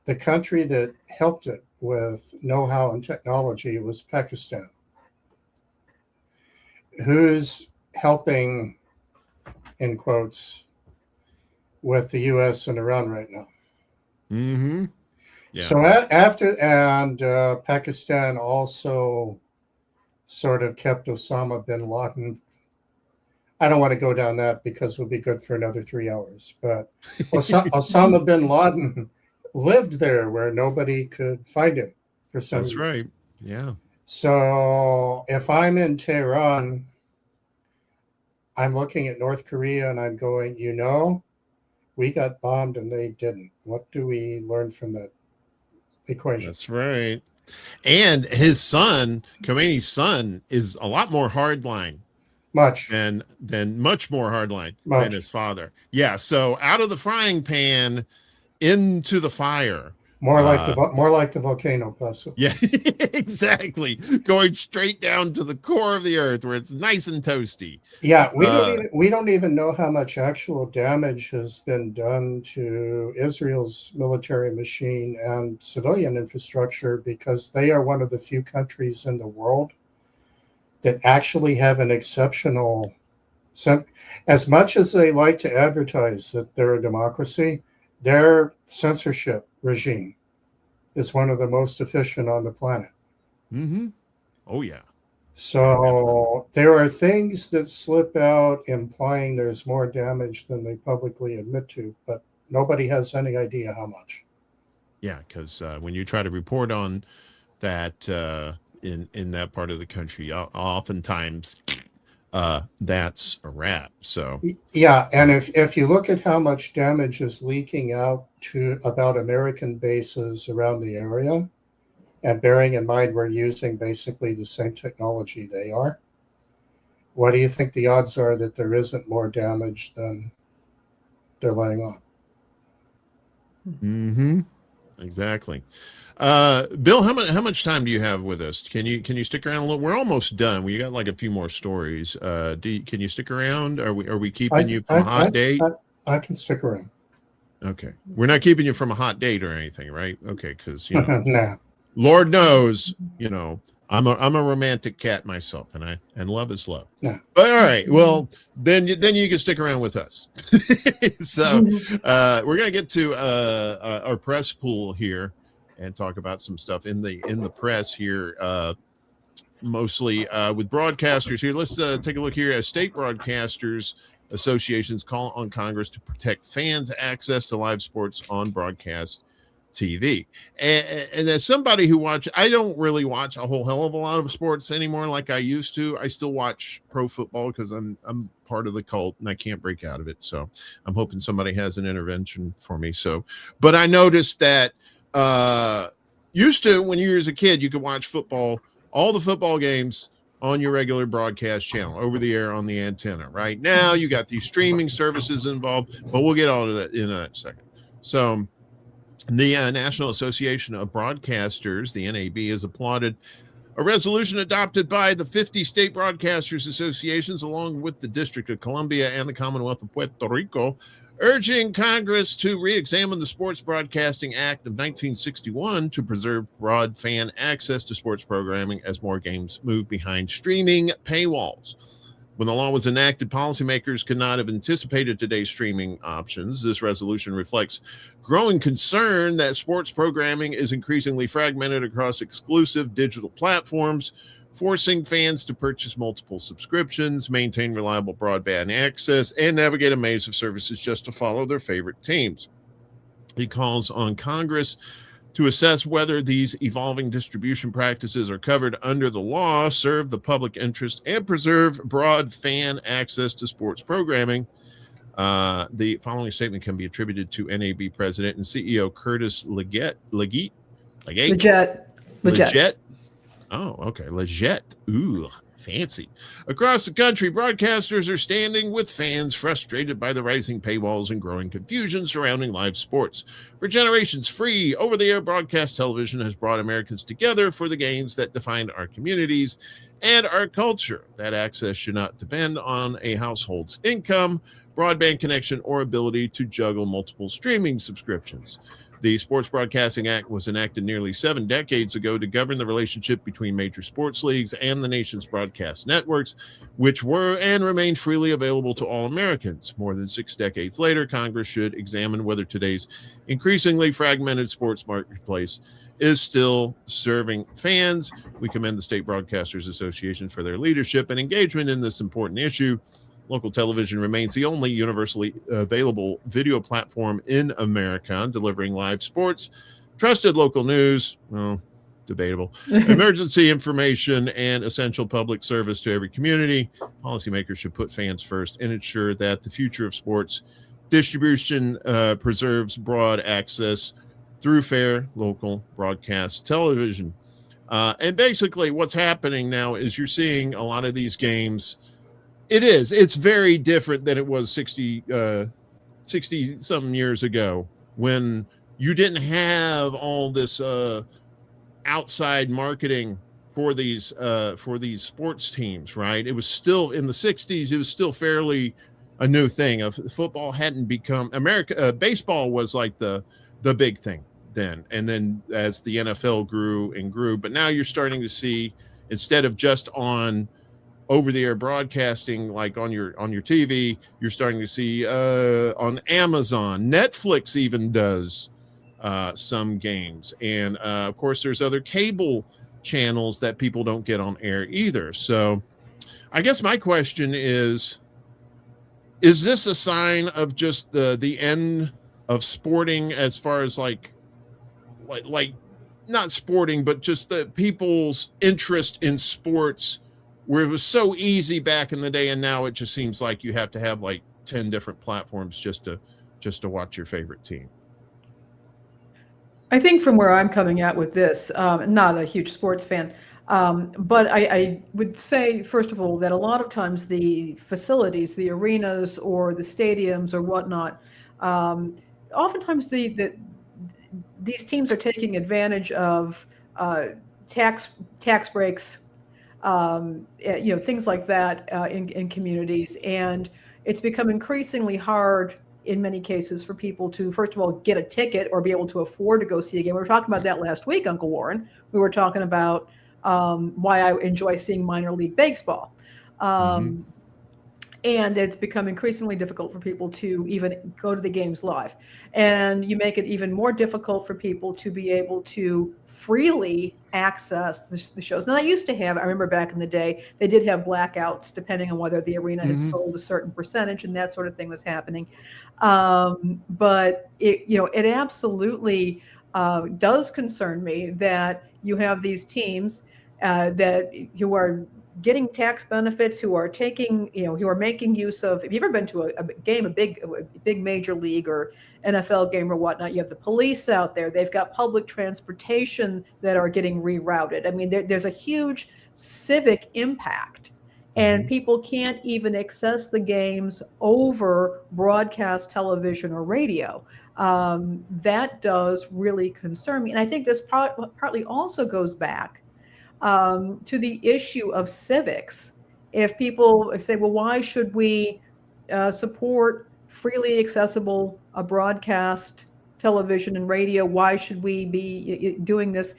the country that helped it with know-how and technology was Pakistan. Who's helping, in quotes, with the U.S. and Iran right now? Mm-hmm. Yeah. So after, and Pakistan also sort of kept Osama bin Laden. I don't want to go down that because it would be good for another 3 hours. But Osama bin Laden lived there where nobody could find him for some That's years. right. Yeah. So if I'm in Tehran, I'm looking at North Korea and I'm going, you know, we got bombed and they didn't. What do we learn from that equation? That's right. And his son, Khomeini's son, is a lot more hardline. Much more hardline than his father. Yeah. So out of the frying pan into the fire. More like the volcano, possibly. Yeah, exactly. Going straight down to the core of the earth where it's nice and toasty. Yeah, we don't even know how much actual damage has been done to Israel's military machine and civilian infrastructure because they are one of the few countries in the world that actually have an exceptional, as much as they like to advertise that they're a democracy, their censorship regime is one of the most efficient on the planet. Mm-hmm. Oh, yeah. So there are things that slip out implying there's more damage than they publicly admit to, but nobody has any idea how much. Yeah, because when you try to report on that in that part of the country, oftentimes that's a wrap. So yeah, and if you look at how much damage is leaking out to about American bases around the area, and bearing in mind we're using basically the same technology they are, what do you think the odds are that there isn't more damage than they're letting on? Mm-hmm. Exactly. Bill, how much time do you have with us? Can you stick around a little? We're almost done. We got like a few more stories. Can you stick around? Are we keeping you from a hot date? I can stick around. Okay. We're not keeping you from a hot date or anything, right? Okay, because Nah. Lord knows, I'm a romantic cat myself, and love is love. Yeah. But all right, well then you can stick around with us. So we're gonna get to our press pool here and talk about some stuff in the press here, mostly with broadcasters here. Let's take a look here. As state broadcasters associations call on Congress to protect fans' access to live sports on broadcast TV. And as somebody who I don't really watch a whole hell of a lot of sports anymore like I used to. I still watch pro football because I'm part of the cult and I can't break out of it. So I'm hoping somebody has an intervention for me. But I noticed that used to, when you were as a kid, you could watch football, all the football games on your regular broadcast channel over the air on the antenna. Right now you got these streaming services involved, but we'll get all of that in a second. So the National Association of Broadcasters, the NAB, has applauded a resolution adopted by the 50 state broadcasters associations, along with the District of Columbia and the Commonwealth of Puerto Rico, urging Congress to re-examine the Sports Broadcasting Act of 1961 to preserve broad fan access to sports programming as more games move behind streaming paywalls. When the law was enacted, policymakers could not have anticipated today's streaming options. This resolution reflects growing concern that sports programming is increasingly fragmented across exclusive digital platforms, forcing fans to purchase multiple subscriptions, maintain reliable broadband access, and navigate a maze of services just to follow their favorite teams. He calls on Congress to assess whether these evolving distribution practices are covered under the law, serve the public interest, and preserve broad fan access to sports programming. The following statement can be attributed to NAB President and CEO Curtis Leggett. Oh, okay. Leggett. Ooh, fancy. Across the country, broadcasters are standing with fans frustrated by the rising paywalls and growing confusion surrounding live sports. For generations, free over-the-air broadcast television has brought Americans together for the games that defined our communities and our culture. That access should not depend on a household's income, broadband connection, or ability to juggle multiple streaming subscriptions. The Sports Broadcasting Act was enacted nearly 7 decades ago to govern the relationship between major sports leagues and the nation's broadcast networks, which were and remain freely available to all Americans. More than 6 decades later, Congress should examine whether today's increasingly fragmented sports marketplace is still serving fans. We commend the State Broadcasters Association for their leadership and engagement in this important issue. Local television remains the only universally available video platform in America, delivering live sports, trusted local news, well, debatable, emergency information, and essential public service to every community. Policymakers should put fans first and ensure that the future of sports distribution preserves broad access through fair local broadcast television. And basically what's happening now is you're seeing a lot of these games. It's very different than it was 60 some years ago, when you didn't have all this outside marketing for these sports teams, right? It was still in the 60s. It was still fairly a new thing. Football hadn't become baseball was like the big thing then. And then as the NFL grew and grew, but now you're starting to see, instead of just on over-the-air broadcasting, like on your TV, you're starting to see on Amazon. Netflix even does some games, and of course there's other cable channels that people don't get on air either. So I guess my question is this a sign of just the end of sporting, as far as like not sporting, but just the people's interest in sports, where it was so easy back in the day, and now it just seems like you have to have like 10 different platforms just to watch your favorite team? I think from where I'm coming at with this, not a huge sports fan, but I would say, first of all, that a lot of times the facilities, the arenas or the stadiums or whatnot, oftentimes these teams are taking advantage of tax breaks, things like that in communities. And it's become increasingly hard in many cases for people to, first of all, get a ticket or be able to afford to go see a game. We were talking about that last week, Uncle Warren. We were talking about why I enjoy seeing minor league baseball. And it's become increasingly difficult for people to even go to the games live. And you make it even more difficult for people to be able to freely access the shows. Now, they used to have, I remember back in the day, they did have blackouts depending on whether the arena had sold a certain percentage, and that sort of thing was happening. But it absolutely does concern me that you have these teams that you are getting tax benefits, who are taking, who are making use of. If you've ever been to a game, a big major league or NFL game or whatnot, you have the police out there. They've got public transportation that are getting rerouted. I mean, there's a huge civic impact, and people can't even access the games over broadcast television or radio. That does really concern me. And I think this partly also goes back to the issue of civics. If people say, well, why should we support freely accessible broadcast television and radio? Why should we be doing this?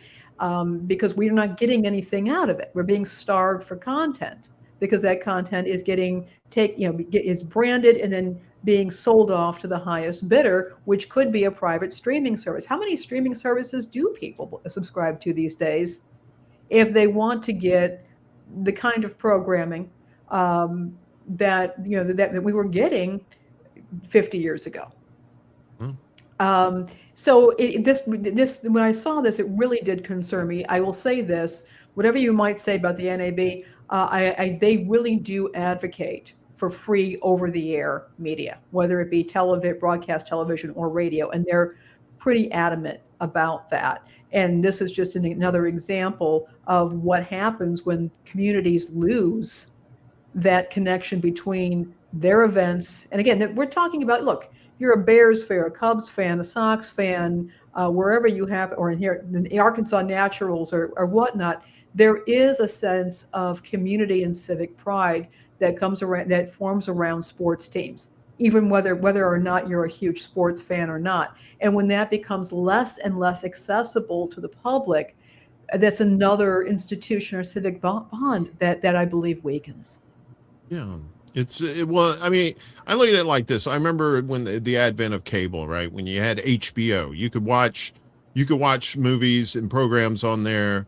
Because we're not getting anything out of it. We're being starved for content, because that content is is branded and then being sold off to the highest bidder, which could be a private streaming service. How many streaming services do people subscribe to these days if they want to get the kind of programming that we were getting 50 years ago? So when I saw this, it really did concern me. I will say this: whatever you might say about the NAB, they really do advocate for free over-the-air media, whether it be broadcast television or radio, and they're pretty adamant about that. And this is just another example of what happens when communities lose that connection between their events. And again, we're talking about, look, you're a Bears fan, a Cubs fan, a Sox fan, wherever you have, or in here, the Arkansas Naturals or whatnot. there is a sense of community and civic pride that comes around, that forms around sports teams, even whether or not you're a huge sports fan or not. And when that becomes less and less accessible to the public, that's another institution or civic bond that I believe weakens. Yeah. Well, I mean, I look at it like this. I remember when the advent of cable, right? When you had HBO, you could watch movies and programs on there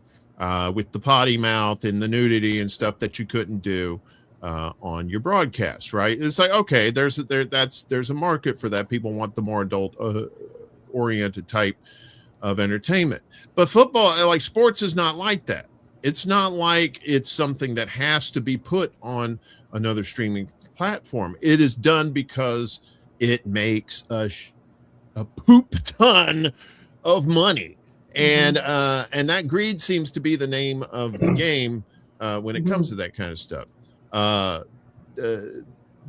with the potty mouth and the nudity and stuff that you couldn't do on your broadcast, right? It's like, okay, there's a market for that. People want the more adult oriented type of entertainment. But football, like sports, is not like that. It's not like it's something that has to be put on another streaming platform. It is done because it makes a poop ton of money. And that greed seems to be the name of the game when it comes to that kind of stuff.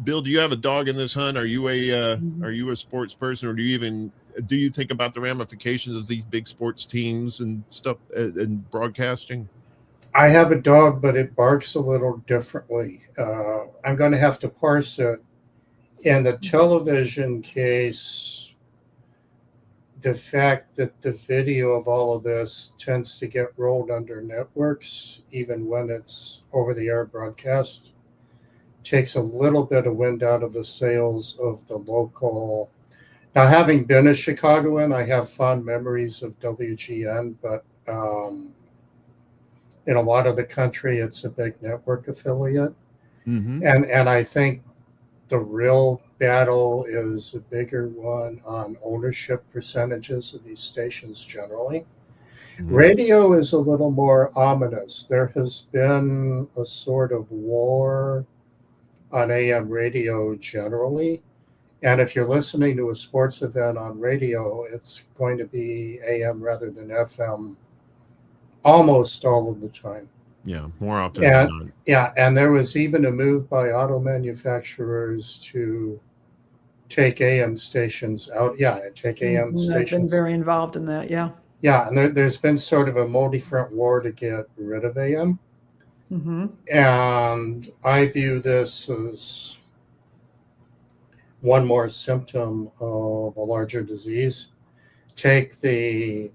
Bill, do you have a dog in this hunt? Are you a sports person, or do you think about the ramifications of these big sports teams and stuff and broadcasting? I have a dog, but it barks a little differently. I'm going to have to parse it. In the television case, the fact that the video of all of this tends to get rolled under networks, even when it's over-the-air broadcast, takes a little bit of wind out of the sails of the local. Now, having been a Chicagoan, I have fond memories of WGN, but in a lot of the country, it's a big network affiliate. And I think the real battle is a bigger one on ownership percentages of these stations generally. Radio is a little more ominous. There has been a sort of war on AM radio generally. And if you're listening to a sports event on radio, it's going to be AM rather than FM almost all of the time. Yeah, more often than not. Yeah, and there was even a move by auto manufacturers to take AM stations out. Yeah, take AM stations. I've been very involved in that, yeah. Yeah, and there's been sort of a multi-front war to get rid of AM. And I view this as one more symptom of a larger disease. Take the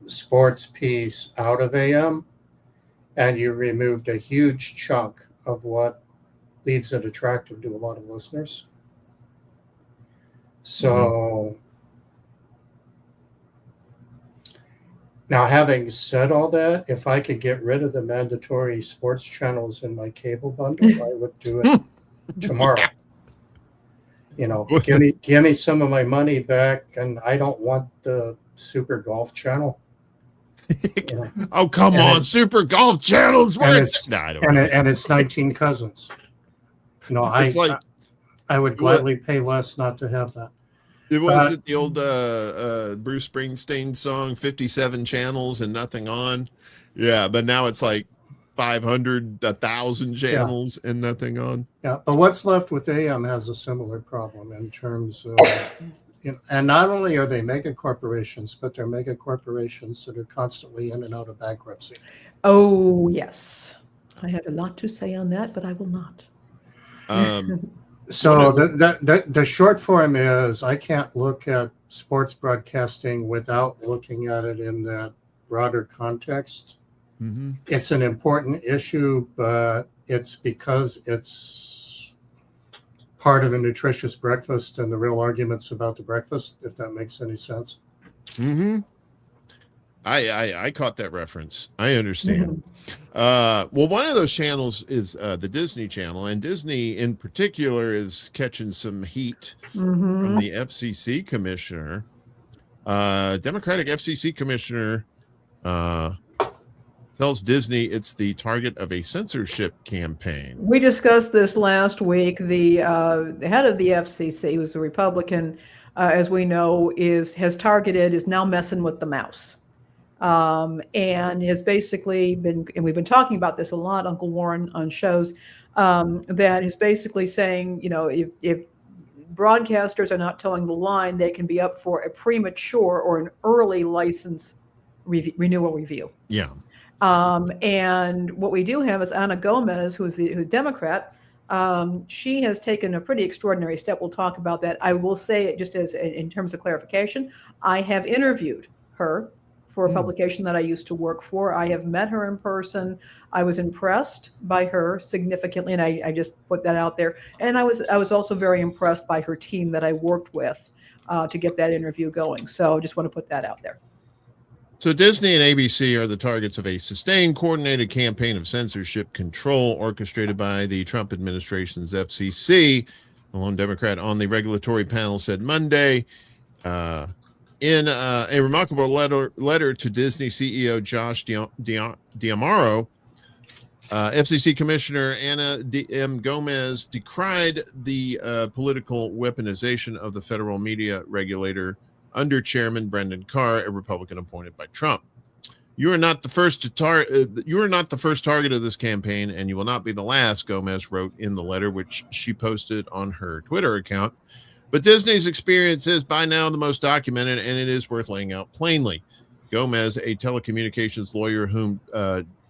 sports piece out of AM, and you removed a huge chunk of what leaves it attractive to a lot of listeners. So now, having said all that, if I could get rid of the mandatory sports channels in my cable bundle, I would do it tomorrow. You know, give me some of my money back, and I don't want the Super Golf channel. You know? Oh, come on, Super Golf channels. And it's 19 cousins. You know, I would gladly pay less not to have that. It was the old Bruce Springsteen song, 57 channels and nothing on. Yeah, but now it's like 500, 1,000 channels and nothing on. Yeah, but what's left with AM has a similar problem in terms of, you know, and not only are they mega corporations, but they're mega corporations that are constantly in and out of bankruptcy. Oh, yes. I have a lot to say on that, but I will not. So the short form is I can't look at sports broadcasting without looking at it in that broader context. It's an important issue, but it's because it's part of the nutritious breakfast and the real arguments about the breakfast, if that makes any sense. I caught that reference. I understand. Well, one of those channels is the Disney Channel, and Disney in particular is catching some heat from the FCC commissioner. Democratic FCC commissioner tells Disney it's the target of a censorship campaign. We discussed this last week. The head of the FCC, who's a Republican, as we know, is now messing with the mouse. And has basically been, and we've been talking about this a lot, Uncle Warren, on shows, that is basically saying, you know, if broadcasters are not towing the line, they can be up for a premature or an early license renewal review. Yeah. And what we do have is Ana Gomez, who's Democrat. She has taken a pretty extraordinary step. We'll talk about that. I will say, just as in terms of clarification, I have interviewed her for a publication that I used to work for. I have met her in person. I was impressed by her significantly, and I just put that out there. And I was also very impressed by her team that I worked with to get that interview going. So just want to put that out there. So Disney and ABC are the targets of a sustained, coordinated campaign of censorship control orchestrated by the Trump administration's FCC. The lone Democrat on the regulatory panel said Monday. In a remarkable letter to Disney CEO Josh D'Amaro, FCC Commissioner Ana M. Gomez decried the political weaponization of the federal media regulator under Chairman Brendan Carr, a Republican appointed by Trump. You are not the first target of this campaign, and you will not be the last, Gomez wrote in the letter, which she posted on her Twitter account. But Disney's experience is by now the most documented, and it is worth laying out plainly. Gomez, a telecommunications lawyer whom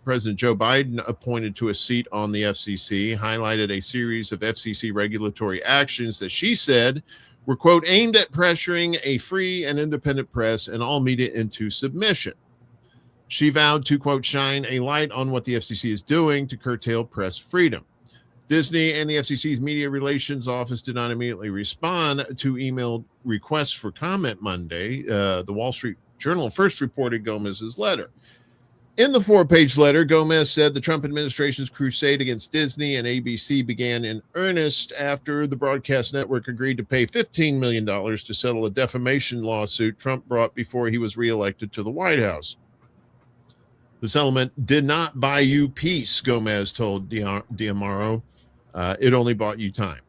President Joe Biden appointed to a seat on the FCC, highlighted a series of FCC regulatory actions that she said were, quote, aimed at pressuring a free and independent press and all media into submission. She vowed to, quote, shine a light on what the FCC is doing to curtail press freedom. Disney and the FCC's Media Relations Office did not immediately respond to emailed requests for comment Monday. The Wall Street Journal first reported Gomez's letter. In the 4-page letter, Gomez said the Trump administration's crusade against Disney and ABC began in earnest after the broadcast network agreed to pay $15 million to settle a defamation lawsuit Trump brought before he was reelected to the White House. The settlement did not buy you peace, Gomez told D'Amaro. It only bought you time.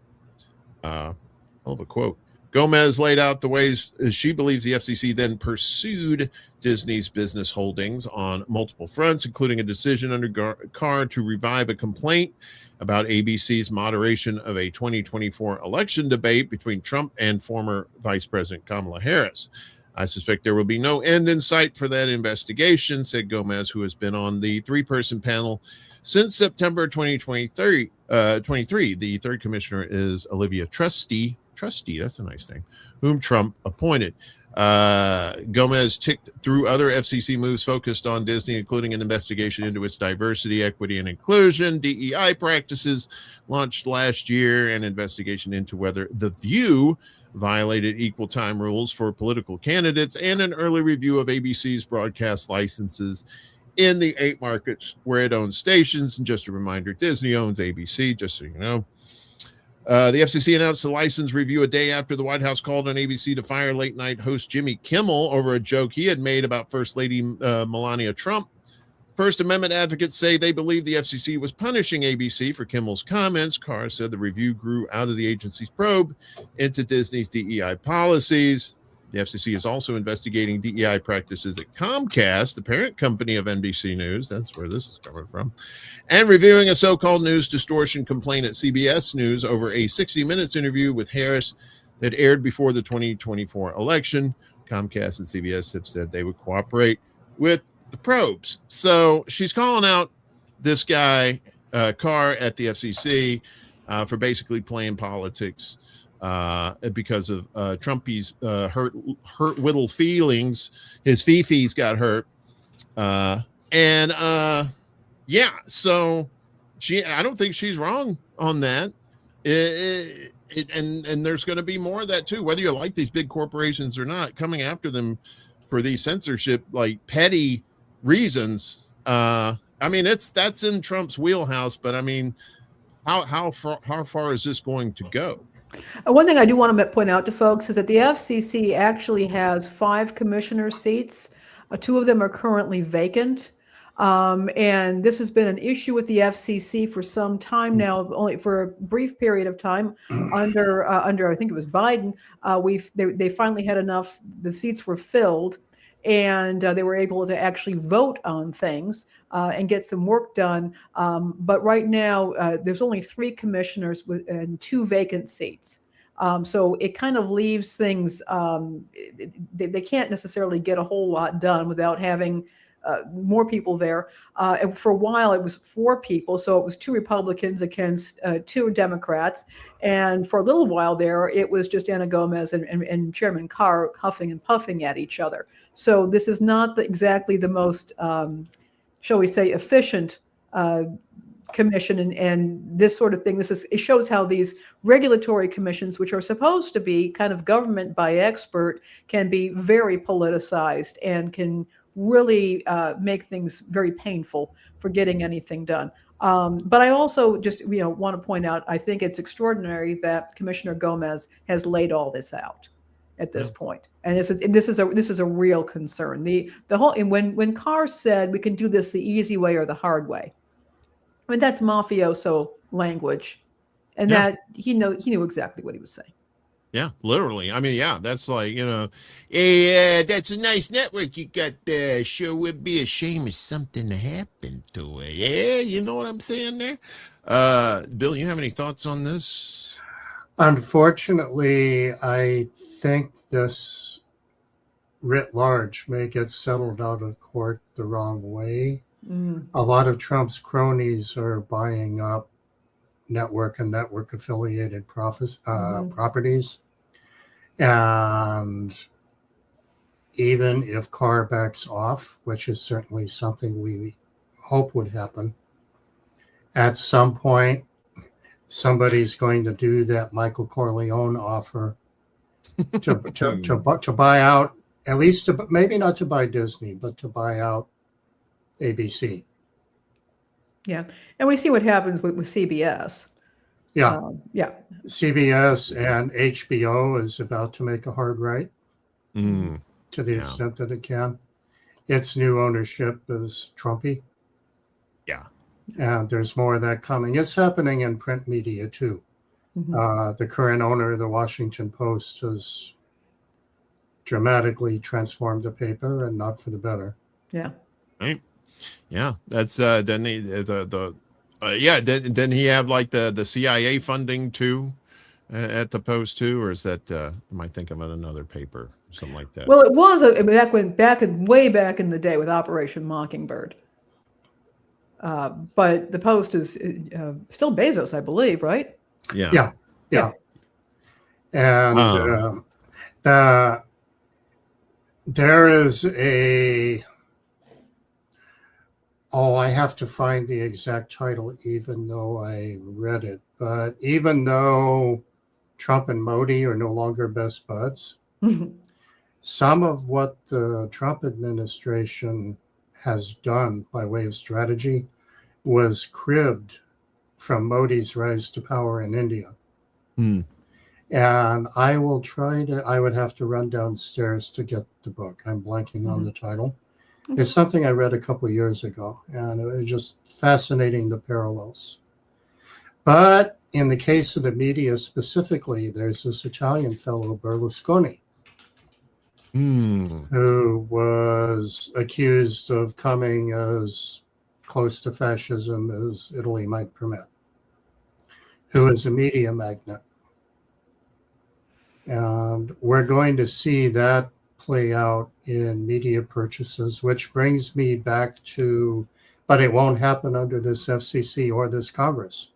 Hell of a quote. Gomez laid out the ways she believes the FCC then pursued Disney's business holdings on multiple fronts, including a decision under Carr to revive a complaint about ABC's moderation of a 2024 election debate between Trump and former Vice President Kamala Harris. I suspect there will be no end in sight for that investigation, said Gomez, who has been on the 3-person panel since September 2023. The third commissioner is Olivia Trusty, that's a nice name, whom Trump appointed. Gomez ticked through other FCC moves focused on Disney, including an investigation into its diversity, equity, and inclusion, DEI practices launched last year, an investigation into whether The View violated equal time rules for political candidates, and an early review of ABC's broadcast licenses in the 8 markets where it owns stations. And just a reminder, Disney owns ABC, just so you know. The FCC announced the license review a day after the White House called on ABC to fire late-night host Jimmy Kimmel over a joke he had made about First Lady Melania Trump. First Amendment advocates say they believe the FCC was punishing ABC for Kimmel's comments. Carr said the review grew out of the agency's probe into Disney's DEI policies. The FCC is also investigating DEI practices at Comcast, the parent company of NBC News. That's where this is coming from. And reviewing a so-called news distortion complaint at CBS News over a 60 Minutes interview with Harris that aired before the 2024 election. Comcast and CBS have said they would cooperate with the probes. So she's calling out this guy, Carr, at the FCC for basically playing politics because of Trumpy's hurt little feelings. His fifis got hurt. Yeah, so I don't think she's wrong on that. And there's going to be more of that too, whether you like these big corporations or not, coming after them for these censorship, like petty reasons. I mean, that's in Trump's wheelhouse, but I mean, how far is this going to go? One thing I do want to point out to folks is that the FCC actually has 5 commissioner seats. 2 of them are currently vacant. And this has been an issue with the FCC for some time now, only for a brief period of time under I think it was Biden. They finally had enough. The seats were filled, and they were able to actually vote on things and get some work done. But right now, there's only 3 commissioners and 2 vacant seats. So it kind of leaves things, they can't necessarily get a whole lot done without having more people there. And for a while, it was 4 people. So it was 2 Republicans against 2 Democrats. And for a little while there, it was just Ana Gomez and Chairman Carr huffing and puffing at each other. So this is not exactly the most, shall we say, efficient commission, and this sort of thing. It shows how these regulatory commissions, which are supposed to be kind of government by expert, can be very politicized and can really make things very painful for getting anything done. But I also just want to point out, I think it's extraordinary that Commissioner Gomez has laid all this out at this point, and this is a real concern. The whole, and when Carr said we can do this the easy way or the hard way, I mean, that's mafioso language, and that he knew exactly what he was saying. Yeah, literally. I mean, yeah, that's like, hey, that's a nice network you got there. Sure would be a shame if something happened to it. Yeah, you know what I'm saying there? Bill, you have any thoughts on this? Unfortunately, I think this writ large may get settled out of court the wrong way. A lot of Trump's cronies are buying up network and network affiliated properties. And even if Carr backs off, which is certainly something we hope would happen, at some point, somebody's going to do that Michael Corleone offer to buy out, at least maybe not to buy Disney, but to buy out ABC. Yeah, and we see what happens with CBS. Yeah. CBS and HBO is about to make a hard right to the extent that it can. Its new ownership is Trumpy. Yeah. And there's more of that coming. It's happening in print media too. The current owner of the Washington Post has dramatically transformed the paper, and not for the better. Yeah. Right. Yeah, that's didn't he didn't he have like the CIA funding too at the Post too, or is that am I thinking of another paper or something like that? Well, it was way back in the day with Operation Mockingbird. But the Post is still Bezos, I believe, right? Yeah. And there is I have to find the exact title, even though I read it. But even though Trump and Modi are no longer best buds, some of what the Trump administration has done by way of strategy was cribbed from Modi's rise to power in India. And I would have to run downstairs to get the book. I'm blanking on the title. It's something I read a couple of years ago, and it was just fascinating, the parallels. But in the case of the media specifically, there's this Italian fellow, Berlusconi, who was accused of coming as close to fascism as Italy might permit, who is a media magnate. And we're going to see that play out in media purchases, which brings me back to, but it won't happen under this FCC or this Congress.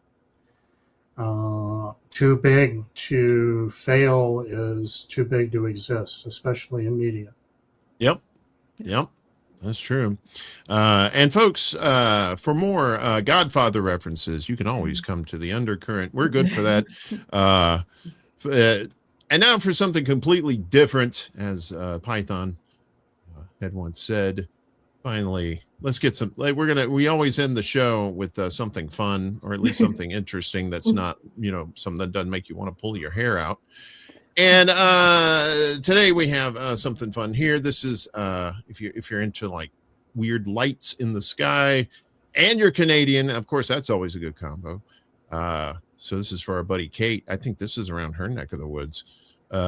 Too big to fail is too big to exist, especially in media. Yep, that's true. And folks, for more Godfather references, you can always come to the Undercurrent. We're good for that. And now for something completely different, as Python had once said. Finally, let's get some. We always end the show with something fun, or at least something interesting that's not, something that doesn't make you want to pull your hair out. And today we have something fun here. This is if you're into like weird lights in the sky, and you're Canadian, of course, that's always a good combo. So this is for our buddy Kate. I think this is around her neck of the woods.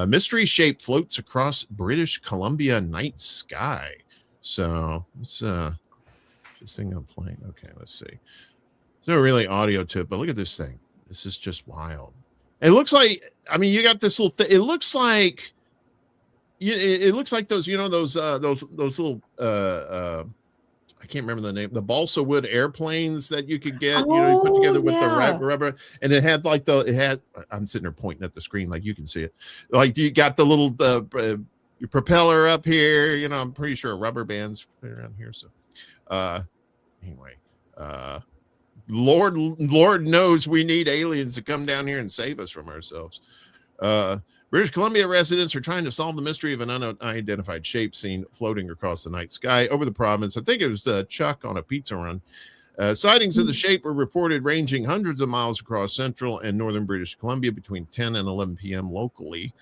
Mystery shape floats across British Columbia night sky. So it's this thing I'm playing. Okay, let's see. There's no really audio to it, but look at this thing. This is just wild. It looks like, you got this little it looks like those, those little I can't remember the name, the balsa wood airplanes that you could get, you put Oh, together with the yeah. rubber, and it had like I'm sitting there pointing at the screen like you can see it. Like you got the little your propeller up here, I'm pretty sure rubber bands around here. So anyway, Lord knows we need aliens to come down here and save us from ourselves. British Columbia residents are trying to solve the mystery of an unidentified shape seen floating across the night sky over the province. I think it was Chuck on a pizza run. Sightings of the shape were reported ranging hundreds of miles across central and northern British Columbia between 10 and 11 p.m. locally.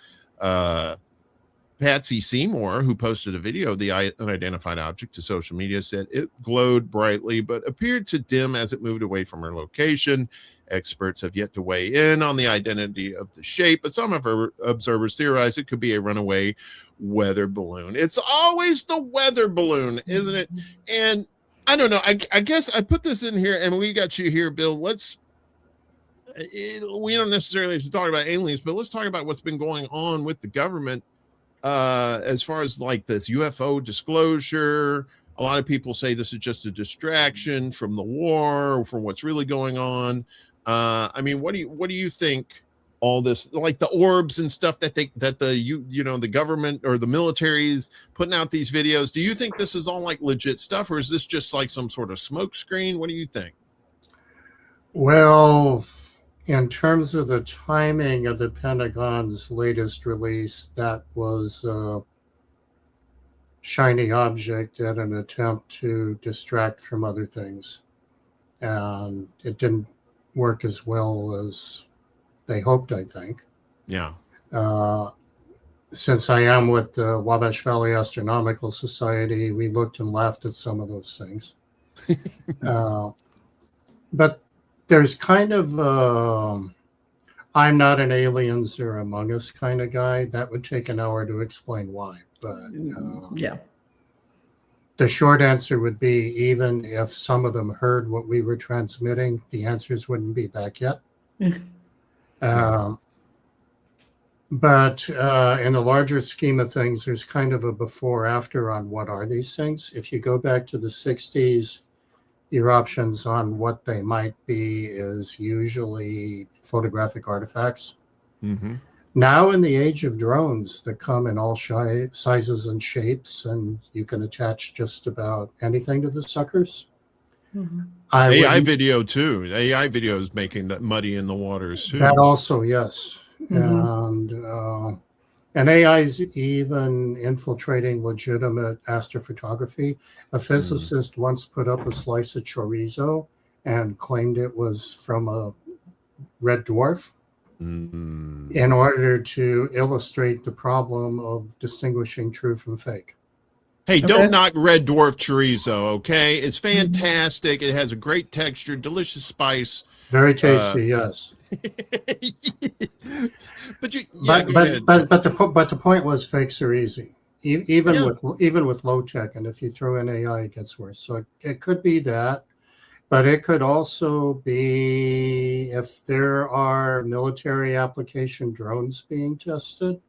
Patsy Seymour, who posted a video of the unidentified object to social media, said it glowed brightly but appeared to dim as it moved away from her location. Experts have yet to weigh in on the identity of the shape, but some of her observers theorize it could be a runaway weather balloon. It's always the weather balloon, isn't it? And I don't know. I guess I put this in here, and we got you here, Bill. We don't necessarily have to talk about aliens, but let's talk about what's been going on with the government as far as like this UFO disclosure. A lot of people say this is just a distraction from the war, from what's really going on. I mean, what do you think? All this, like the orbs and stuff that the government or the military is putting out these videos. Do you think this is all like legit stuff, or is this just like some sort of smoke screen? What do you think? Well, in terms of the timing of the Pentagon's latest release, that was a shiny object at an attempt to distract from other things. And it didn't work as well as they hoped, I think. Yeah. Since I am with the Wabash Valley Astronomical Society, we looked and laughed at some of those things. But there's kind of, I'm not an aliens or among us kind of guy. That would take an hour to explain why. But yeah. The short answer would be, even if some of them heard what we were transmitting, the answers wouldn't be back yet. But in the larger scheme of things, there's kind of a before after on what are these things. If you go back to the 60s, your options on what they might be is usually photographic artifacts. Mm-hmm. Now, in the age of drones that come in all sizes and shapes, and you can attach just about anything to the suckers. Mm-hmm. AI video too. AI video is making that muddy in the waters too. That also, yes. Mm-hmm. And AI is even infiltrating legitimate astrophotography. A physicist once put up a slice of chorizo and claimed it was from a red dwarf in order to illustrate the problem of distinguishing true from fake. Hey, don't knock red dwarf chorizo, okay? It's fantastic. It has a great texture, delicious spice. Very tasty, yes. But the point was, fakes are easy, even with low tech, and if you throw in AI, it gets worse. So it could be that, but it could also be if there are military application drones being tested.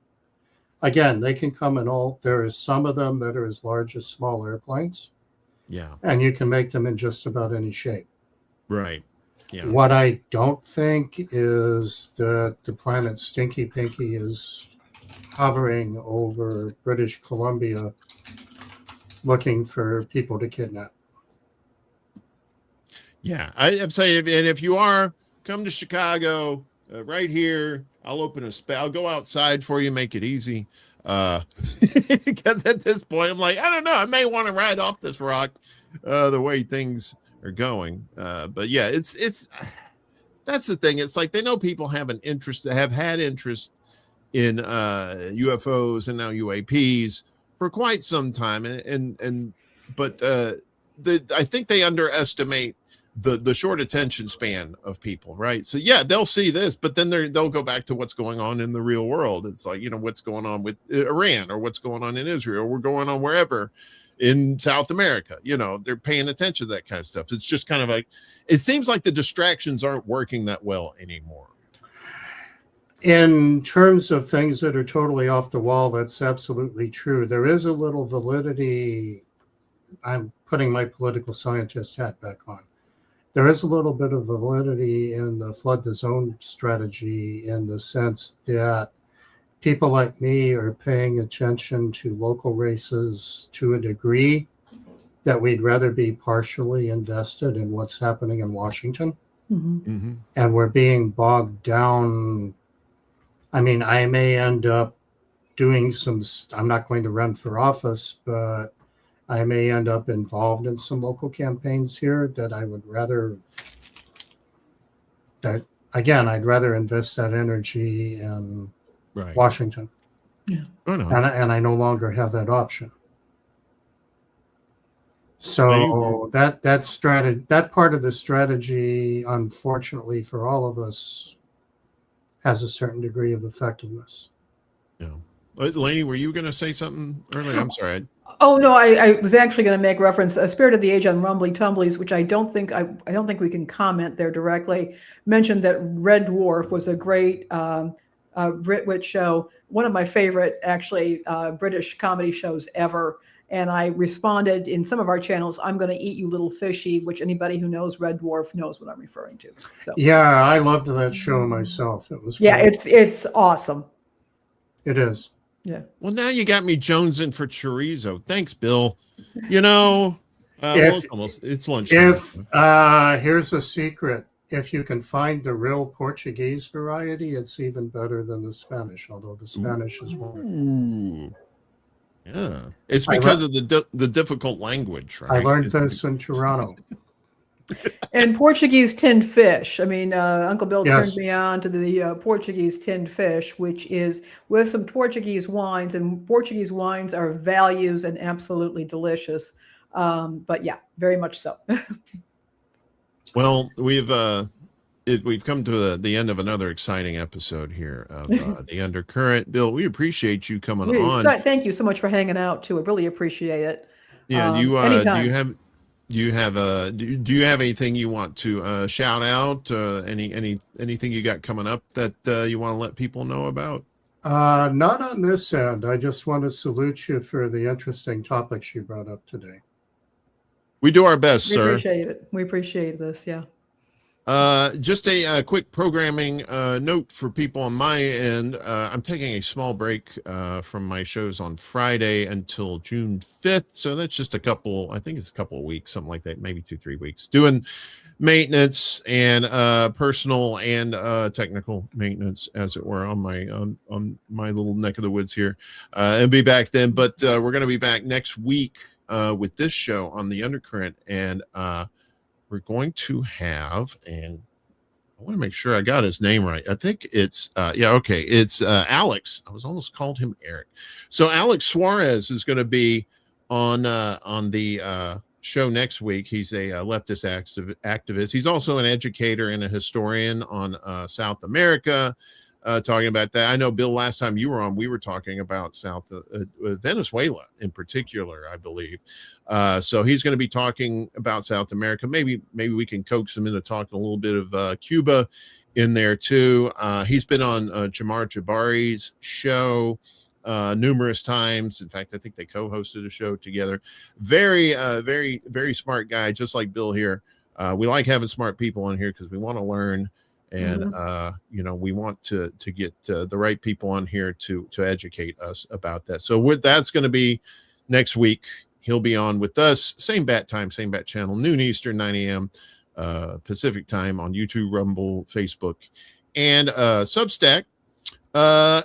Again, they can come in all. There is some of them that are as large as small airplanes. Yeah, and you can make them in just about any shape. Right. Yeah. What I don't think is that the planet Stinky Pinky is hovering over British Columbia looking for people to kidnap. Yeah, I'm saying, and if you are, come to Chicago, right here. I'll open a I'll go outside for you, make it easy. Because at this point, I'm like, I don't know, I may want to ride off this rock, the way things are going. But yeah, it's that's the thing. It's like they know people have an interest, have had interest in UFOs and now UAPs for quite some time, but I think they underestimate the short attention span of people, right? So yeah, they'll see this, but then they'll go back to what's going on in the real world. It's like, what's going on with Iran, or what's going on in Israel, or we're going on wherever in South America. They're paying attention to that kind of stuff. It's just kind of like, it seems like the distractions aren't working that well anymore. In terms of things that are totally off the wall, that's absolutely true. There is a little validity I'm putting my political scientist hat back on. There is a little bit of validity in the flood the zone strategy in the sense that people like me are paying attention to local races to a degree that we'd rather be partially invested in what's happening in Washington. And we're being bogged down. I mean, I may end up doing I'm not going to run for office, but I may end up involved in some local campaigns here that I would rather, I'd rather invest that energy in Washington. Yeah. And I no longer have that option. So that part of the strategy, unfortunately for all of us, has a certain degree of effectiveness. Yeah. Lainey, were you going to say something earlier? I'm sorry. Oh no, I was actually going to make reference. Spirit of the Age on Rumbly Tumblies, which I don't think we can comment there directly. Mentioned that Red Dwarf was a great Britwit show, one of my favorite actually British comedy shows ever. And I responded in some of our channels, "I'm going to eat you, little fishy," which anybody who knows Red Dwarf knows what I'm referring to. So yeah, I loved that show myself. It was great. It's awesome. It is. Yeah. Well, now you got me jonesing for chorizo. Thanks, Bill. You know, it's lunch. Here's a secret. If you can find the real Portuguese variety, it's even better than the Spanish, although the Spanish is wonderful. Yeah. It's because of the difficult language, right? I learned this in Toronto. And Portuguese tinned fish. I mean, Uncle Bill turned me on to the Portuguese tinned fish, which is with some Portuguese wines, and Portuguese wines are values and absolutely delicious. But yeah, very much so. Well, we've come to the end of another exciting episode here of The Undercurrent. Bill, we appreciate you coming on. Thank you so much for hanging out too. I really appreciate it. Yeah, anytime. Do you have anything you want to shout out? Anything you got coming up that you want to let people know about? Not on this end. I just want to salute you for the interesting topics you brought up today. We do our best, sir. We appreciate it. We appreciate this. Yeah. Just a quick programming note for people on my end. I'm taking a small break from my shows on Friday until June 5th. So that's just I think it's a couple of weeks, something like that, maybe 2-3 weeks, doing maintenance and personal and technical maintenance, as it were, on my little neck of the woods here. And be back then. But we're going to be back next week with this show on The Undercurrent. And we're going to have, and I want to make sure I got his name right. I think it's it's Alex. I was almost called him Eric. So Alex Suarez is going to be on the show next week. He's a leftist activist. He's also an educator and a historian on South America, talking about that. I know, Bill, last time you were on, we were talking about Venezuela in particular, I believe. So he's going to be talking about South America. Maybe we can coax him into talking a little bit of Cuba in there too. He's been on Jamar Jabari's show numerous times. In fact, I think they co-hosted a show together. Very, very, very smart guy, just like Bill here. We like having smart people on here because we want to learn. And, we want to get the right people on here to educate us about that. So that's going to be next week. He'll be on with us. Same bat time, same bat channel, noon Eastern, 9 a.m. Pacific time on YouTube, Rumble, Facebook, and Substack.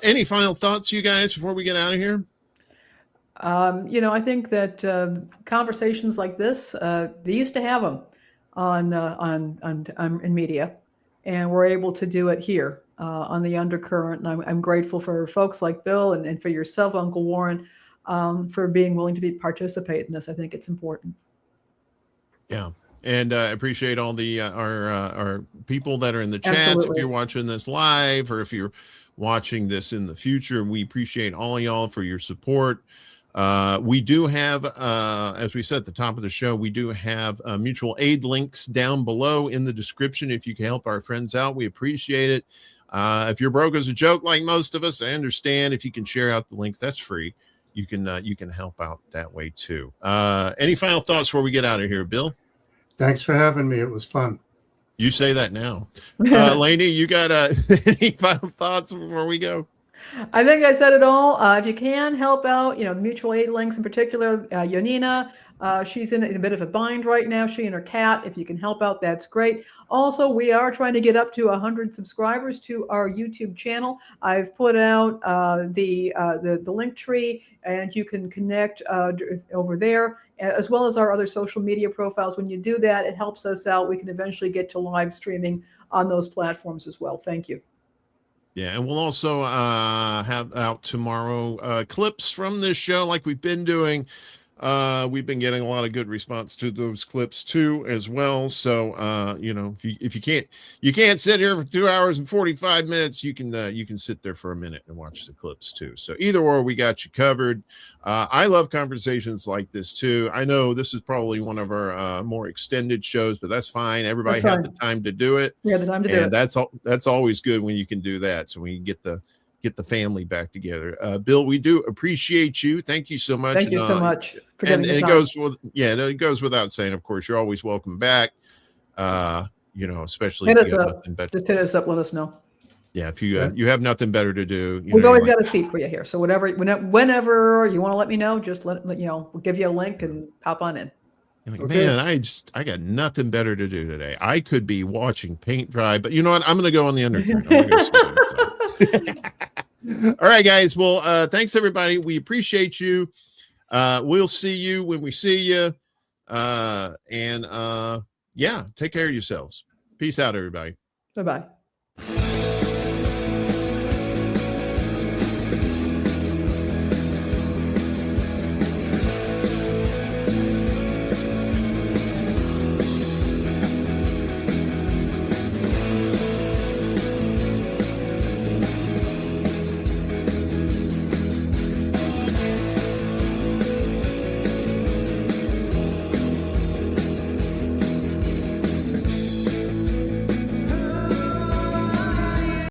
Any final thoughts, you guys, before we get out of here? I think that conversations like this, they used to have them in media. And we're able to do it here on The Undercurrent. And I'm grateful for folks like Bill and for yourself, Uncle Warren, for being willing to participate in this. I think it's important. Yeah. And I appreciate all the our people that are in the chats. Absolutely. If you're watching this live or if you're watching this in the future, we appreciate all of y'all for your support. We do have, as we said at the top of the show, we do have mutual aid links down below in the description. If you can help our friends out, we appreciate it. If you're broke as a joke, like most of us, I understand. If you can share out the links, that's free. you can help out that way too. Any final thoughts before we get out of here, Bill? Thanks for having me. It was fun. You say that now. Lainey, you got any final thoughts before we go? I think I said it all. If you can help out, mutual aid links in particular, Yoninah, she's in a bit of a bind right now, she and her cat. If you can help out, that's great. Also, we are trying to get up to 100 subscribers to our YouTube channel. I've put out the link tree, and you can connect over there, as well as our other social media profiles. When you do that, it helps us out. We can eventually get to live streaming on those platforms as well. Thank you. Yeah, and we'll also have out tomorrow clips from this show like we've been doing. We've been getting a lot of good response to those clips too as well. So if you can't sit here for 2 hours and 45 minutes, you can sit there for a minute and watch the clips too. So either or, we got you covered. I love conversations like this too. I know this is probably one of our more extended shows, but that's fine. Everybody had the time to do it. Yeah, the time to do it. That's always good when you can do that. So when you get the family back together. Bill, we do appreciate you. Thank you so much. Thank you so much. And it goes without saying, of course, you're always welcome back. Especially if you got nothing better. Just hit us up, let us know. Yeah, if you have nothing better to do. We've always got a seat for you here. So whenever you want to let me know, just we'll give you a link and pop on in. Like, man, I got nothing better to do today. I could be watching paint dry, but you know what? I'm going to go on the Undercurrent. All right, guys. Well, thanks everybody. We appreciate you. We'll see you when we see you. Take care of yourselves. Peace out, everybody. Bye-bye.